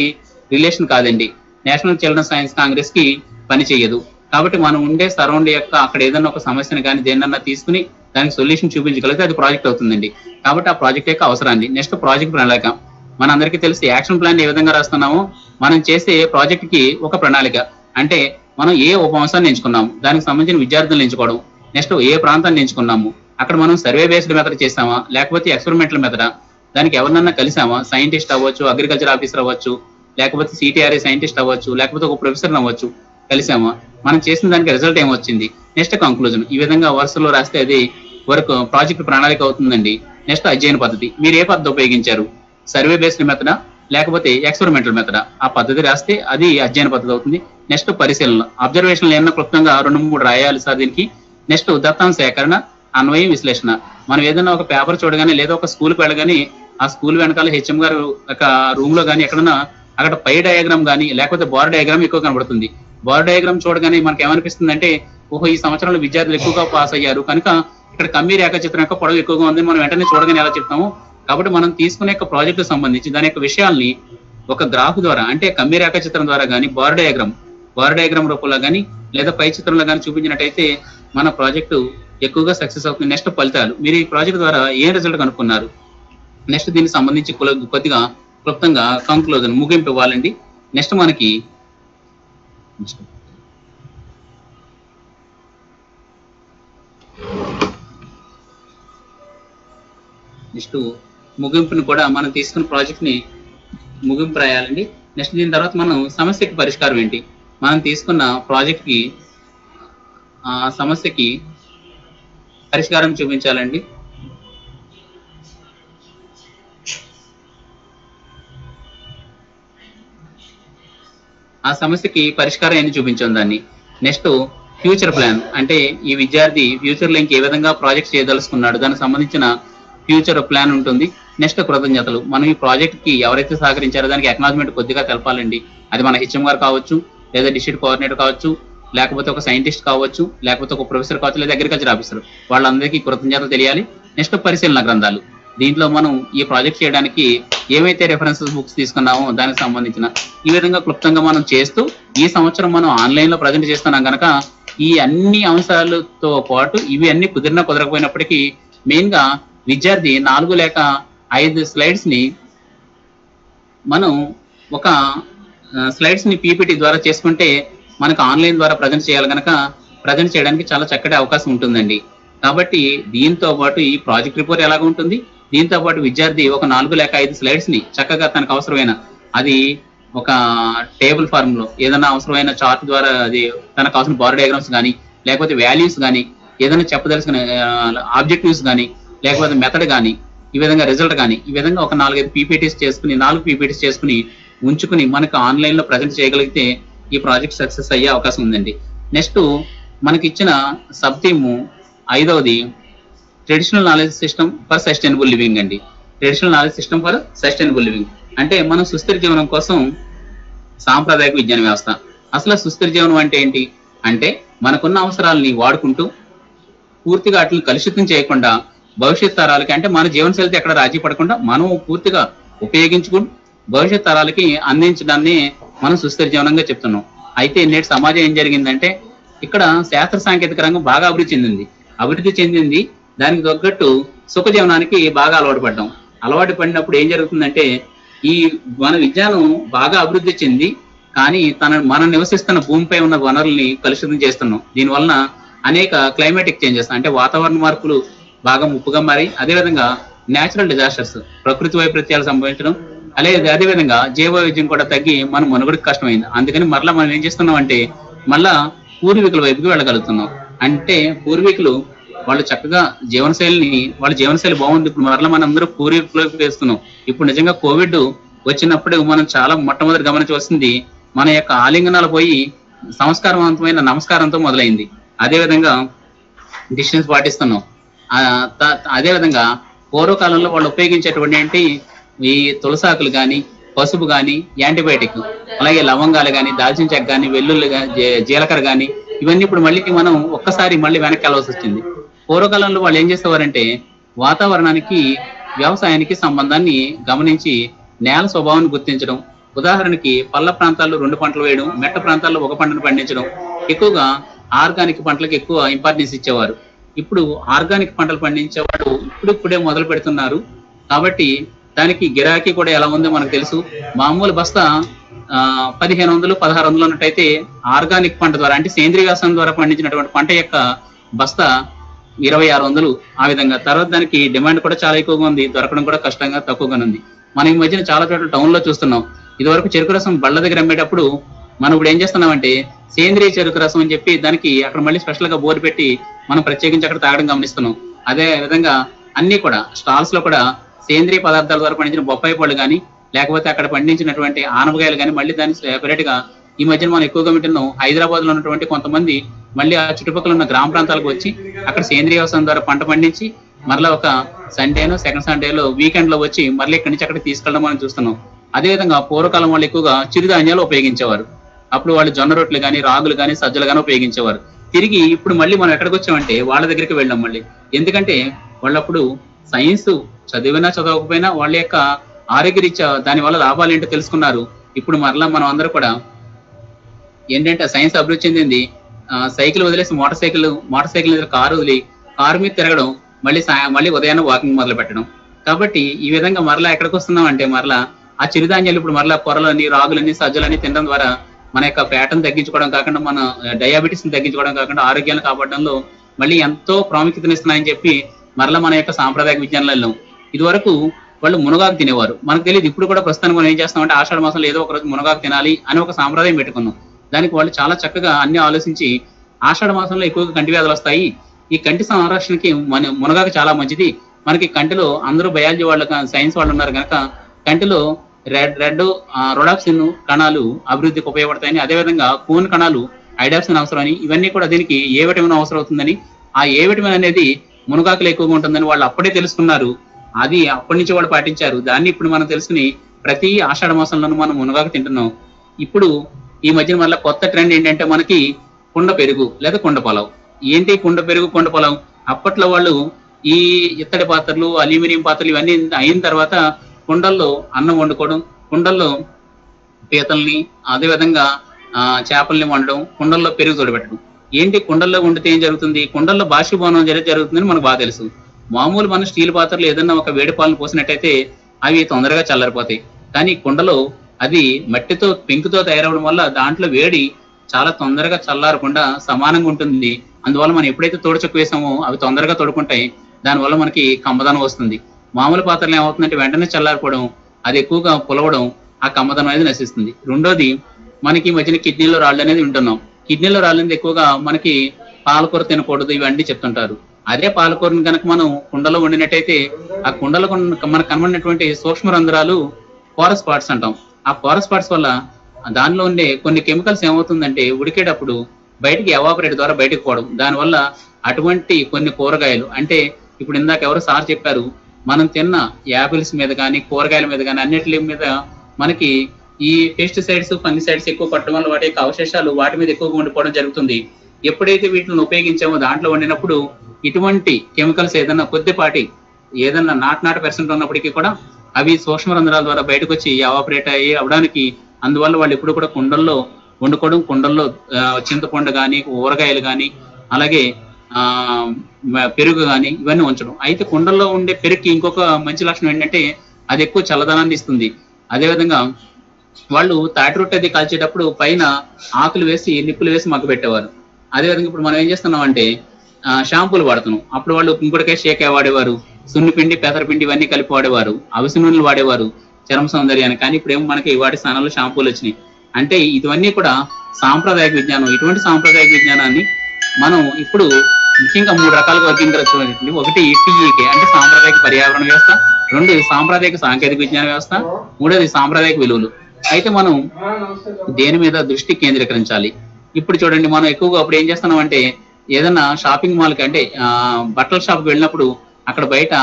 రిలేషన్ కాదండి, నేషనల్ చిల్డ్రన్ సైన్స్ కాంగ్రెస్ కి పని చేయదు. కాబట్టి మనం ఉండే సరౌండ్ యొక్క అక్కడ ఏదన్నా ఒక సమస్యను కానీ దేన్నన్నా తీసుకుని దానికి సొల్యూషన్ చూపించగలిగితే అది ప్రాజెక్ట్ అవుతుందండి. కాబట్టి ఆ ప్రాజెక్ట్ యొక్క అవసరాన్ని. నెక్స్ట్ ప్రాజెక్ట్ ప్రణాళిక, మన అందరికీ తెలిసి యాక్షన్ ప్లాన్ ఏ విధంగా రాస్తున్నామో మనం చేసే ప్రాజెక్ట్ కి ఒక ప్రణాళిక అంటే మనం ఏ ఉప అంశాన్ని ఎంచుకున్నాము దానికి సంబంధించిన విద్యార్థులను ఎంచుకోవడం. నెక్స్ట్ ఏ ప్రాంతాన్ని ఎంచుకున్నాము అక్కడ మనం సర్వే బేస్డ్ మెథడ్ చేస్తామా లేకపోతే ఎక్స్పెరిమెంటల్ మెథడా, దానికి ఎవరినన్నా కలిసామా, సైంటిస్ట్ అవ్వచ్చు, అగ్రికల్చర్ ఆఫీసర్ అవ్వచ్చు, లేకపోతే సిటిఆర్ఏ సైంటిస్ట్ అవ్వచ్చు, లేకపోతే ఒక ప్రొఫెసర్ అవ్వచ్చు, కలిసామా, మనం చేసిన దానికి రిజల్ట్ ఏమొచ్చింది, నెక్స్ట్ కంక్లూజన్. ఈ విధంగా వరుసలో రాస్తే అది వర్క్ ప్రాజెక్ట్ ప్రణాళిక అవుతుందండి. నెక్స్ట్ అధ్యయన పద్ధతి, మీరు ఏ పద్ధతి ఉపయోగించారు, సర్వే బేస్డ్ మెథడా లేకపోతే ఎక్స్పెరిమెంటల్ మెథడా, ఆ పద్ధతి రాస్తే అది అధ్యయన పద్ధతి అవుతుంది. నెక్స్ట్ పరిశీలన, అబ్జర్వేషన్లు ఏమన్నా క్లుప్తంగా 2-3 రాయాలి సార్ దీనికి. నెక్స్ట్ దత్తాంశ సేకరణ, అన్వయం, విశ్లేషణ. మనం ఏదైనా ఒక పేపర్ చూడగానే లేదా ఒక స్కూల్కి వెళ్ళగానే ఆ స్కూల్ వెనకాల హెచ్ఎం గారు ఒక రూమ్ లో కానీ ఎక్కడన్నా అక్కడ పై డయాగ్రామ్ కానీ లేకపోతే బార్ డయాగ్రామ్ ఎక్కువ కనబడుతుంది. బార్ డయాగ్రామ్ చూడగానే మనకి ఏమనిపిస్తుంది అంటే, ఓహో ఈ సంవత్సరంలో విద్యార్థులు ఎక్కువగా పాస్ అయ్యారు కనుక ఇక్కడ కమ్మీ రేఖాచిత్రం యొక్క పొడవు ఎక్కువగా ఉంది, మనం వెంటనే చూడగానే ఎలా చెప్తాము. కాబట్టి మనం తీసుకునే యొక్క ప్రాజెక్టు సంబంధించి దాని యొక్క విషయాల్ని ఒక గ్రాఫ్ ద్వారా అంటే కమ్మీ రేఖాచిత్రం ద్వారా కానీ బార్ డయాగ్రామ్ రూపంలో కానీ లేదా పై చిత్రంలో కానీ చూపించినట్టయితే మన ప్రాజెక్టు ఎక్కువగా సక్సెస్ అవుతుంది. నెక్స్ట్ ఫలితాలు, మీరు ఈ ప్రాజెక్ట్ ద్వారా ఏం రిజల్ట్ కనుక్కున్నారు, నెక్స్ట్ దీనికి సంబంధించి కొద్దిగా క్లుప్తంగా కంక్లూజన్ ముగింపు ఇవ్వాలండి. నెక్స్ట్ మనకి ముగింపుని కూడా మనం తీసుకున్న ప్రాజెక్ట్ ని ముగింపు రాయాలండి. నెక్స్ట్ దీని తర్వాత మనం సమస్యకి పరిష్కారం ఏంటి, మనం తీసుకున్న ప్రాజెక్ట్ కి సమస్యకి పరిష్కారం చూపించాలండి. ఆ సమస్యకి పరిష్కారం ఏంటి చూపించాం దాన్ని. నెక్స్ట్ ఫ్యూచర్ ప్లాన్, అంటే ఈ విద్యార్థి ఫ్యూచర్ లో ఇంకే విధంగా ప్రాజెక్ట్ చేయదలుచుకున్నాడు, దానికి సంబంధించిన ఫ్యూచర్ ప్లాన్ ఉంటుంది. నెక్స్ట్ కృతజ్ఞతలు, మనం ఈ ప్రాజెక్ట్ కి ఎవరైతే సహకరించారో దానికి అక్నాలజ్మెంట్ కొద్దిగా తెలపాలండి. అది మన హెచ్ఎం గారు కావచ్చు, లేదా డిస్ట్రిక్ట్ కోఆర్డినేటర్ కావచ్చు, లేకపోతే ఒక సైంటిస్ట్ కావచ్చు, లేకపోతే ఒక ప్రొఫెసర్ కావచ్చు, లేదా అగ్రికల్చర్ ఆఫీసర్, వాళ్ళందరికీ కృతజ్ఞతలు తెలియాలి. నెక్స్ట్ పరిశీలన గ్రంథాలు, దీంట్లో మనం ఈ ప్రాజెక్ట్ చేయడానికి ఏవైతే రెఫరెన్సెస్ బుక్స్ తీసుకున్నామో దానికి సంబంధించిన ఈ విధంగా క్లుప్తంగా మనం చేస్తూ ఈ సంవత్సరం మనం ఆన్లైన్ లో ప్రజెంట్ చేస్తున్నాం కనుక ఈ అన్ని అంశాలతో పాటు ఇవి అన్ని కుదరకపోయినప్పటికీ మెయిన్ గా విద్యార్థి 4 లేక 5 స్లైడ్స్ ని మనం ఒక స్లైడ్స్ ని పీపీటీ ద్వారా చేసుకుంటే మనకు ఆన్లైన్ ద్వారా ప్రజెంట్ చేయాలి కనుక ప్రజెంట్ చేయడానికి చాలా చక్కటి అవకాశం ఉంటుందండి. కాబట్టి దీంతో పాటు ఈ ప్రాజెక్ట్ రిపోర్ట్ ఎలాగ ఉంటుంది, దీంతో పాటు విద్యార్థి ఒక 4 లేక 5 స్లైడ్స్ ని చక్కగా తనకు అవసరమైన అది ఒక టేబుల్ ఫార్మ్ లో ఏదైనా అవసరమైన చార్ట్ ద్వారా అది తనకు అవసరం బార్ డయాగ్రామ్స్ కానీ లేకపోతే వాల్యూస్ కానీ ఏదైనా చెప్పదలసిన ఆబ్జెక్టివ్స్ కానీ లేకపోతే మెథడ్ కానీ ఈ విధంగా రిజల్ట్ కానీ ఈ విధంగా ఒక 4-5 పీపీటీస్ చేసుకుని 4 పీపీటీస్ చేసుకుని ఉంచుకుని మనకు ఆన్లైన్ లో ప్రజెంట్ చేయగలిగితే ఈ ప్రాజెక్ట్ సక్సెస్ అయ్యే అవకాశం ఉందండి. నెక్స్ట్ మనకి ఇచ్చిన సబ్ థీమ్ 5వది traditional knowledge system for sustainable living అండి. Traditional knowledge system for sustainable living అంటే మనం సుస్థిర జీవనం కోసం సాంప్రదాయక విజ్ఞాన వ్యవస్థ. అసలు సుస్థిర జీవనం అంటే ఏంటి అంటే మనకున్న అవసరాలని వాడుకుంటూ పూర్తిగా వాటిని కలుషితం చేయకుండా భవిష్యత్ తరాలకి అంటే మన జీవనశైలితో ఎక్కడ రాజీ పడకుండా మనం పూర్తిగా ఉపయోగించుకుని భవిష్యత్ తరాలకి అందించడాన్ని మనం సుస్థిర జీవనంగా చెప్తున్నాం. అయితే నేటి సమాజం ఏం జరిగిందంటే ఇక్కడ శాస్త్ర సాంకేతిక రంగం బాగా అభివృద్ధి చెందింది దానికి తగ్గట్టు సుఖ జీవనానికి బాగా అలవాటు పడినప్పుడు ఏం జరుగుతుందంటే ఈ మన విజ్ఞానం బాగా అభివృద్ధి చెంది కానీ మనం నివసిస్తున్న భూమిపై ఉన్న వనరుల్ని కలుషితం చేస్తున్నాం. దీనివలన అనేక క్లైమాటిక్ చేంజెస్ అంటే వాతావరణ మార్పులు బాగా ముప్పుగా మారి అదేవిధంగా నేచురల్ డిజాస్టర్స్ ప్రకృతి వైపరీత్యాలు సంభవించడం అదేవిధంగా జీవ వైవిధ్యం కూడా తగ్గి మన మనుగడకి కష్టమైంది. అందుకని మరలా మనం ఏం చేస్తున్నాం అంటే మళ్ళా పూర్వీకుల వైపుకి వెళ్ళగలుగుతున్నాం. అంటే పూర్వీకులు వాళ్ళు చక్కగా వాళ్ళ జీవనశైలి బాగుంది, ఇప్పుడు మరలా మనం అందరూ పూర్వీకులకు వేస్తున్నాం. ఇప్పుడు నిజంగా కోవిడ్ వచ్చినప్పుడు మనం చాలా మొట్టమొదటి గమనించవలసింది మన యొక్క ఆలింగనాలు పోయి సంస్కారవంతమైన నమస్కారంతో మొదలైంది. అదేవిధంగా డిస్టెన్స్ పాటిస్తున్నాం. అదేవిధంగా పూర్వకాలంలో వాళ్ళు ఉపయోగించేటువంటి ఈ తులసాకులు కానీ పసుపు కానీ యాంటీబయాటిక్ అలాగే లవంగాలు కానీ దాల్చిన చెక్క కానీ వెల్లుల్లి జీలకర్ర కానీ ఇవన్నీ ఇప్పుడు మళ్ళీ మనం ఒక్కసారి మళ్ళీ వెనక్కి వెళ్ళవలసి వచ్చింది. పూర్వకాలంలో వాళ్ళు ఏం చేసేవారంటే వాతావరణానికి వ్యవసాయానికి సంబంధాన్ని గమనించి నేల స్వభావాన్ని గుర్తించడం, ఉదాహరణకి పల్ల ప్రాంతాల్లో 2 పంటలు వేయడం, మెట్ట ప్రాంతాల్లో 1 పంటను పండించడం, ఎక్కువగా ఆర్గానిక్ పంటలకు ఎక్కువ ఇంపార్టెన్స్ ఇచ్చేవారు. ఇప్పుడు ఆర్గానిక్ పంటలు పండించేవాడు ఇప్పుడే మొదలు పెడుతున్నారు. కాబట్టి దానికి గిరాకీ కూడా ఎలా ఉందో మనకు తెలుసు. మామూలు బస్తా 1500-1600 ఉన్నట్టయితే ఆర్గానిక్ పంట ద్వారా అంటే సేంద్రీయ వ్యవసాయం ద్వారా పండించినటువంటి పంట యొక్క బస్తా 2600 ఆ విధంగా. తర్వాత దానికి డిమాండ్ కూడా చాలా ఎక్కువగా ఉంది, దొరకడం కూడా కష్టంగా తక్కువగానే ఉంది. మనం ఈ మధ్యన చాలా చోట్ల టౌన్ లో చూస్తున్నాం. ఇదివరకు చెరుకు రసం బళ్ళ దగ్గర అమ్మేటప్పుడు మనం ఇప్పుడు ఏం చేస్తున్నామంటే సేంద్రీయ చెరుకు రసం అని చెప్పి దానికి అక్కడ మళ్ళీ స్పెషల్ గా బోర్డు పెట్టి మనం ప్రత్యేకించి అక్కడ తాగడం గమనిస్తున్నాం. అదే విధంగా అన్ని కూడా స్టాల్స్ లో కూడా సేంద్రియ పదార్థాల ద్వారా పండించిన బొప్పాయి పళ్ళు కానీ లేకపోతే అక్కడ పండించినటువంటి ఆనపకాయలు కానీ మళ్ళీ దాన్ని సెపరేట్ గా ఈ మధ్యన మనం ఎక్కువగా వింటున్నాం. హైదరాబాద్ లో ఉన్నటువంటి కొంతమంది మళ్ళీ ఆ చుట్టుపక్కల ఉన్న గ్రామ ప్రాంతాలకు వచ్చి అక్కడ సేంద్రియ వ్యవసాయం ద్వారా పంట పండించి మరలా ఒక సండేనో సెకండ్ సండేలో వీకెండ్ లో వచ్చి మళ్ళీ ఇక్కడి నుంచి అక్కడికి తీసుకెళ్ళడం మనం చూస్తున్నాం. అదేవిధంగా పూర్వకాలం వాళ్ళు ఎక్కువగా చిరుధాన్యాలు ఉపయోగించేవారు. అప్పుడు వాళ్ళు జొన్న రొట్టెలు కానీ రాగులు కానీ సజ్జలు కానీ ఉపయోగించేవారు. తిరిగి ఇప్పుడు మళ్ళీ మనం ఎక్కడికి వచ్చామంటే వాళ్ళ దగ్గరికి వెళ్ళాం మళ్ళీ. ఎందుకంటే వాళ్ళప్పుడు సైన్స్ చదివినా చదవకపోయినా వాళ్ళ యొక్క ఆరోగ్యరీత్యా దాని వల్ల లాభాలు ఏంటో తెలుసుకున్నారు. ఇప్పుడు మరలా మనం అందరూ కూడా ఏంటంటే సైన్స్ అభివృద్ధి చెందింది. సైకిల్ వదిలేసి మోటార్ సైకిల్ కారు వదిలి కారు మీద తిరగడం, మళ్ళీ ఉదయాన్నే వాకింగ్ మొదలు పెట్టడం. కాబట్టి ఈ విధంగా మరలా ఎక్కడికి వస్తున్నాం అంటే మరలా ఆ చిరుధాన్యాలు ఇప్పుడు మరలా కొరలని రాగులని సజ్జలని తినడం ద్వారా మన యొక్క ఫ్యాట్ని తగ్గించుకోవడం కాకుండా మన డయాబెటీస్ ని తగ్గించుకోవడం కాకుండా ఆరోగ్యాన్ని కాపాడడంలో మళ్ళీ ఎంతో ప్రాముఖ్యతనిస్తున్నాయని చెప్పి మరలా మన యొక్క సాంప్రదాయక విజ్ఞానాలలో ఇదివరకు వాళ్ళు మునగాకు తినేవారు. మనకు తెలియదు. ఇప్పుడు కూడా ప్రస్తుతానికి మనం ఏం చేస్తామంటే ఆషాఢ మాసంలో ఏదో ఒక రోజు మునగాకు తినాలి అని ఒక సాంప్రదాయం పెట్టుకున్నాం. దానికి వాళ్ళు చాలా చక్కగా అన్ని ఆలోచించి ఆషాఢ మాసంలో ఎక్కువగా కంటి వ్యాధులు వస్తాయి, ఈ కంటి సంరక్షణకి మునగాకు చాలా మంచిది, మనకి కంటిలో అందరూ బయాలజీ వాళ్ళు సైన్స్ వాళ్ళు ఉన్నారు కనుక కంటిలో రెడ్ రొడాక్సిన్ కణాలు అభివృద్ధికి ఉపయోగపడతాయని, అదేవిధంగా కోన్ కణాలు ఐడాప్సిన్ అవసరం అని, ఇవన్నీ కూడా దీనికి ఏ విటమిన్ అవసరం అవుతుందని, ఆ ఏ విటమిన్ అనేది మునగాకులు ఎక్కువగా ఉంటుందని వాళ్ళు అప్పుడే తెలుసుకున్నారు. అది అప్పటి నుంచి వాళ్ళు పాటించారు. దాన్ని ఇప్పుడు మనం తెలుసుకుని ప్రతి ఆషాఢ మాసంలోనూ మనం మునగాకు తింటున్నాం. ఇప్పుడు ఈ మధ్యన మళ్ళీ కొత్త ట్రెండ్ ఏంటంటే మనకి కుండ పెరుగు లేదా కుండ పొలం. ఏంటి కుండ పెరుగు కుండ పొలం? అప్పట్లో వాళ్ళు ఈ ఇత్తడి పాత్రలు అల్యూమినియం పాత్రలు ఇవన్నీ అయిన తర్వాత కుండల్లో అన్నం వండుకోవడం, కుండల్లో పీతల్ని అదేవిధంగా చేపల్ని వండడం, కుండల్లో పెరుగు తోడబెట్టడం. ఏంటి కుండల్లో వండితే ఏం జరుగుతుంది? కుండల్లో బాష్పీభవనం జరుగుతుందని మనకు బాగా తెలుసు. మామూలు మన స్టీల్ పాత్రలు ఏదన్నా ఒక వేడి పాలను పోసినట్టయితే అవి తొందరగా చల్లారిపోతాయి. కానీ కుండలో అది మట్టితో పెంకుతో తయారవడం వల్ల దాంట్లో వేడి చాలా తొందరగా చల్లారకుండా సమానంగా ఉంటుంది. అందువల్ల మనం ఎప్పుడైతే తోడుచొక్కు వేసామో అవి తొందరగా తోడుకుంటాయి. దానివల్ల మనకి కమ్మదనం వస్తుంది. మామూలు పాత్రలు ఏమవుతుందంటే వెంటనే చల్లారిపోవడం, అది ఎక్కువగా పులవడం, ఆ కమ్మదనం అనేది నశిస్తుంది. రెండోది మనకి ఈ మధ్యన కిడ్నీలో రాళ్ళు అనేది వింటున్నాం. కిడ్నీలో రాళ్ళు అనేది ఎక్కువగా మనకి పాలకూర తినకూడదు ఇవన్నీ చెప్తుంటారు. అదే పాలకూరని కనుక మనం కుండలో వండినట్టయితే ఆ కుండలో మనకు కనబడినటువంటి సూక్ష్మ రంధ్రాలు పోరస్ పార్ట్స్ అంటాం. ఆ పోరస్ పార్ట్స్ వల్ల దానిలో ఉండే కొన్ని కెమికల్స్ ఏమవుతుందంటే ఉడికేటప్పుడు బయటికి ఎవాపరేట్ ద్వారా బయటకు పోవడం. దానివల్ల అటువంటి కొన్ని కూరగాయలు అంటే ఇప్పుడు ఇందాక ఎవరో సార్ చెప్పారు, మనం తిన్న యాపిల్స్ మీద కానీ కూరగాయల మీద కానీ అన్నిటి మీద మనకి ఈ పెస్టిసైడ్స్ ఫంగిసైడ్స్ ఎక్కువ పట్టడం వల్ల వాటి యొక్క అవశేషాలు వాటి మీద ఎక్కువగా ఉండిపోవడం జరుగుతుంది. ఎప్పుడైతే వీటిని ఉపయోగించామో దాంట్లో వండినప్పుడు ఇటువంటి కెమికల్స్ ఏదన్నా కొద్దిపాటి ఏదన్నా నాట్ % ఉన్నప్పటికీ కూడా అవి సూక్ష్మ రంధ్రాల ద్వారా బయటకు వచ్చి ఎవాపరేట్ అవడానికి, అందువల్ల వాళ్ళు ఎప్పుడు కూడా కుండల్లో వండుకోవడం, కుండల్లో చింతపండు కానీ ఊరగాయలు కానీ అలాగే పెరుగు కానీ ఇవన్నీ ఉంచడం. అయితే కుండల్లో ఉండే పెరుగుకి ఇంకొక మంచి లక్షణం ఏంటంటే అది ఎక్కువ చల్లదనాన్ని ఇస్తుంది. అదేవిధంగా వాళ్ళు తాటి రొట్టె అది కాల్చేటప్పుడు పైన ఆకులు వేసి నిప్పులు వేసి మగ్గ పెట్టేవారు. అదేవిధంగా ఇప్పుడు మనం ఏం చేస్తున్నాం అంటే షాంపూలు వాడుతున్నాం. అప్పుడు వాళ్ళు కుంకుడుకాయ షేకాయ వాడేవారు, సున్నిపిండి పెసరపిండి ఇవన్నీ కలిపి వాడేవారు, అవిసె నూనెలు వాడేవారు చర్మ సౌందర్యాన్ని. కానీ ఇప్పుడు ఏమో మనకి వాటి స్థానంలో షాంపూలు వచ్చినాయి. అంటే ఇవన్నీ కూడా సాంప్రదాయక విజ్ఞానం. ఇటువంటి సాంప్రదాయక విజ్ఞానాన్ని మనం ఇప్పుడు ముఖ్యంగా 3 రకాలుగా వర్గీకరించబడింది. ఒకటి టీఈకే అంటే సాంప్రదాయక పర్యావరణ వ్యవస్థ, 2 సాంప్రదాయక సాంకేతిక విజ్ఞాన వ్యవస్థ, 3 సాంప్రదాయక విలువలు. అయితే మనం దేని మీద దృష్టి కేంద్రీకరించాలి? ఇప్పుడు చూడండి, మనం ఎక్కువగా అప్పుడు ఏం చేస్తున్నాం అంటే ఏదన్నా షాపింగ్ మాల్కి అంటే బట్టల షాప్కి వెళ్ళినప్పుడు అక్కడ బయట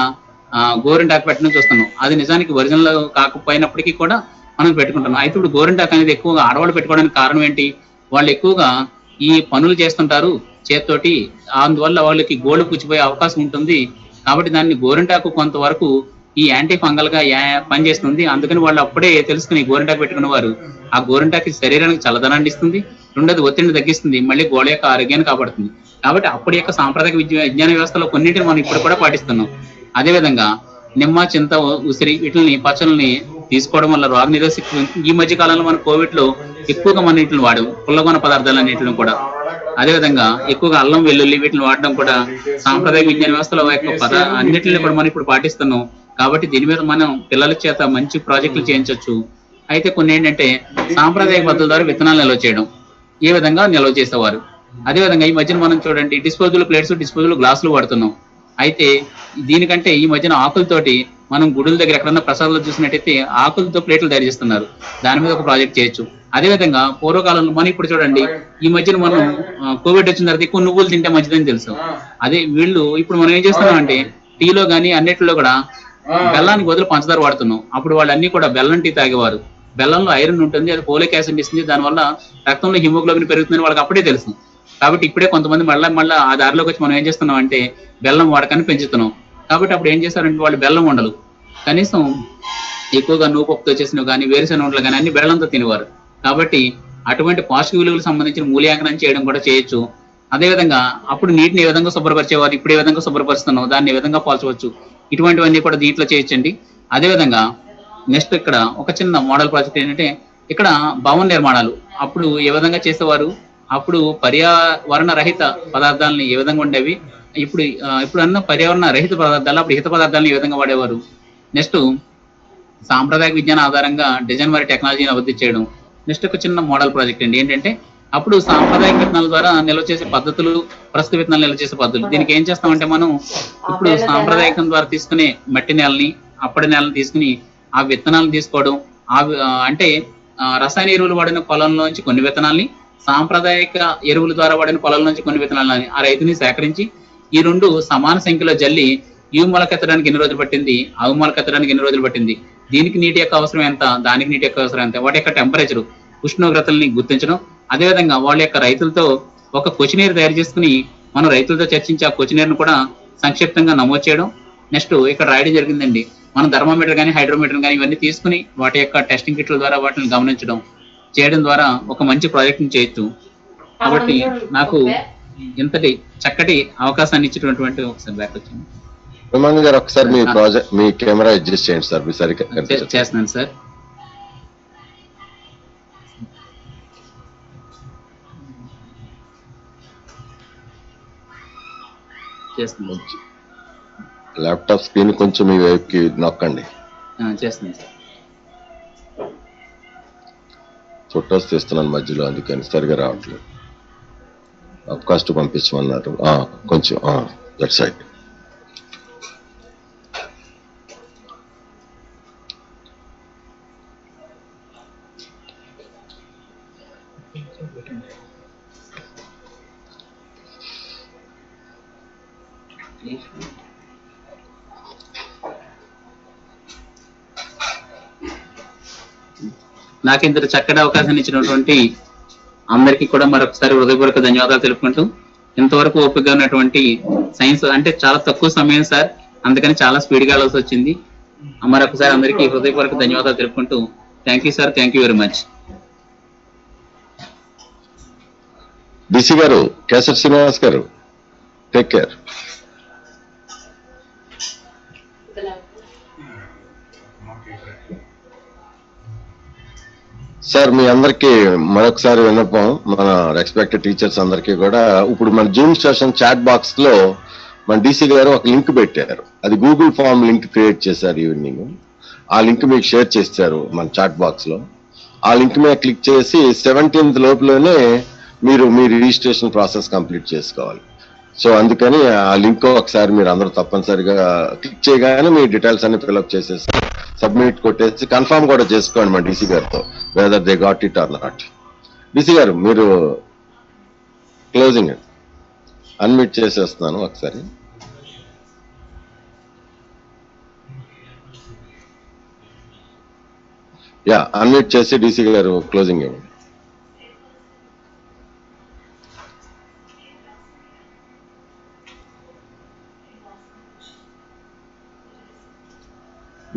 గోరింటాకు పెట్టడం చూస్తున్నాం. అది నిజానికి ఒరిజినల్ కాకపోయినప్పటికీ కూడా మనం పెట్టుకుంటున్నాం. అయితే ఇప్పుడు గోరింటాకు అనేది ఎక్కువగా ఆడవాళ్ళు పెట్టుకోవడానికి కారణం ఏంటి? వాళ్ళు ఎక్కువగా ఈ పనులు చేస్తుంటారు చేత్తోటి, అందువల్ల వాళ్ళకి గోళ్ళు పుచ్చిపోయే అవకాశం ఉంటుంది. కాబట్టి దాన్ని గోరింటాకు కొంతవరకు ఈ యాంటీ ఫంగల్ గా పనిచేస్తుంది. అందుకని వాళ్ళు అప్పుడే తెలుసుకుని గోరింటాకు పెట్టుకున్న వారు ఆ గోరింటాకు శరీరానికి చల్లదనాన్ని ఇస్తుంది, 2ది ఒత్తిడిని తగ్గిస్తుంది, మళ్ళీ గోడ యొక్క ఆరోగ్యాన్ని కాపాడుతుంది. కాబట్టి అప్పటి యొక్క సాంప్రదాయక విజ్ఞాన వ్యవస్థలో కొన్నింటిని మనం ఇప్పుడు కూడా పాటిస్తున్నాం. అదేవిధంగా నిమ్మ, చింత, ఉసిరి వీటిని పచ్చళ్ళని తీసుకోవడం వల్ల రోగ నిరోధక. ఈ మధ్య కాలంలో మన కోవిడ్ లో ఎక్కువగా మన వీటిని వాడాం, పుల్లగొన పదార్థాలన్నింటిని కూడా. అదేవిధంగా ఎక్కువగా అల్లం, వెల్లుల్లి వీటిని వాడడం కూడా సాంప్రదాయక విజ్ఞాన వ్యవస్థలో యొక్క అన్నింటిని కూడా మనం ఇప్పుడు పాటిస్తున్నాం. కాబట్టి దీని మీద మనం పిల్లల చేత మంచి ప్రాజెక్టులు చేయించవచ్చు. అయితే కొన్ని ఏంటంటే సాంప్రదాయక పద్ధతుల ద్వారా విత్తనాలు నిల్వ చేయడం, ఏ విధంగా నిల్వ చేసేవారు. అదేవిధంగా ఈ మధ్యన మనం చూడండి డిస్పోజబుల్ ప్లేట్స్, డిస్పోజబుల్ గ్లాసులు వాడుతున్నాం. అయితే దీనికంటే ఈ మధ్యన ఆకులతోటి మనం గుడుల దగ్గర ఎక్కడన్నా ప్రసాదాలు చూసినట్టయితే ఆకులతో ప్లేట్లు తయారు చేస్తున్నారు. దాని మీద ఒక ప్రాజెక్ట్ చేయొచ్చు. అదేవిధంగా పూర్వకాలంలో మనం ఇప్పుడు చూడండి, ఈ మధ్యన మనం కోవిడ్ వచ్చిన తర్వాత ఎక్కువ నువ్వులు తింటే మంచిదని తెలుసు. అదే వీళ్ళు ఇప్పుడు మనం ఏం చేస్తున్నాం అంటే టీలో కానీ అన్నిటిలో కూడా బెల్లానికి బదులు పంచదార వాడుతున్నాం. అప్పుడు వాళ్ళు అన్ని కూడా బెల్లం టీ తాగేవారు. బెల్లంలో ఐరన్ ఉంటుంది, అది ఫోలిక్ యాసిడ్ ఇస్తుంది, దానివల్ల రక్తంలో హిమోగ్లోబిన్ పెరుగుతుందని వాళ్ళకి అప్పుడే తెలుసు. కాబట్టి ఇప్పుడే కొంతమంది మళ్ళీ ఆ దారిలోకి వచ్చి మనం ఏం చేస్తున్నాం అంటే బెల్లం వాడకాన్ని పెంచుతున్నాం. కాబట్టి అప్పుడు ఏం చేస్తారంటే వాళ్ళు బెల్లం ఉండలు కనీసం ఎక్కువగా నూపప్పుతో చేసినవి కానీ వేరుశెనగ ఉండలు కానీ అన్ని బెల్లంతో తినేవారు. కాబట్టి అటువంటి పోషక విలువలకు సంబంధించిన మూల్యాంకనం చేయడం కూడా చేయొచ్చు. అదేవిధంగా అప్పుడు నీటిని ఏ విధంగా శుభ్రపరిచేవారు, ఇప్పుడు ఏ విధంగా శుభ్రపరుస్తున్నాం, దాన్ని ఏ విధంగా పోల్చవచ్చు, ఇటువంటివన్నీ కూడా దీంట్లో చేయొచ్చండి. అదేవిధంగా నెక్స్ట్ ఇక్కడ ఒక చిన్న మోడల్ ప్రాజెక్ట్ ఏంటంటే ఇక్కడ భవన నిర్మాణాలు అప్పుడు ఏ విధంగా చేసేవారు, అప్పుడు పర్యావరణ రహిత పదార్థాలని ఏ విధంగా ఉండేవి, ఇప్పుడు అన్న పర్యావరణ రహిత పదార్థాలు అప్పుడు హిత పదార్థాలను ఏ విధంగా వాడేవారు. నెక్స్ట్ సాంప్రదాయ విజ్ఞాన ఆధారంగా డిజైన్ వారి టెక్నాలజీని అభివృద్ధి చేయడం. నెక్స్ట్ ఒక చిన్న మోడల్ ప్రాజెక్ట్ అండి. ఏంటంటే అప్పుడు సాంప్రదాయ విత్తనాల ద్వారా నిల్వ చేసే పద్ధతులు, ప్రస్తుత విత్తనాలు నిల్వ చేసే పద్ధతులు. దీనికి ఏం చేస్తామంటే మనం ఇప్పుడు సాంప్రదాయకం ద్వారా తీసుకునే మట్టి నేలని, అప్పటి నేలని తీసుకుని ఆ విత్తనాలను తీసుకోవడం, అంటే రసాయన ఎరువులు వాడిన పొలంలోంచి కొన్ని విత్తనాలని, సాంప్రదాయక ఎరువుల ద్వారా వాడిన పొలం నుంచి కొన్ని విత్తనాలని ఆ రైతుని సేకరించి ఈ రెండు సమాన సంఖ్యలో జల్లి ఇవి మొలకెత్తడానికి ఎన్ని రోజులు పట్టింది, అవి మొలకెత్తడానికి ఎన్ని రోజులు పట్టింది, దీనికి నీటి యొక్క అవసరం ఎంత, దానికి నీటి యొక్క అవసరం ఎంత, వాటి యొక్క టెంపరేచర్, ఉష్ణోగ్రతల్ని గుర్తించడం. అదేవిధంగా వాళ్ళ యొక్క రైతులతో ఒక క్వశ్చనీర్ తయారు చేసుకుని మనం రైతులతో చర్చించి ఆ క్వశ్చనీర్ను కూడా సంక్షిప్తంగా నమోదు చేయడం. నెక్స్ట్ ఇక్కడ రాయడం జరిగిందండి, మనం థర్మోమీటర్ కానీ హైడ్రోమీటర్ కానీ ఇవన్నీ తీసుకుని వాటి యొక్క టెస్టింగ్ కిట్ల ద్వారా వాటిని గమనించడం చేయడం ద్వారా ఒక మంచి ప్రాజెక్ట్ ని చేయొచ్చు. కాబట్టి నాకు ఇంతటి చక్కటి అవకాశాన్ని ఇచ్చినటువంటి ఒకసారి బ్యాక్ వచ్చింది. విమాన్ గారు ఒకసారి మీ ప్రాజెక్ట్ మీ కెమెరా అడ్జస్ట్ చేయండి సార్. మీ సరిగ్గా చేస్తున్నాను సార్. చేస్తున్నాను. ల్యాప్టాప్ స్క్రీన్ కొంచెం మీ వైపుకి నొక్కండి. చేస్తున్నాను సార్. ఫొటోస్ తీస్తున్నాను మధ్యలో, అందుకని సరిగా రావట్లేదు. అవకాశం పంపించమన్నారు కొంచెం దట్ సైడ్. నాకు ఇంత చక్కటి అవకాశాన్ని ఇచ్చినటువంటి అందరికీ కూడా మరొకసారి హృదయపూర్వక ధన్యవాదాలు తెలుపుకుంటూ, ఇంతవరకు ఓపికగా ఉన్నటువంటి సైన్స్ అంటే చాలా తక్కువ సమయం సార్, అందుకని చాలా స్పీడ్ గా వెళ్ళాల్సి వచ్చింది. మరొకసారి అందరికీ హృదయపూర్వక ధన్యవాదాలు తెలుపుకుంటూ thank you sir, thank you very much. DC గారు, కేసర్ శ్రీనివాస్ గారు, టేక్ కేర్. సార్ మీ అందరికీ మరొకసారి విన్నపం, మన రెస్పెక్టెడ్ టీచర్స్ అందరికీ కూడా, ఇప్పుడు మన జూమ్ సెషన్ చాట్ బాక్స్ లో మన డీసీ గారు ఒక లింక్ పెట్టారు. అది గూగుల్ ఫామ్ లింక్ క్రియేట్ చేశారు ఈవినింగ్. ఆ లింక్ మీకు షేర్ చేశారు మన చాట్ బాక్స్ లో. ఆ లింక్ మీద క్లిక్ చేసి 17th లోపులోనే మీరు మీ రిజిస్ట్రేషన్ ప్రాసెస్ కంప్లీట్ చేసుకోవాలి. సో అందుకని ఆ లింక్ ఒకసారి మీరు అందరూ తప్పనిసరిగా క్లిక్ చేయగానే మీ డీటెయిల్స్ అన్ని ఫిల్అప్ చేసేసి సబ్మిట్ కొట్టేసి కన్ఫర్మ్ కూడా చేసుకోండి మన డీసీ గారితో, whether they got it or not. DC గారు మీరు క్లోజింగ్ అన్మ్యూట్ చేసేస్తున్నాను ఒకసారి. అన్మ్యూట్ చేసి డీసీ గారు క్లోజింగ్ ఇవ్వండి.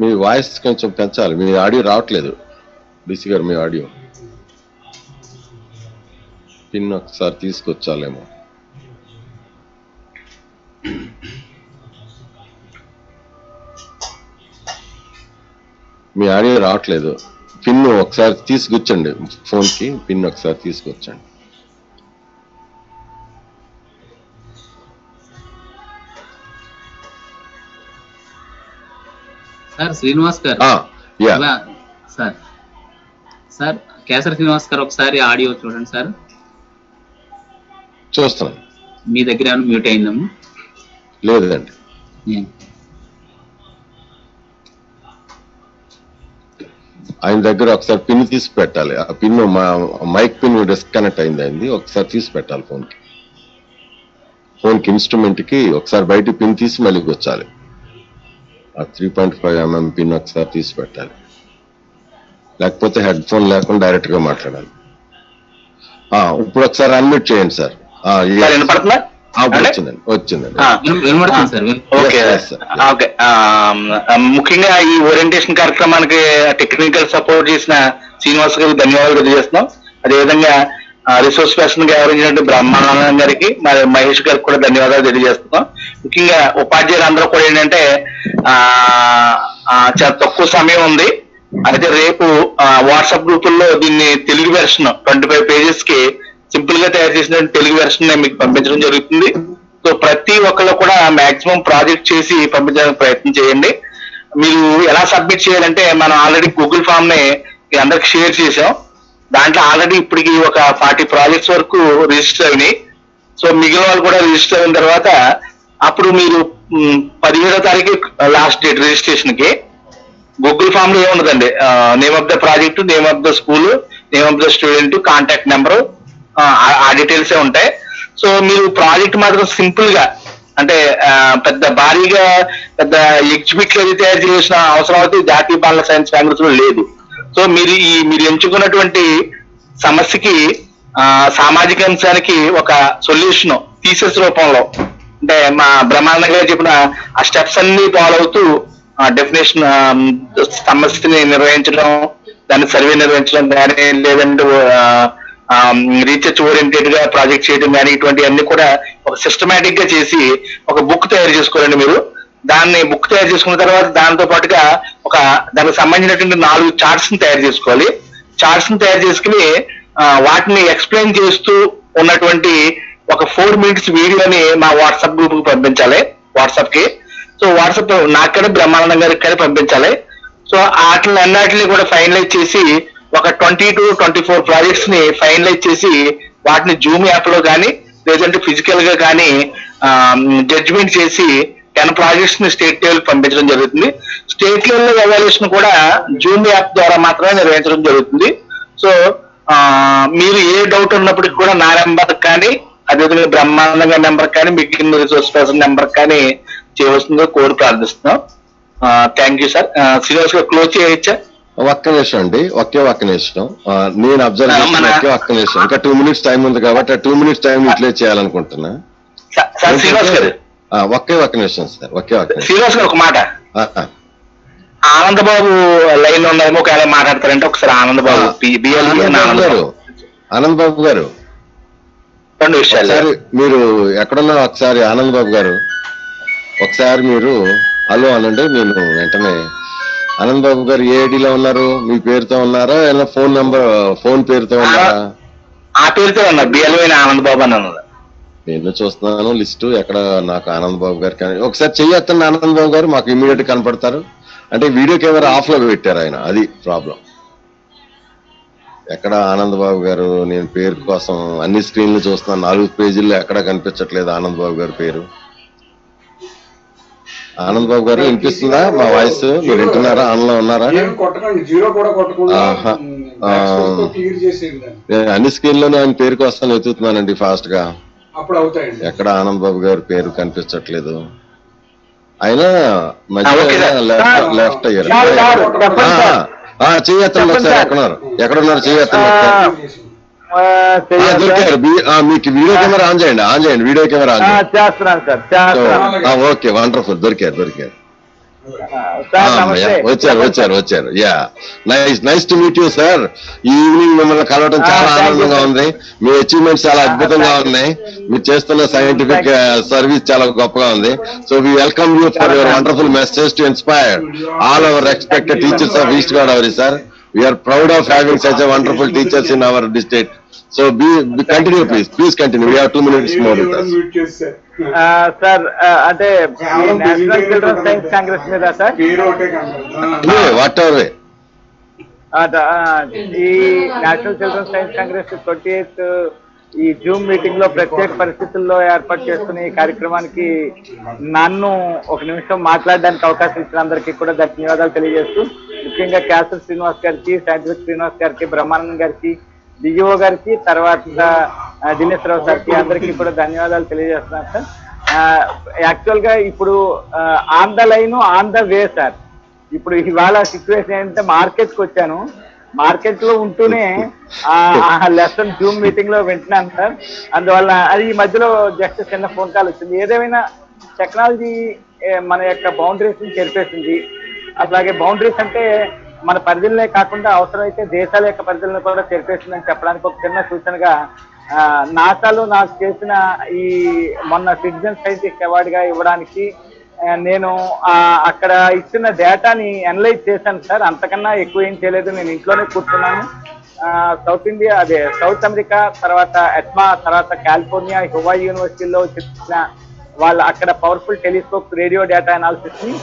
మీ వాయిస్ కొంచెం పెంచాలి, మీ ఆడియో రావట్లేదు డీసీ గారు. మీ ఆడియో పిన్ ఒకసారి తీసుకొచ్చాలేమో. మీ ఆడియో రావట్లేదు. పిన్ ఒకసారి తీసుకొచ్చండి, ఫోన్ కి పిన్ ఒకసారి తీసుకొచ్చండి. సార్ శ్రీనివాస్ గారు, సార్ సార్ కేసర్ శ్రీనివాస్ గారు ఒకసారి ఆడియో చూడండి సార్. చూస్తున్నాను. మీ దగ్గర ఏమైనా మ్యూట్ అయిందమ్మా? లేదండి. ఆయన దగ్గర ఒకసారి పిన్ తీసి పెట్టాలి. ఆ పిన్ మైక్ పిన్ డిస్కనెక్ట్ అయింది, ఒకసారి తీసి పెట్టాలి ఫోన్కి ఇన్స్ట్రుమెంట్ కి ఒకసారి బయట పిన్ తీసి మళ్ళీ కూర్చాలి. ఆ 3.5 mm పిన్ ఒకసారి తీసి పెట్టాలి, లేకపోతే హెడ్ ఫోన్ లేకుండా డైరెక్ట్ గా మాట్లాడాలి. ఇప్పుడు ఒకసారి అన్మ్యూట్ చేయండి సార్. వచ్చిందండి. ముఖ్యంగా ఈ ఓరియంటేషన్ కార్యక్రమానికి టెక్నికల్ సపోర్ట్ చేసిన శ్రీనివాస్ గారికి ధన్యవాదాలు తెలియజేస్తున్నాం. అదేవిధంగా రిసోర్స్ పర్సన్ గా వ్యవహరించినట్టు బ్రహ్మానందం గారికి మరి మహేష్ గారికి కూడా ధన్యవాదాలు తెలియజేస్తున్నాం. ముఖ్యంగా ఉపాధ్యాయులు అందరూ కూడా ఏంటంటే చాలా తక్కువ సమయం ఉంది. అయితే రేపు వాట్సాప్ గ్రూపుల్లో దీన్ని తెలుగు వెర్షన్ 25 pages కి సింపుల్ గా తయారు చేసిన తెలుగు వెర్షన్ మీకు పంపించడం జరుగుతుంది. సో ప్రతి ఒక్కళ్ళు కూడా మాక్సిమం ప్రాజెక్ట్ చేసి పంపించడానికి ప్రయత్నం చేయండి. మీరు ఎలా సబ్మిట్ చేయాలంటే మనం ఆల్రెడీ గూగుల్ ఫామ్ ని అందరికి షేర్ చేసాం. దాంట్లో ఆల్రెడీ ఇప్పటికి ఒక 40 ప్రాజెక్ట్స్ వరకు రిజిస్టర్ అయినాయి. సో మిగిలిన వాళ్ళు కూడా రిజిస్టర్ అయిన తర్వాత అప్పుడు మీరు 17వ తారీఖు లాస్ట్ డేట్ రిజిస్ట్రేషన్ కి. గూగుల్ ఫామ్ లో ఏముండదండి, name of the project, name of the school, name of the student, contact number, ఆ డీటెయిల్సే ఉంటాయి. సో మీరు ప్రాజెక్ట్ మాత్రం సింపుల్ గా అంటే పెద్ద భారీగా పెద్ద ఎగ్జిబిట్లు అది తయారు చేసిన అవసరం అయితే జాతీయ బాలల సైన్స్ కాంగ్రెస్ లో లేదు. సో మీరు ఎంచుకున్నటువంటి సమస్యకి సామాజిక అంశానికి ఒక సొల్యూషన్ థీసిస్ రూపంలో అంటే మా బ్రహ్మానంద గారు చెప్పిన ఆ స్టెప్స్ అన్ని ఫాలో అవుతూ డెఫినేషన్ సమస్యని నిర్వహించడం, దాన్ని సర్వే నిర్వహించడం కానీ, లేదంటే రీసెర్చ్ ఓరియంటెడ్ గా ప్రాజెక్ట్ చేయడం కానీ, ఇటువంటి అన్ని కూడా ఒక సిస్టమేటిక్ గా చేసి ఒక బుక్ తయారు చేసుకోవాలండి. మీరు దాన్ని బుక్ తయారు చేసుకున్న తర్వాత దాంతో పాటుగా దానికి సంబంధించినటువంటి 4 చార్ట్స్ ని తయారు చేసుకోవాలి. చార్ట్స్ ని తయారు చేసుకుని వాటిని ఎక్స్ప్లెయిన్ చేస్తూ ఉన్నటువంటి ఒక 4 minutes వీడియోని మా వాట్సాప్ గ్రూప్ కి పంపించాలి, వాట్సాప్ కి. సో వాట్సాప్ నాకనే బ్రహ్మానందం గారికి కానీ పంపించాలి. సో వాటిని అన్నిటిని కూడా ఫైనలైజ్ చేసి ఒక 20 to 24 ప్రాజెక్ట్స్ ని ఫైనలైజ్ చేసి వాటిని జూమ్ యాప్ లో కానీ లేదంటే ఫిజికల్ గా కానీ జడ్జిమెంట్ చేసి 10 ప్రాజెక్ట్స్ ని స్టేట్ లెవెల్ పంపించడం జరుగుతుంది. స్టేట్ లెవెల్ ఎవాల్యుయేషన్ కూడా జూమ్ యాప్ ద్వారా మాత్రమే నిర్వహించడం జరుగుతుంది. సో మీరు ఏ డౌట్ ఉన్నప్పటికీ కూడా నా నెంబర్ కానీ అదేవిధంగా బ్రహ్మానంద నెంబర్ కానీ మిగిలిన రిసోర్స్ పర్సన్ నెంబర్ కానీ చేయవలసిందిగా కోరి ప్రార్థిస్తున్నాం. Thank you sir. శ్రీనివాస్ గారు క్లోజ్ చేయొచ్చా? ఒక్క నిమిషం అండి, ఒక్క నిమిషం. నేను అబ్జర్వ్ చేసిన ఒక్క నిమిషం, ఇంకా 2 minutes టైం ఉంది కాబట్టి ఆ 2 minutes టైం యూటిలైజ్ చేయాలనుకుంటున్నా. శ్రీనివాస్ గారు ఒక్క నిమిషం సార్, శ్రీనివాస్ గారు ఒక మాట. ఆనందబాబు లైన్ లో ఉన్నారేమో, ఒకవేళ మాట్లాడతారంటే ఒకసారి ఆనందబాబు ఆనందబాబు గారు 2 విషయాలు. మీరు ఎక్కడున్నారు ఒకసారి ఆనందబాబు గారు, ఒకసారి మీరు హలో అనండి. నేను వెంటనే ఆనందబాబు గారు ఏ ఐడిలో ఉన్నారు? మీ పేరుతో ఉన్నారా, ఏదైనా ఫోన్ పేరుతో ఉన్నారా? ఆ పేరుతో ఉన్నారు, బిఎల్వైన ఆనందబాబు అని ఉన్నారు. నేను చూస్తున్నాను లిస్టు, ఎక్కడ నాకు ఆనందబాబు గారు కానీ ఒకసారి చెయ్యొద్దండి. ఆనందబాబు గారు మాకు ఇమీడియట్ కనపడతారు. అంటే వీడియో కెమెరా ఆఫ్ లో పెట్టారు ఆయన, అది ప్రాబ్లం. ఎక్కడ ఆనందబాబు గారు? నేను పేరు కోసం అన్ని స్క్రీన్లు చూస్తున్నాను, 4 పేజీల్లో ఎక్కడ కనిపించట్లేదు ఆనందబాబు గారి పేరు. ఆనందబాబు గారు వినిపిస్తుందా మా వాయిస్? మీరు వింటున్నారా? ఆన్లో ఉన్నారా? అన్ని స్క్రీన్లోనే ఆయన పేరు కోసం వెతుకుతున్నానండి ఫాస్ట్ గా. ఎక్కడ ఆనందబాబు గారి పేరు కనిపించట్లేదు. ఆయన లెఫ్ట్ అయ్యారు. చెయ్యొత్తండి ఒకసారి. ఎక్కడున్నారు? చెయ్యొత్తండి. దొరికారు. మీకు వీడియో కెమెరా ఆన్ చేయండి, వీడియో కెమెరా ఆన్ చేయండి. Okay, wonderful. దొరికారు. వచ్చారు. Yeah, nice to meet you sir. ఈ ఈవినింగ్ మిమ్మల్ని కలవడం చాలా ఆనందంగా ఉంది. మీ అచీవ్మెంట్స్ చాలా అద్భుతంగా ఉన్నాయి. మీరు చేస్తున్న సైంటిఫిక్ సర్వీస్ చాలా గొప్పగా ఉంది. So we welcome you for your wonderful message to inspire all our respected teachers of east Godavari sir. We are proud of having such a wonderful teachers in our district. So continue, please continue. We have 2 minutes more with us. Sir, అంటే నేషనల్ చిల్డ్రన్స్ సైన్స్ కాంగ్రెస్ మీద సార్, whatever way. ఈ national children's science congress 28th ఈ జూమ్ మీటింగ్ లో ప్రత్యేక పరిస్థితుల్లో ఏర్పాటు చేసుకునే ఈ కార్యక్రమానికి నన్ను 1 నిమిషం మాట్లాడడానికి అవకాశం ఇచ్చిన అందరికీ కూడా ధన్యవాదాలు తెలియజేస్తూ, ముఖ్యంగా క్యాసర్ శ్రీనివాస్ గారికి, సైంటిఫిక్ శ్రీనివాస్ గారికి, బ్రహ్మానందం గారికి, డిఓ గారికి, తర్వాత దినేష్ రావు సార్కి అందరికీ కూడా ధన్యవాదాలు తెలియజేస్తున్నాను సార్. యాక్చువల్ గా ఇప్పుడు on the line on the way sir. ఇప్పుడు ఇవాళ సిచ్యువేషన్ ఏంటంటే మార్కెట్ కి వచ్చాను, మార్కెట్ లో ఉంటూనే లెసన్ జూమ్ మీటింగ్ లో వింటున్నాను సార్. అందువల్ల అది ఈ మధ్యలో జస్ట్ చిన్న ఫోన్ కాల్ వచ్చింది. ఏదేమైనా టెక్నాలజీ మన యొక్క బౌండరీస్ ని చెరిపేసింది. అట్లాగే బౌండరీస్ అంటే మన పరిధిలోనే కాకుండా అవసరమైతే దేశాల యొక్క పరిధిలో కూడా చెరిపేసిందని చెప్పడానికి ఒక చిన్న సూచనగా నాసాలో నాకు చేసిన ఈ మొన్న సిటిజన్ సైంటిస్ట్ అవార్డుగా ఇవ్వడానికి నేను అక్కడ ఇచ్చిన డేటాని అనలైజ్ చేశాను సార్. అంతకన్నా ఎక్కువ ఏం చేయలేదు, నేను ఇంట్లోనే కూర్చున్నాను. సౌత్ ఇండియా అదే సౌత్ అమెరికా, తర్వాత ఎట్మా, తర్వాత కాలిఫోర్నియా, హువాయి యూనివర్సిటీలో చెప్పిన వాళ్ళ అక్కడ powerful telescope radio data analysis ని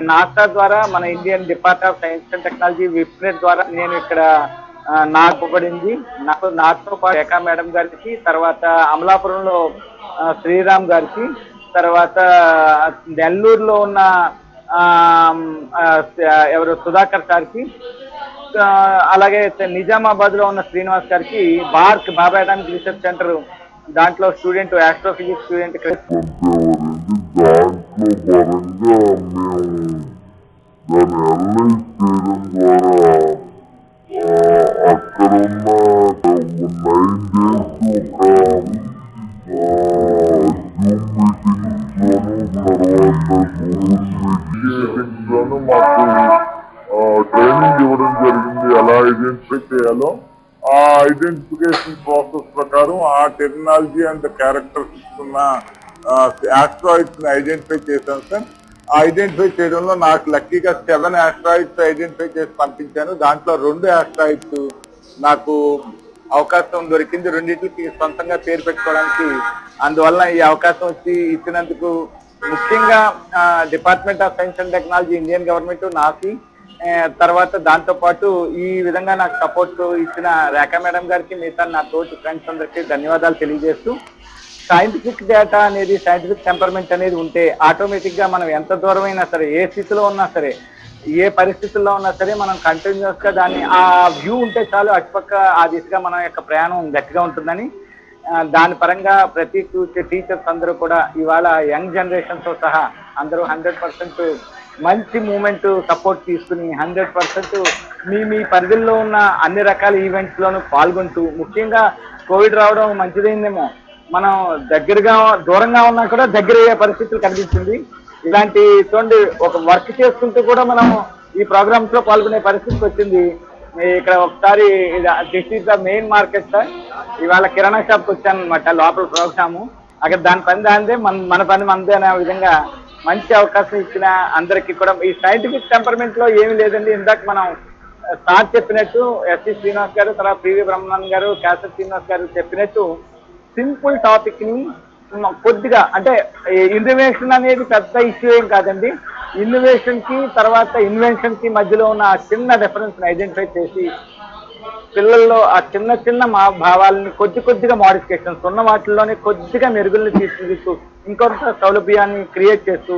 నాసా ద్వారా మన Indian department of science and technology VIPNET ద్వారా నేను ఇక్కడ నాకు పడింది. నాతో పాటు రేఖా మేడం గారికి, తర్వాత అమలాపురంలో శ్రీరామ్ గారికి, తర్వాత నెల్లూరులో ఉన్న ఎవరు సుధాకర్ సార్కి, అలాగే నిజామాబాద్ లో ఉన్న శ్రీనివాస్ గారికి, బార్క్ బాబా అటామిక్ రీసెర్చ్ సెంటర్ దాంట్లో స్టూడెంట్ ఆస్ట్రోఫిజిక్స్ స్టూడెంట్ ట్రైనింగ్ ఇవ్వడం జరిగింది ఎలా ఐడెంటిఫై చేయాలో. ఆ ఐడెంటిఫికేషన్ ప్రాసెస్ ప్రకారం ఆ టెక్నాలజీ అండ్ క్యారెక్టర్స్ ఇస్తున్న ఆస్ట్రాయిడ్స్ ని ఐడెంటిఫై చేశాను సార్. ఆ ఐడెంటిఫై చేయడంలో నాకు లక్కీగా 7 ఆస్ట్రాయిడ్స్ ఐడెంటిఫై చేసి పంపించాను. దాంట్లో 2 ఆస్ట్రాయిడ్స్ నాకు అవకాశం దొరికింది, రెండింటికి సొంతంగా పేరు పెట్టుకోవడానికి. అందువల్ల ఈ అవకాశం వచ్చి ఇచ్చినందుకు ముఖ్యంగా department of science and technology, Indian government, NASI, తర్వాత దాంతో పాటు ఈ విధంగా నాకు సపోర్ట్ ఇచ్చిన రేఖా మేడం గారికి, మిగతా నా తోటి ఫ్రెండ్స్ అందరికీ ధన్యవాదాలు తెలియజేస్తూ, సైంటిఫిక్ డేటా అనేది, సైంటిఫిక్ టెంపర్మెంట్ అనేది ఉంటే ఆటోమేటిక్ గా మనం ఎంత దూరమైనా సరే, ఏ స్థితిలో ఉన్నా సరే, ఏ పరిస్థితుల్లో ఉన్నా సరే, మనం కంటిన్యూస్ గా దాన్ని ఆ వ్యూ ఉంటే చాలు, అటుపక్క ఆ దిశగా మన యొక్క ప్రయాణం గట్టిగా ఉంటుందని, దాని పరంగా ప్రతి టీచర్స్ అందరూ కూడా ఇవాళ యంగ్ జనరేషన్ తో సహా అందరూ 100% మంచి మూమెంట్ సపోర్ట్ తీసుకుని 100% మీ పరిధిలో ఉన్న అన్ని రకాల ఈవెంట్స్ లోనూ పాల్గొంటూ, ముఖ్యంగా కోవిడ్ రావడం మంచిదైందేమో, మనం దూరంగా ఉన్నా కూడా దగ్గర అయ్యే పరిస్థితులు కనిపించింది. ఇలాంటి చూడండి, ఒక వర్క్ చేసుకుంటూ కూడా మనం ఈ ప్రోగ్రామ్స్ లో పాల్గొనే పరిస్థితి వచ్చింది. ఇక్కడ ఒకసారి this is the main market sir. ఇవాళ కిరాణా షాప్కి వచ్చాను అనమాట, లోపల ప్రోగ్రాము. అక్కడ దాని పని దాందే, మన పని మనదే అనే విధంగా మంచి అవకాశం ఇచ్చిన అందరికీ కూడా. ఈ సైంటిఫిక్ టెంపర్మెంట్ లో ఏమీ లేదండి. ఇందాక మనం సార్ చెప్పినట్టు, ఎస్సి శ్రీనివాస్ గారు, తర్వాత పివి బ్రహ్మానందం గారు, క్యాసర్ శ్రీనివాస్ గారు చెప్పినట్టు సింపుల్ టాపిక్ ని కొద్దిగా, అంటే ఇన్నోవేషన్ అనేది పెద్ద ఇష్యూ ఏం కాదండి. ఇన్నోవేషన్ కి తర్వాత ఇన్వెన్షన్ కి మధ్యలో ఉన్న ఆ చిన్న డిఫరెన్స్ ని ఐడెంటిఫై చేసి పిల్లల్లో ఆ చిన్న భావాలని కొద్దిగా మోడిఫికేషన్స్ ఉన్న వాటిల్లోనే కొద్దిగా మెరుగుల్ని తీసుకు ఇంకొంత సౌలభ్యాన్ని క్రియేట్ చేస్తూ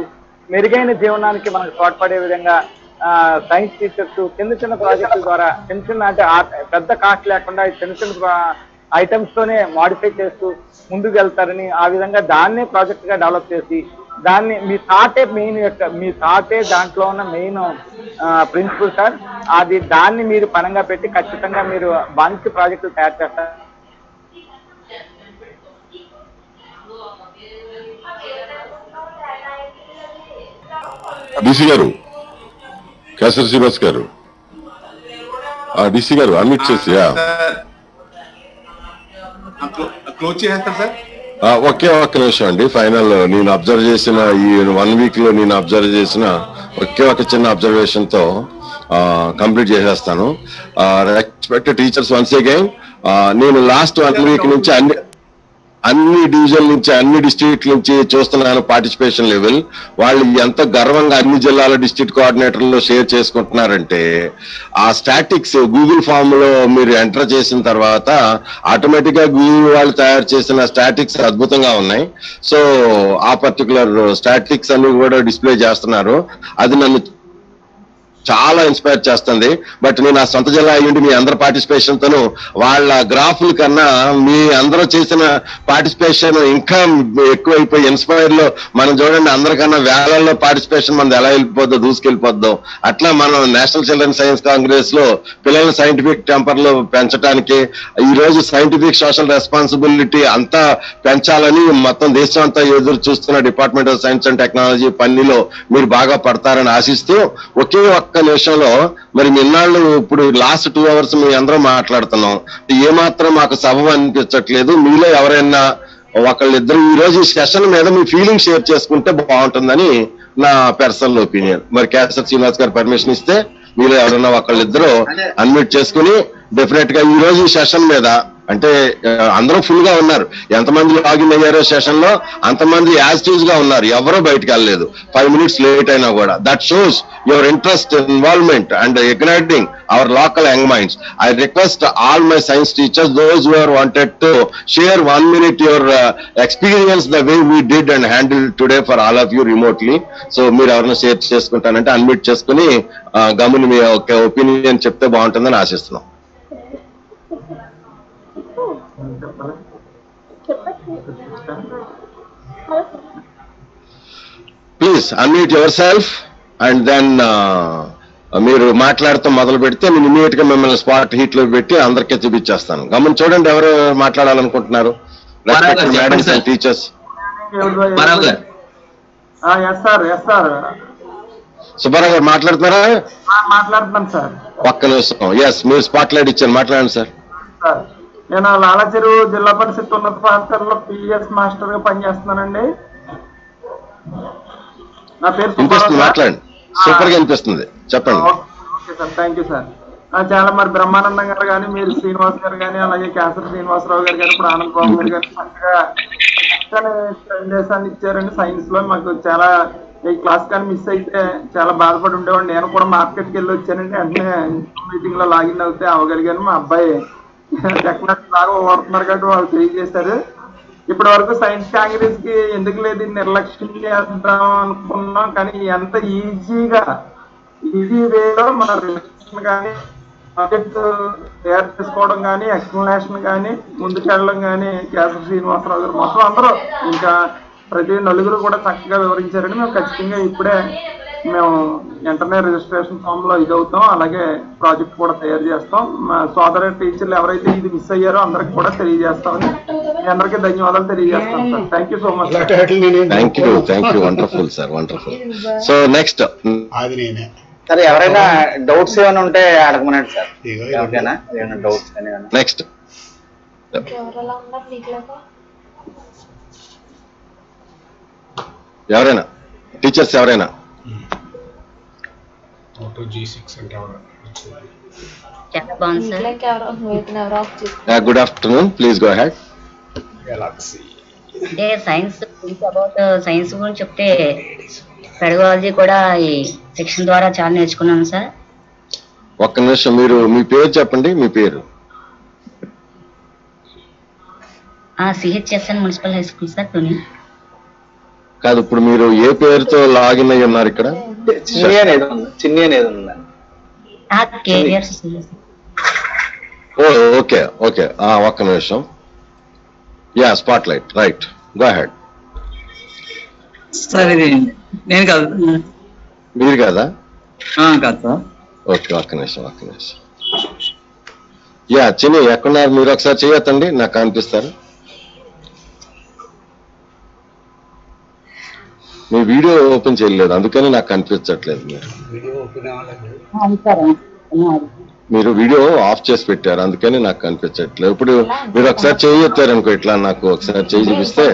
మెరుగైన జీవనానికి మనకు తోడ్పడే విధంగా సైన్స్ టీచర్స్ చిన్న ప్రాజెక్టుల ద్వారా చిన్న అంటే పెద్ద కాస్ట్ లేకుండా చిన్న ఐటమ్స్ తోనే మోడిఫై చేస్తూ ముందుకు వెళ్తారని, ఆ విధంగా దాన్నే ప్రాజెక్ట్ గా డెవలప్ చేసి దాన్ని మీ థాటే దాంట్లో ఉన్న మెయిన్ ప్రిన్సిపల్ సార్. దాన్ని మీరు పరంగా పెట్టి ఖచ్చితంగా మీరు మంచి ప్రాజెక్టులు తయారు చేస్తారు. డిసి గారు, కేసర్ శ్రీనివాస్ గారు, డిసి గారు అన్మిట్ చేసి క్లోజ్ చేస్తారు సార్. ఒక్క నిమిషం అండి. ఫైనల్ నేను అబ్జర్వ్ చేసిన ఈ 1 వీక్ లో నేను అబ్జర్వ్ చేసిన ఒక చిన్న అబ్జర్వేషన్ తో కంప్లీట్ చేసేస్తాను. Respect teachers once again. నేను లాస్ట్ 1 వీక్ నుంచి అన్ని డివిజన్ నుంచి, అన్ని డిస్ట్రిక్ట్ నుంచి చూస్తున్నాను పార్టిసిపేషన్ లెవెల్. వాళ్ళు ఎంత గర్వంగా అన్ని జిల్లాల డిస్ట్రిక్ట్ కోఆర్డినేటర్లో షేర్ చేసుకుంటున్నారంటే, ఆ స్టాటిక్స్ గూగుల్ ఫామ్ లో మీరు ఎంటర్ చేసిన తర్వాత ఆటోమేటిక్ గా గూగుల్ వాళ్ళు తయారు చేసిన స్టాటిక్స్ అద్భుతంగా ఉన్నాయి. సో ఆ పర్టికులర్ స్టాటిక్స్ అన్ని కూడా డిస్ప్లే చేస్తున్నారు. అది నన్ను చాలా ఇన్స్పైర్ చేస్తుంది. బట్ నేను ఆ సొంత జిల్లా అయ్యుండి మీ అందరి పార్టిసిపేషన్ తోను వాళ్ళ గ్రాఫుల కన్నా మీ అందరూ చేసిన పార్టిసిపేషన్ ఇంకా ఎక్కువైపోయి ఇన్స్పైర్ లో మనం చూడండి అందరికన్నా వేలల్లో పార్టిసిపేషన్ మనది ఎలా వెళ్ళిపోద్దో దూసుకెళ్ళిపోద్దాం. అట్లా మనం నేషనల్ చిల్డ్రన్ సైన్స్ కాంగ్రెస్ లో పిల్లల సైంటిఫిక్ టెంపర్ లో పెంచడానికి ఈ రోజు సైంటిఫిక్ సోషల్ రెస్పాన్సిబిలిటీ అంతా పెంచాలని మొత్తం దేశం అంతా ఎదురు చూస్తున్న department of science and technology పనిలో మీరు బాగా పడతారని ఆశిస్తూ ఒకే ఒక్క నిమిషంలో మరి నిన్నాళ్ళు ఇప్పుడు లాస్ట్ 2 hours మీ అందరూ మాట్లాడుతున్నాం. ఏమాత్రం మాకు సబబు అనిపించట్లేదు. మీలో ఎవరైనా ఒకళ్ళిద్దరు ఈ రోజు ఈ సెషన్ మీద మీ ఫీలింగ్ షేర్ చేసుకుంటే బాగుంటుందని నా పర్సనల్ ఒపీనియన్. మరి కేసర్ శ్రీనివాస్ గారు పర్మిషన్ ఇస్తే మీలో ఎవరైనా ఒకళ్ళిద్దరు అన్మ్యూట్ చేసుకుని డెఫినెట్ గా ఈ రోజు ఈ సెషన్ మీద అంటే అందరూ ఫుల్ గా ఉన్నారు. ఎంతమంది లాగిన్ అయ్యారో సెషన్ లో అంతమంది యాజిటీవ్స్ గా ఉన్నారు. ఎవరో బయటకు వెళ్ళలేదు 5 minutes లేట్ అయినా కూడా. That shows your interest, involvement and igniting our local young minds. I request all my science teachers those who are wanted to share 1 minute your experience the way we did and handle today for all of you remotely. So మీరు ఎవరైనా షేర్ చేసుకుంటానంటే అన్మ్యూట్ చేసుకుని గమని మీ ఒపీనియన్ చెప్తే బాగుంటుందని ఆశిస్తున్నాం. Please unmute yourself and then మీరు మాట్లాడుతూ మొదలు పెడితే నేను ఇమీడియట్ గా మిమ్మల్ని స్పాట్ హీట్ లో పెట్టి అందరికీ చూపించేస్తాను. గమని చూడండి ఎవరు మాట్లాడాలనుకుంటున్నారు. టీచర్స్ సుబ్బారావు గారు మాట్లాడుతున్నారా? మాట్లాడుతున్నాను సార్. ఒక్క నిమిషం. ఎస్, మీరు స్పాట్ లైట్ ఇచ్చారు, మాట్లాడండి సార్. నేను లాలచెరువు జిల్లా పరిషత్ ఉన్నత పాఠశాలలో పిఎస్ మాస్టర్ గా పనిచేస్తున్నానండి. నా పేరు మాట్లాడండి. సూపర్ గా అనిపిస్తుంది, చెప్పండి. Okay sir, thank you sir. చాలా మరి బ్రహ్మానందం గారు కానీ, మీరు శ్రీనివాస్ గారు కానీ, అలాగే కేసరి శ్రీనివాసరావు గారు కానీ, ఇప్పుడు ఆనంద్ బాబు గారు కానీ చక్కగా సందేశాన్ని ఇచ్చారండి. సైన్స్ లో మాకు చాలా ఈ క్లాస్ కానీ మిస్ అయితే చాలా బాధపడి ఉండేవాడిని. నేను కూడా మార్కెట్కి వెళ్ళి వచ్చానండి. వెంటనే మీటింగ్ లో లాగిన్ అవుతే అవ్వగలిగాను. మా అబ్బాయి టెక్నాలజీ బాగా వాడుతున్నారు కాబట్టి వాళ్ళు తెలియజేశారు. ఇప్పటి వరకు సైన్స్ కాంగ్రెస్ కి ఎందుకు లేదు నిర్లక్ష్యం చేద్దాం అనుకున్నాం, కానీ ఎంత ఈజీగా ఈజీ వేలో మన రిలేషన్ కానీ ప్రాజెక్ట్ తయారు చేసుకోవడం కానీ ఎక్స్ప్లెనేషన్ కానీ ముందుకెళ్ళడం కానీ కేసరి శ్రీనివాసరావు గారు మొత్తం అందరూ ఇంకా ప్రతి నలుగురు కూడా చక్కగా వివరించారండి. మేము ఖచ్చితంగా ఇప్పుడే మేము వెంటనే రిజిస్ట్రేషన్ ఫామ్ లో ఇది అవుతాం, అలాగే ప్రాజెక్ట్ కూడా తయారు చేస్తాం. మా సోదర టీచర్లు ఎవరైతే ఇది మిస్ అయ్యారో అందరికి కూడా తెలియజేస్తామని మీ అందరికీ ధన్యవాదాలు తెలియజేస్తాం sir. Thank you so much. Thank you wonderful sir, wonderful. So next sir ఎవరైనా డౌట్స్ ఏమైనా ఉంటే అడగమనండి సార్. ఓకేనా? ఏమైనా డౌట్స్ కానీ నెక్స్ట్ ఎవరైనా టీచర్స్ ఎవరైనా good afternoon, please go ahead. అంటే సైన్స్ అబౌట్ సైన్స్ గురించి చెప్తే పెడగాలజీ కూడా ఈ సెక్షన్ ద్వారా చాలా నేర్చుకున్నాను సార్. ఒక్క నిమిషం, మీరు మీ పేరు చెప్పండి. మీ పేరు? CHSN municipal high school sir, Tuni. కాదు, ఇప్పుడు మీరు ఏ పేరుతో లాగిన్ అయ్యి ఉన్నారు ఇక్కడ? ఓకే ఓకే, ఒక్క నిమిషం. Yeah, spot light, right, go ahead. Sir ఇది నేను కాదు. మీరు కాదా? కాదు సార్. ఓకే, ఒక్క నిమిషం. యా, చిన్ని ఎక్కడున్నారు మీరు? ఒకసారి చేయొద్దండి, నాకు కనిపిస్తారు. మీ వీడియో ఓపెన్ చేయలేదు, అందుకని నాకు కనిపించట్లేదు. మీరు వీడియో ఆఫ్ చేసి పెట్టారు, అందుకని నాకు కనిపించట్లేదు. ఇప్పుడు మీరు ఒకసారి చేయొచ్చారనుకో, ఇట్లా నాకు ఒకసారి చేయి చూపిస్తే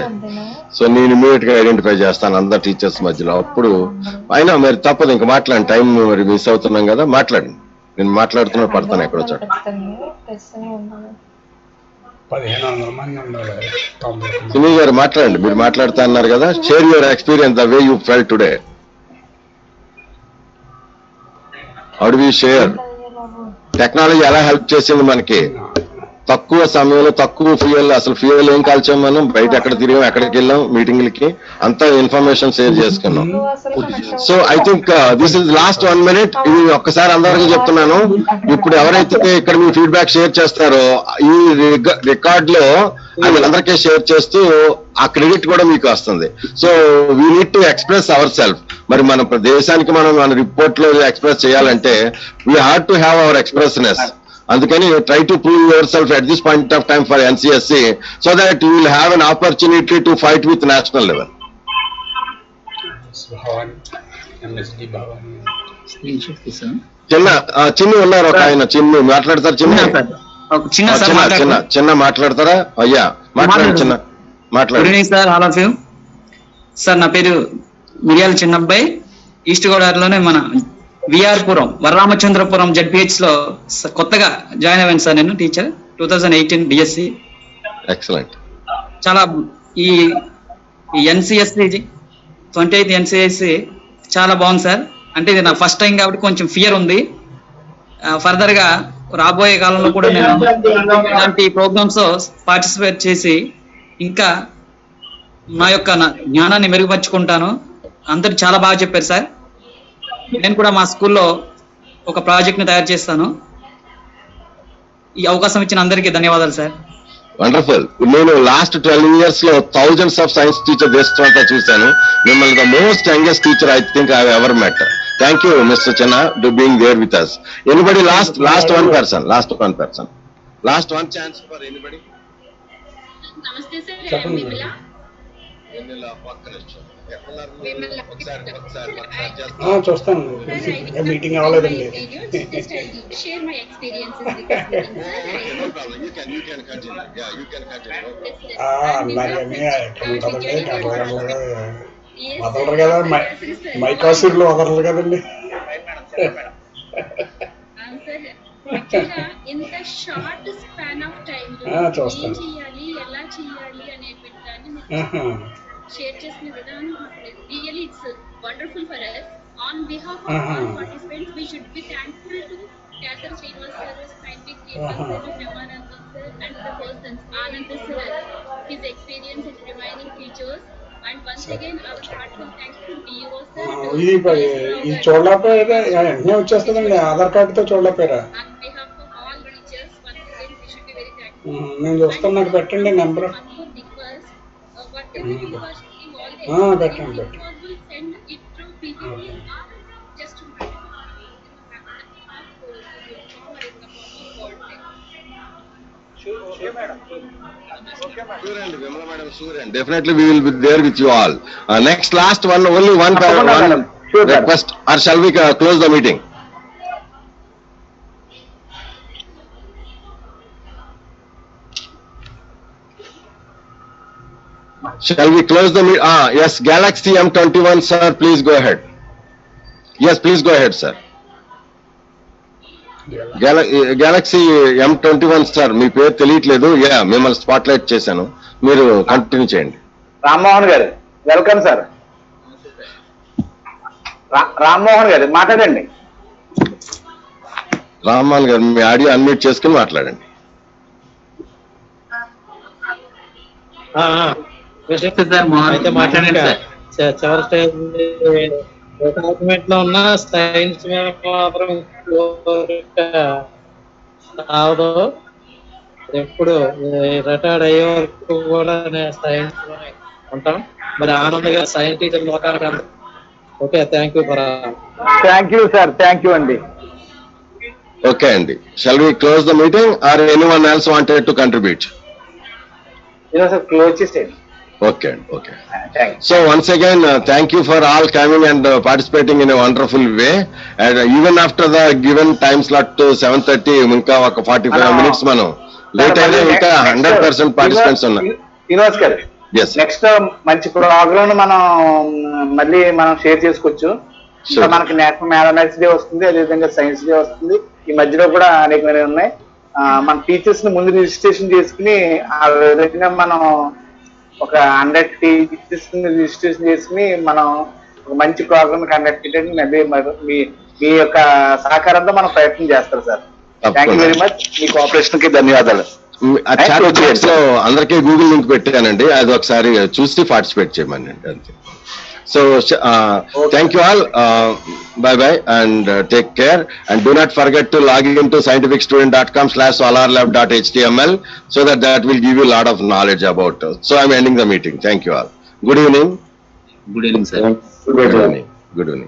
సో నేను ఇమీడియట్ గా ఐడెంటిఫై చేస్తాను అందరు టీచర్స్ మధ్యలో. అప్పుడు అయినా మరి తప్పదు, ఇంకా మాట్లాడండి. టైం మరి మిస్ అవుతున్నాం కదా, మాట్లాడండి. నేను మాట్లాడుతున్నా పడతాను ఎక్కడో చోట. 1500 మంది ఉన్నారు. సునీల్ గారు మాట్లాడండి, మీరు మాట్లాడుతా అన్నారు కదా. Share your experience the way you felt today. How do we share? Technology ఎలా హెల్ప్ చేసింది మనకి? తక్కువ సమయంలో తక్కువ ఫ్యూయల్, అసలు ఫ్యూయల్ ఏం కాల్చాం మనం, బయట ఎక్కడ తిరిగాం, ఎక్కడికి వెళ్ళాం, మీటింగ్లకి అంతా ఇన్ఫర్మేషన్ షేర్ చేసుకున్నాం. So I think this is last 1 minute. ఇది ఒక్కసారి అందరికీ చెప్తున్నాను. ఇప్పుడు ఎవరైతే ఇక్కడ మీ ఫీడ్బ్యాక్ షేర్ చేస్తారో ఈ రికార్డ్ లో అది అందరికీ షేర్ చేస్తూ ఆ క్రెడిట్ కూడా మీకు వస్తుంది. So we need to express our self. మరి మన దేశానికి మనం మన రిపోర్ట్ లో ఎక్స్ప్రెస్ చేయాలంటే we have to have our expressness. అందుకని try to prove your self at this point of time for NCSE so that you will have an opportunity to fight with national level. చిన్న ఉన్నారు ఒక ఆయన, చిన్న మాట్లాడతారు. చిన్న మాట్లాడతారా? అయ్యా మాట్లాడు చిన్న, మాట్లాడు sir. All of you sir, నా పేరు మిరియాల చిన్నబ్బాయి. ఈస్ట్ గోదావరిలోనే మన విఆర్ పురం వరరామచంద్రపురం ZPH లో కొత్తగా జాయిన్ అయ్యాను సార్. నేను టీచర్ 2018 BSc. ఎక్సలెంట్. చాలా ఈ NCSE 28th NCSE చాలా బాగుంది సార్. అంటే ఇది నా ఫస్ట్ టైం కాబట్టి కొంచెం ఫియర్ ఉంది. ఫర్దర్ గా రాబోయే కాలంలో కూడా నేను ఇలాంటి ప్రోగ్రామ్స్ పార్టిసిపేట్ చేసి ఇంకా నా యొక్క జ్ఞానాన్ని మెరుగుపరుచుకుంటాను. అందరు చాలా బాగా చెప్పారు సార్. నేను కూడా మా స్కూల్లో ఒక ప్రాజెక్ట్ ని తయారు చేస్తాను. ఈ అవకాశం ఇచ్చిన అందరికీ ధన్యవాదాలు సార్. వండర్ఫుల్. నేను లాస్ట్ 12 years లో thousands of science టీచర్ దేశం అంతా చూశాను. మిమ్మల్ని the most youngest teacher I think I ever met. Thank you, Mr. Chenna, to being there with us. Anybody last one person. Last one chance for anybody. Namaste sir. చూస్తాను, మీటింగ్ అవ్వలేదండి. Share my experiences వదలరు కదా, మైకాసిడ్లో వదలరు కదండి. ఇంత షార్ట్ స్పాన్ ఆఫ్ టైం చూస్తాను. చేయాలి, ఎలా చేయాలి అనే దాన్ని షేర్ చేసిన విధానం really it's wonderful for us. On behalf of all participants, we should be thankful to Dr. Srinivas sir, scientific team, Brahmanand sir, and the persons Anand sir, his experience in remaining teachers. And once again, our heartfelt thanks to DO sir. ఇది చూడలేకపోయారా? వెంటనే వచ్చేస్తుందండి, ఆధార్ కార్డుతో చూడలేకపోయారా? On behalf of all teachers, once again, we should be very thankful. నేను చూస్తాను, నాకు పెట్టండి నెంబర్. పెట్టండి. Send it through PPT or just to Definitely we will be there with you all. Next last one, only one request, or shall we close the meeting? Shall we close the meeting? Yes, Galaxy M21 sir, please go ahead. Yes, please go ahead sir. Galaxy M21 sir, మీ పేరు తెలియట్లేదు. మిమ్మల్ని స్పాట్లైట్ చేశాను, మీరు కంటిన్యూ చేయండి. రామ్మోహన్ గారు వెల్కమ్ సార్. రామ్మోహన్ గారు మాట్లాడండి. రామ్మోహన్ గారు మీ ఆడియో అన్మ్యూట్ చేసుకుని మాట్లాడండి. అయితే మాట్లాడండి సార్. చివరి స్టేజ్ డాక్యుమెంట్ లో ఉన్న సైన్స్ మాత్రం రావదు. ఎప్పుడు రిటైర్డ్ అయ్యే వరకు కూడా నేను సైన్స్ లోనే ఉంటాం. మరి ఆనందంగా సైన్స్ టీచర్ లోకానికి. Okay, thank you for. Thank you sir, thank you అండి. ఓకే అండి, shall we close the meeting or anyone else wanted to contribute? Close చేసేయండి. Okay. So once again, thank you for all coming and participating in a wonderful way. And even after the given time slot to 7:30, ఇంకా ఒక 45 minutes మనం లేట్ అయినా ఇంకా 100% పార్టిసిపెంట్స్ ఉన్నారు. శ్రీనివాస్ గారు, నెక్స్ట్ మంచి ప్రోగ్రామ్ మళ్ళీ మనం షేర్ చేసుకోవచ్చు. మనకి నేషనల్ మ్యాథమెటిక్స్ డే వస్తుంది, అదేవిధంగా సైన్స్ డే వస్తుంది. ఈ మధ్యలో కూడా అనేకమైనవి ఉన్నాయి. మన టీచర్స్ ని ముందు రిజిస్ట్రేషన్ చేసుకుని ఆ విధంగా మనం ఒక 100 టీచర్స్ రిజిస్ట్రేషన్ చేసుకుని మనం ఒక మంచి ప్రోగ్రామ్ కండక్ట్ చేయడానికి మీ యొక్క సహకారంతో మనం ప్రయత్నం చేస్తారు sir. Thank you very much. Me cooperation కి ధన్యవాదాలు. ఆ చాట్ బాక్స్ లో అందరికీ గూగుల్ లింక్ పెట్టానండి, అది ఒకసారి చూసి పార్టిసిపేట్ చేయమని అంతే. So thank you all, bye bye and take care, and do not forget to log into scientificstudent.com/solarlab.html so that will give you a lot of knowledge about. So I'm ending the meeting. Thank you all. Good evening. Good evening, sir. Good evening.